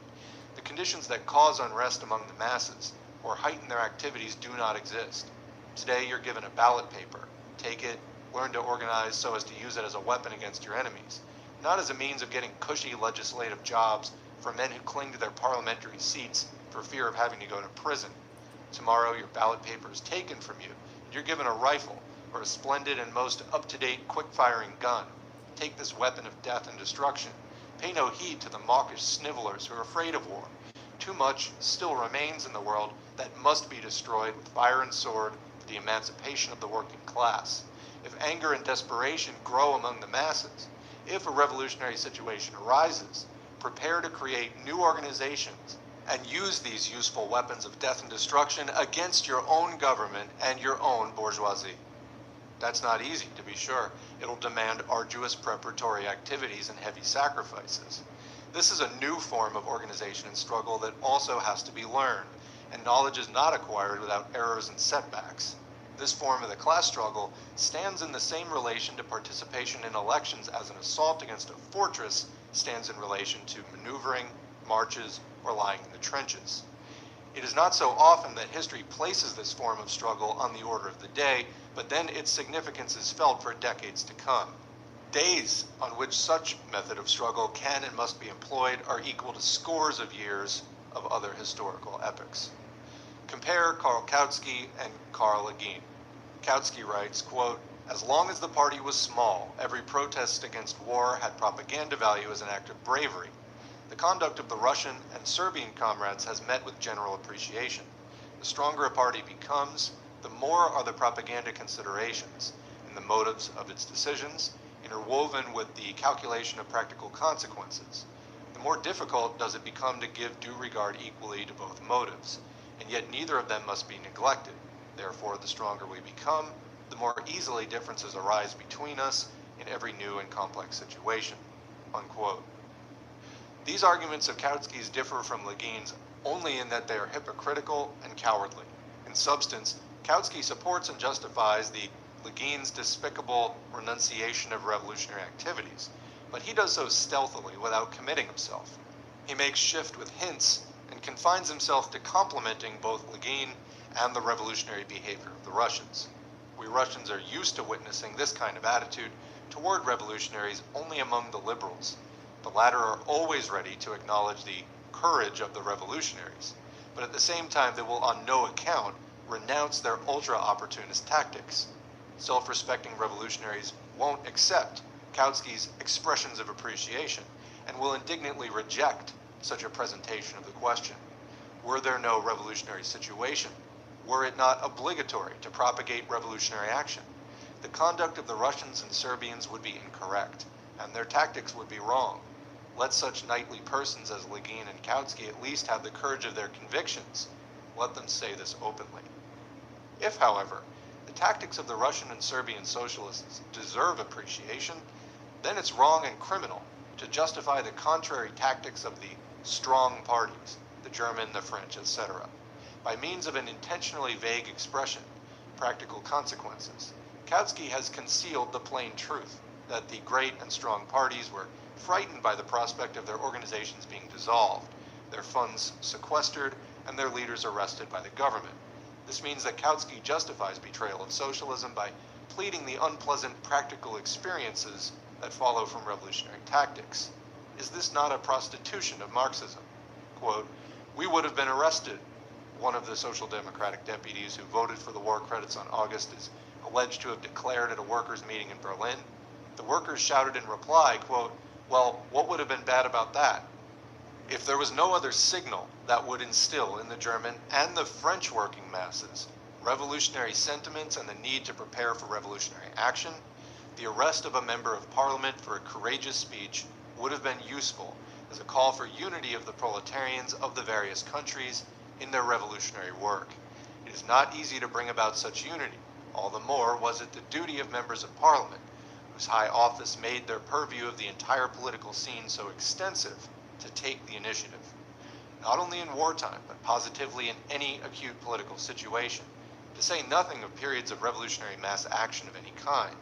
The conditions that cause unrest among the masses or heighten their activities do not exist. Today, you're given a ballot paper. Take it, learn to organize so as to use it as a weapon against your enemies, not as a means of getting cushy legislative jobs for men who cling to their parliamentary seats for fear of having to go to prison. Tomorrow, your ballot paper is taken from you, and you're given a rifle or a splendid and most up-to-date quick-firing gun. Take this weapon of death and destruction. Pay no heed to the mawkish snivelers who are afraid of war. Too much still remains in the world that must be destroyed with fire and sword for the emancipation of the working class. If anger and desperation grow among the masses, if a revolutionary situation arises, prepare to create new organizations and use these useful weapons of death and destruction against your own government and your own bourgeoisie. That's not easy, to be sure. It'll demand arduous preparatory activities and heavy sacrifices. This is a new form of organization and struggle that also has to be learned, and knowledge is not acquired without errors and setbacks. This form of the class struggle stands in the same relation to participation in elections as an assault against a fortress stands in relation to maneuvering, marches, or lying in the trenches. It is not so often that history places this form of struggle on the order of the day, but then its significance is felt for decades to come. Days on which such method of struggle can and must be employed are equal to scores of years of other historical epochs. Compare Karl Kautsky and Karl Legien. Kautsky writes, quote, "As long as the party was small, every protest against war had propaganda value as an act of bravery. The conduct of the Russian and Serbian comrades has met with general appreciation. The stronger a party becomes, the more are the propaganda considerations and the motives of its decisions interwoven with the calculation of practical consequences. The more difficult does it become to give due regard equally to both motives, and yet neither of them must be neglected. Therefore, the stronger we become, the more easily differences arise between us in every new and complex situation." Unquote. These arguments of Kautsky's differ from Legien's only in that they are hypocritical and cowardly. In substance, Kautsky supports and justifies the Legien's despicable renunciation of revolutionary activities, but he does so stealthily without committing himself. He makes shift with hints and confines himself to complimenting both Legien and the revolutionary behavior of the Russians. We Russians are used to witnessing this kind of attitude toward revolutionaries only among the liberals. The latter are always ready to acknowledge the courage of the revolutionaries, but at the same time they will on no account renounce their ultra-opportunist tactics. Self-respecting revolutionaries won't accept Kautsky's expressions of appreciation and will indignantly reject such a presentation of the question. Were there no revolutionary situation? Were it not obligatory to propagate revolutionary action? The conduct of the Russians and Serbians would be incorrect, and their tactics would be wrong. Let such knightly persons as Legien and Kautsky at least have the courage of their convictions. Let them say this openly. If, however, the tactics of the Russian and Serbian socialists deserve appreciation, then it's wrong and criminal to justify the contrary tactics of the strong parties, the German, the French, etc., by means of an intentionally vague expression, practical consequences. Kautsky has concealed the plain truth that the great and strong parties were frightened by the prospect of their organizations being dissolved, their funds sequestered, and their leaders arrested by the government. This means that Kautsky justifies betrayal of socialism by pleading the unpleasant practical experiences that follow from revolutionary tactics. Is this not a prostitution of Marxism? Quote, "We would have been arrested." One of the Social Democratic deputies who voted for the war credits on August is alleged to have declared at a workers' meeting in Berlin. The workers shouted in reply, quote, "Well, what would have been bad about that?" If there was no other signal that would instill in the German and the French working masses revolutionary sentiments and the need to prepare for revolutionary action, the arrest of a member of parliament for a courageous speech would have been useful as a call for unity of the proletarians of the various countries in their revolutionary work. It is not easy to bring about such unity. All the more was it the duty of members of parliament, whose high office made their purview of the entire political scene so extensive, to take the initiative. Not only in wartime, but positively in any acute political situation, to say nothing of periods of revolutionary mass action of any kind.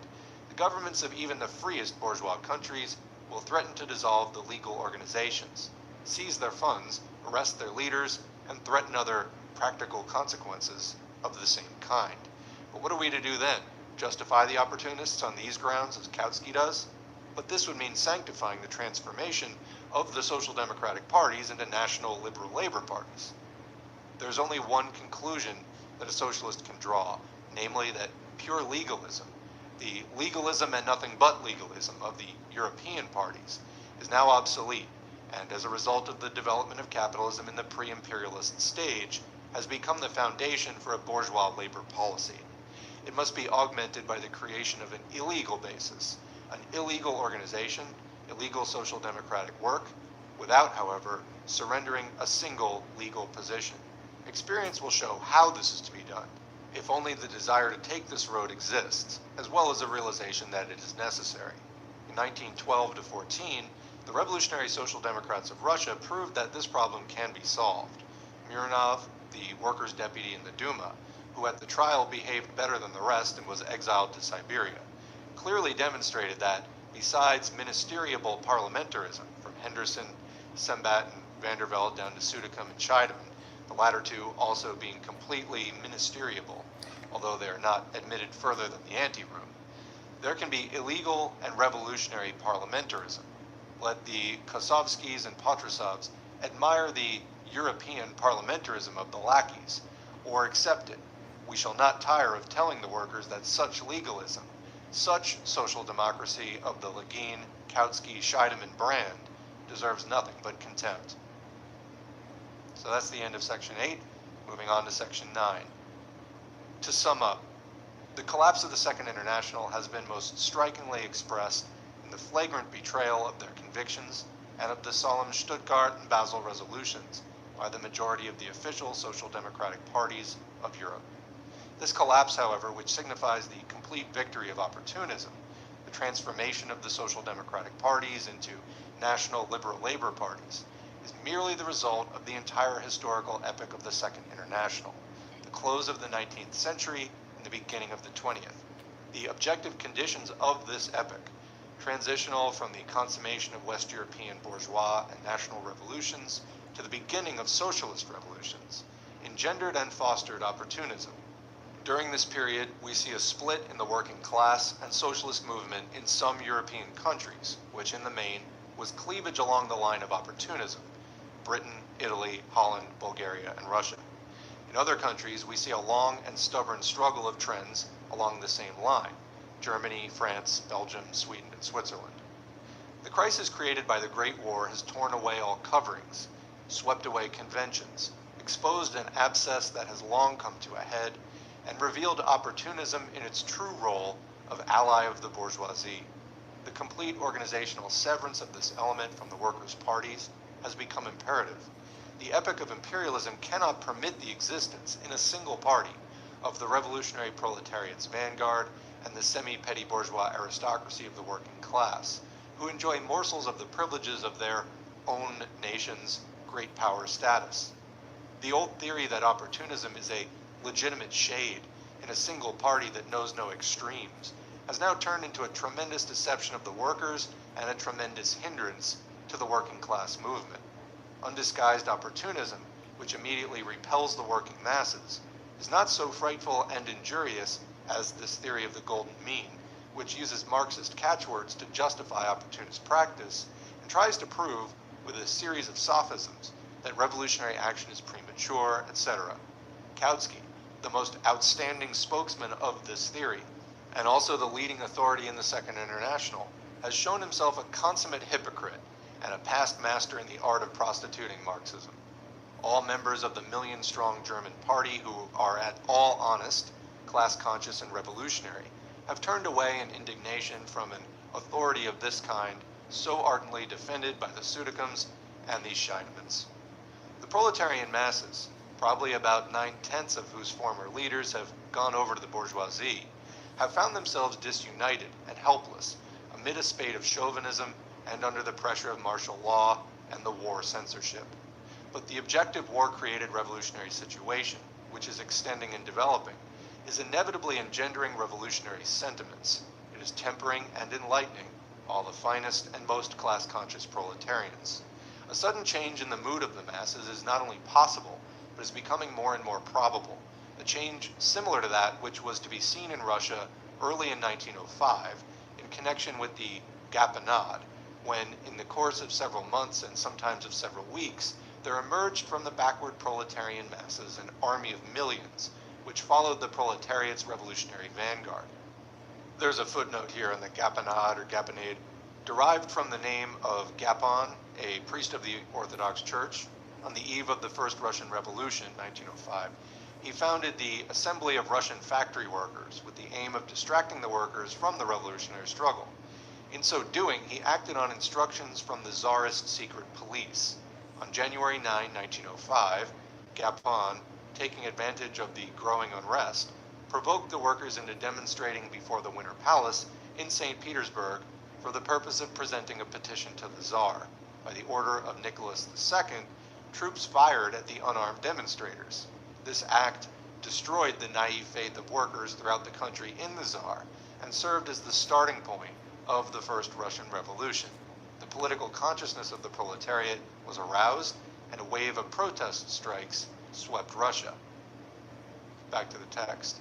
The governments of even the freest bourgeois countries will threaten to dissolve the legal organizations, seize their funds, arrest their leaders, and threaten other practical consequences of the same kind. But what are we to do then? Justify the opportunists on these grounds as Kautsky does? But this would mean sanctifying the transformation of the social democratic parties into national liberal labor parties. There's only one conclusion that a socialist can draw, namely that pure legalism, the legalism and nothing but legalism of the European parties, is now obsolete, and as a result of the development of capitalism in the pre-imperialist stage, has become the foundation for a bourgeois labor policy. It must be augmented by the creation of an illegal basis, an illegal organization, illegal social democratic work, without, however, surrendering a single legal position. Experience will show how this is to be done, if only the desire to take this road exists, as well as a realization that it is necessary. In 1912 to 14, the Revolutionary Social Democrats of Russia proved that this problem can be solved. Mironov, the workers' deputy in the Duma, who at the trial behaved better than the rest and was exiled to Siberia, clearly demonstrated that, besides ministerial parliamentarism, from Henderson, Sembat, and Vandervelde down to Sudicum and Scheidemann, the latter two also being completely ministerial, although they are not admitted further than the anteroom, there can be illegal and revolutionary parliamentarism. Let the Kosovskis and Patrusovs admire the European parliamentarism of the lackeys, or accept it. We shall not tire of telling the workers that such legalism, such social democracy of the Legin, Kautsky, Scheidemann brand deserves nothing but contempt. So that's the end of Section 8. Moving on to Section 9. To sum up, the collapse of the Second International has been most strikingly expressed in the flagrant betrayal of their convictions and of the solemn Stuttgart and Basel resolutions by the majority of the official social democratic parties of Europe. This collapse, however, which signifies the complete victory of opportunism, the transformation of the social democratic parties into national liberal labor parties, is merely the result of the entire historical epoch of the Second International, the close of the 19th century and the beginning of the 20th. The objective conditions of this epoch, transitional from the consummation of West European bourgeois and national revolutions to the beginning of socialist revolutions, engendered and fostered opportunism. During this period, we see a split in the working class and socialist movement in some European countries, which in the main was cleavage along the line of opportunism: Britain, Italy, Holland, Bulgaria, and Russia. In other countries, we see a long and stubborn struggle of trends along the same line: Germany, France, Belgium, Sweden, and Switzerland. The crisis created by the Great War has torn away all coverings, swept away conventions, exposed an abscess that has long come to a head, and revealed opportunism in its true role of ally of the bourgeoisie. The complete organizational severance of this element from the workers' parties has become imperative. The epoch of imperialism cannot permit the existence in a single party of the revolutionary proletariat's vanguard and the semi-petty bourgeois aristocracy of the working class, who enjoy morsels of the privileges of their own nation's great power status. The old theory that opportunism is a legitimate shade in a single party that knows no extremes has now turned into a tremendous deception of the workers and a tremendous hindrance to the working class movement. Undisguised opportunism, which immediately repels the working masses, is not so frightful and injurious as this theory of the golden mean, which uses Marxist catchwords to justify opportunist practice and tries to prove, with a series of sophisms, that revolutionary action is premature, etc. Kautsky, the most outstanding spokesman of this theory, and also the leading authority in the Second International, has shown himself a consummate hypocrite and a past master in the art of prostituting Marxism. All members of the million-strong German party who are at all honest, class-conscious, and revolutionary have turned away in indignation from an authority of this kind so ardently defended by the Sudicums and these Scheidemanns. The proletarian masses, probably about 9/10 of whose former leaders have gone over to the bourgeoisie, have found themselves disunited and helpless amid a spate of chauvinism and under the pressure of martial law and the war censorship. But the objective war-created revolutionary situation, which is extending and developing, is inevitably engendering revolutionary sentiments. It is tempering and enlightening all the finest and most class-conscious proletarians. A sudden change in the mood of the masses is not only possible, but is becoming more and more probable, a change similar to that which was to be seen in Russia early in 1905 in connection with the Gapinade, when, in the course of several months and sometimes of several weeks, there emerged from the backward proletarian masses an army of millions, which followed the proletariat's revolutionary vanguard. There's a footnote here on the Gapinade or Gapinade, derived from the name of Gapon, a priest of the Orthodox Church. On the eve of the First Russian Revolution, 1905, he founded the Assembly of Russian Factory Workers with the aim of distracting the workers from the revolutionary struggle. In so doing, he acted on instructions from the Tsarist secret police. On January 9, 1905, Gapon, taking advantage of the growing unrest, provoked the workers into demonstrating before the Winter Palace in St. Petersburg for the purpose of presenting a petition to the Tsar. By the order of Nicholas II, troops fired at the unarmed demonstrators. This act destroyed the naive faith of workers throughout the country in the Tsar and served as the starting point of the First Russian Revolution. The political consciousness of the proletariat was aroused, and a wave of protest strikes swept Russia. Back to the text.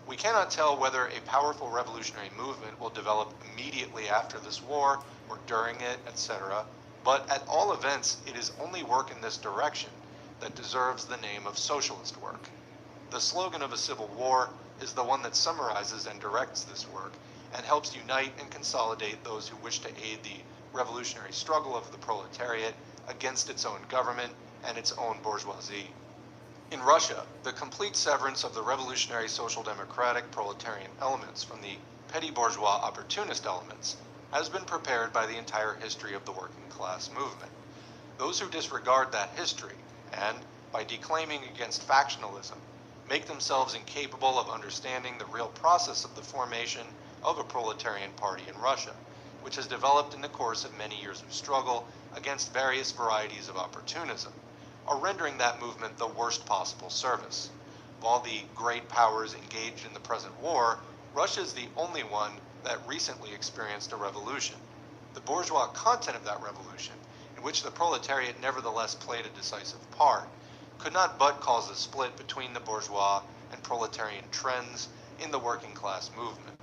We cannot tell whether a powerful revolutionary movement will develop immediately after this war or during it, etc., but at all events, it is only work in this direction that deserves the name of socialist work. The slogan of a civil war is the one that summarizes and directs this work and helps unite and consolidate those who wish to aid the revolutionary struggle of the proletariat against its own government and its own bourgeoisie. In Russia, the complete severance of the revolutionary social democratic proletarian elements from the petty bourgeois opportunist elements has been prepared by the entire history of the working class movement. Those who disregard that history and, by declaiming against factionalism, make themselves incapable of understanding the real process of the formation of a proletarian party in Russia, which has developed in the course of many years of struggle against various varieties of opportunism, are rendering that movement the worst possible service. Of all the great powers engaged in the present war, Russia is the only one that recently experienced a revolution. The bourgeois content of that revolution, in which the proletariat nevertheless played a decisive part, could not but cause a split between the bourgeois and proletarian trends in the working class movement.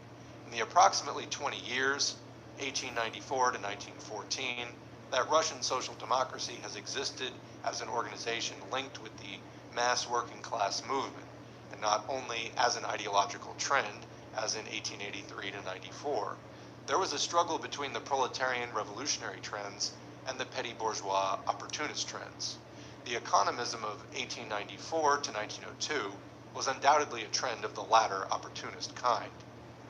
In the approximately 20 years, 1894 to 1914, that Russian social democracy has existed as an organization linked with the mass working class movement, and not only as an ideological trend, as in 1883 to 94. There was a struggle between the proletarian revolutionary trends and the petty bourgeois opportunist trends. The economism of 1894 to 1902 was undoubtedly a trend of the latter opportunist kind.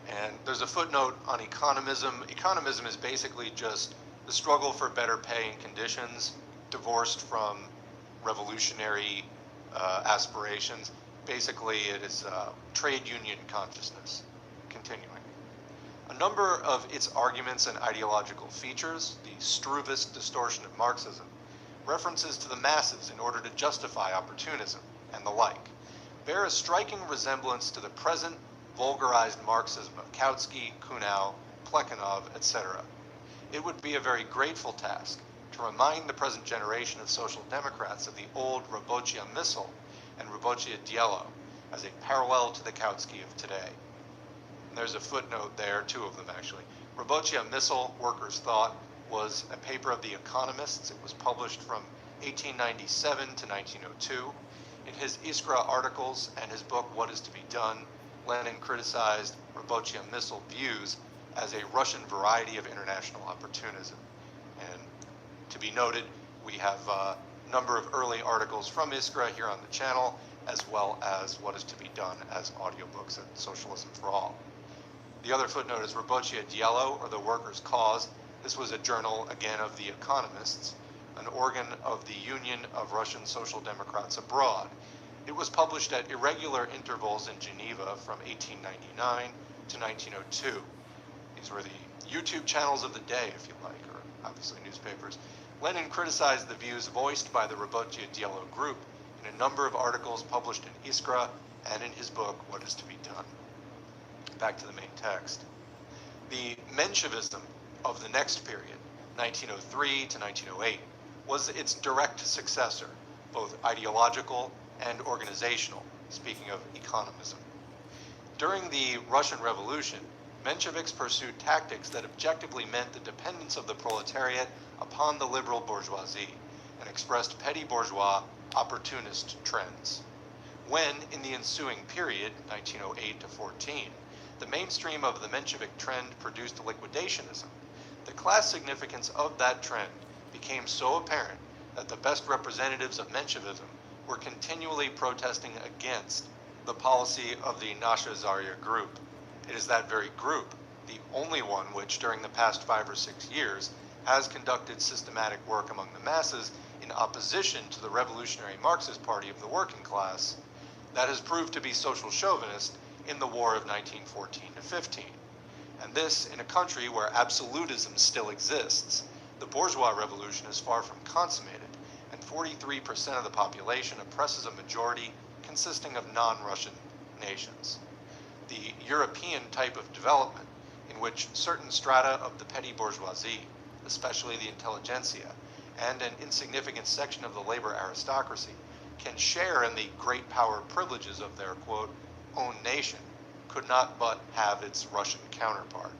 And there's a footnote on economism. Economism is basically just the struggle for better pay and conditions, divorced from revolutionary aspirations. Basically, it is trade union consciousness. Continuing. A number of its arguments and ideological features, the Struvist distortion of Marxism, references to the masses in order to justify opportunism, and the like, bear a striking resemblance to the present vulgarized Marxism of Kautsky, Kuhnau, Plekhanov, etc. It would be a very grateful task to remind the present generation of social democrats of the old Rабочая мысль and Rабочее дело as a parallel to the Kautsky of today. And there's a footnote there, two of them actually. Rабочая мысль, Workers' Thought, was a paper of The Economists. It was published from 1897 to 1902. In his Iskra articles and his book What is to be Done, Lenin criticized Rабочая мысль views as a Russian variety of international opportunism. And to be noted, we have a number of early articles from Iskra here on the channel, as well as What is to be Done as audiobooks at Socialism for All. The other footnote is Rабочее дело, or the Workers' Cause. This was a journal, again, of The Economists, an organ of the Union of Russian Social Democrats Abroad. It was published at irregular intervals in Geneva from 1899 to 1902. These were the YouTube channels of the day, if you like, or obviously newspapers. Lenin criticized the views voiced by the Rабочее дело group in a number of articles published in Iskra and in his book, What is to be Done. Back to the main text. The Menshevism of the next period, 1903 to 1908, was its direct successor, both ideological and organizational, speaking of economism. During the Russian Revolution, Mensheviks pursued tactics that objectively meant the dependence of the proletariat upon the liberal bourgeoisie and expressed petty bourgeois opportunist trends. When, in the ensuing period, 1908 to 14, the mainstream of the Menshevik trend produced liquidationism, the class significance of that trend became so apparent that the best representatives of Menshevism were continually protesting against the policy of the Nasha Zarya group. It is that very group the only one which, during the past 5 or 6 years, has conducted systematic work among the masses in opposition to the revolutionary Marxist party of the working class, that has proved to be social chauvinist in the war of 1914 to 15. And this in a country where absolutism still exists. The bourgeois revolution is far from consummated, and 43% of the population oppresses a majority consisting of non-Russian nations. The European type of development, in which certain strata of the petty bourgeoisie, especially the intelligentsia, and an insignificant section of the labor aristocracy, can share in the great power privileges of their, quote, own nation, could not but have its Russian counterpart.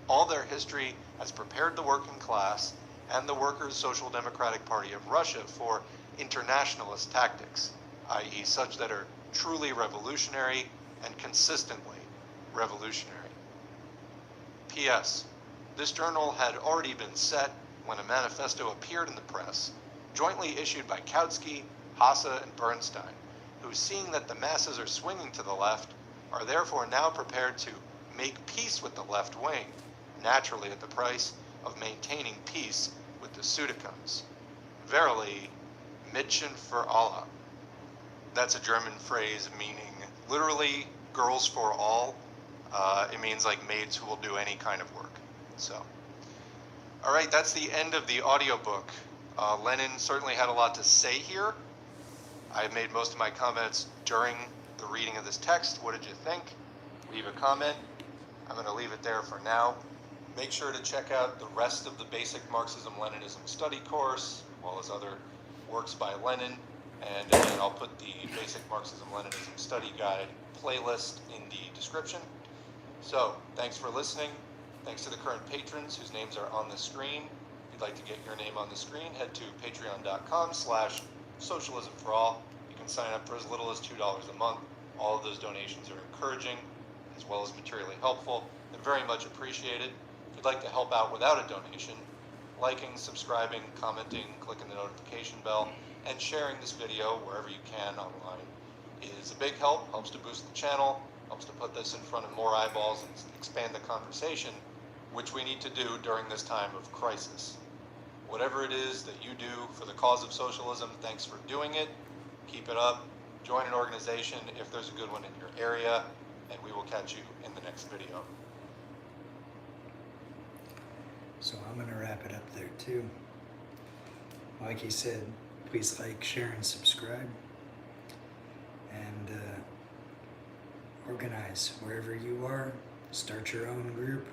All their history has prepared the working class and the Workers' Social Democratic Party of Russia for internationalist tactics, i.e. such that are truly revolutionary and consistently revolutionary. P.S. This journal had already been set when a manifesto appeared in the press, jointly issued by Kautsky, Hasse, and Bernstein, who, seeing that the masses are swinging to the left, are therefore now prepared to make peace with the left wing, naturally at the price of maintaining peace with the Südicums. Verily, Mädchen für alle. That's a German phrase meaning literally girls for all. It means like maids who will do any kind of work. So, all right, that's the end of the audiobook. Lenin certainly had a lot to say here. I made most of my comments during the reading of this text. What did you think? Leave a comment. I'm going to leave it there for now. Make sure to check out the rest of the basic Marxism-Leninism study course, as well as other works by Lenin. And again, I'll put the basic Marxism-Leninism study guide playlist in the description. So, thanks for listening. Thanks to the current patrons whose names are on the screen. If you'd like to get your name on the screen, head to patreon.com/socialismforall. You can sign up for as little as $2 a month. All of those donations are encouraging, as well as materially helpful, and very much appreciated. If you'd like to help out without a donation, liking, subscribing, commenting, clicking the notification bell, and sharing this video wherever you can online is a big help, helps to boost the channel, helps to put this in front of more eyeballs and expand the conversation, which we need to do during this time of crisis. Whatever it is that you do for the cause of socialism, thanks for doing it. Keep it up. Join an organization if there's a good one in your area, and we will catch you in the next video. So I'm going to wrap it up there too. Like he said, please like, share, and subscribe. And organize wherever you are. Start your own group.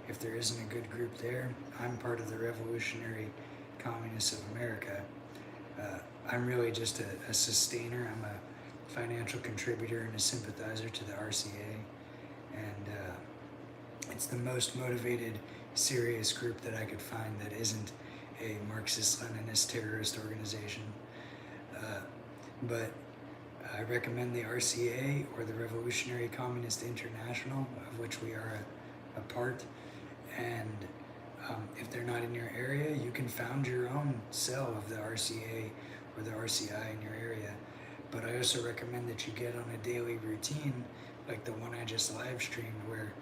If there isn't a good group there, I'm part of the Revolutionary Communists of America. I'm really just a sustainer. I'm a financial contributor and a sympathizer to the RCA. And it's the most motivated, serious group that I could find that isn't a Marxist-Leninist terrorist organization. But I recommend the RCA or the Revolutionary Communist International, of which we are a part. And if they're not in your area, you can found your own cell of the RCA or the RCI in your area. But I also recommend that you get on a daily routine, like the one I just live streamed, where,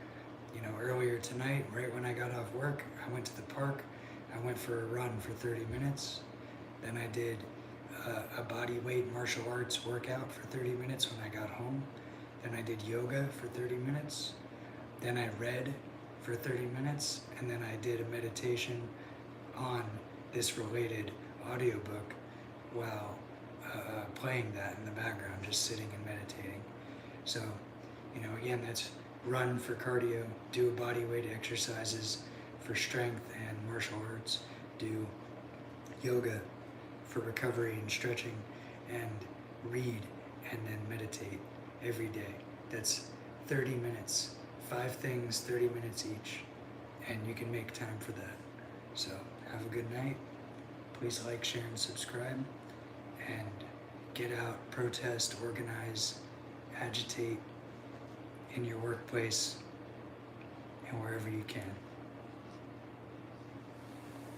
you know, earlier tonight, right when I got off work, I went to the park, I went for a run for 30 minutes, then I did a body weight martial arts workout for 30 minutes when I got home, then I did yoga for 30 minutes, then I read for 30 minutes, and then I did a meditation on this related audiobook while playing that in the background, just sitting and meditating. So, you know, again, that's run for cardio, do body weight exercises for strength and martial arts, do yoga for recovery and stretching, and read and then meditate every day. That's 30 minutes, 5 things, 30 minutes each, and you can make time for that. So have a good night. Please like, share, and subscribe, and get out, protest, organize, agitate in your workplace and wherever you can.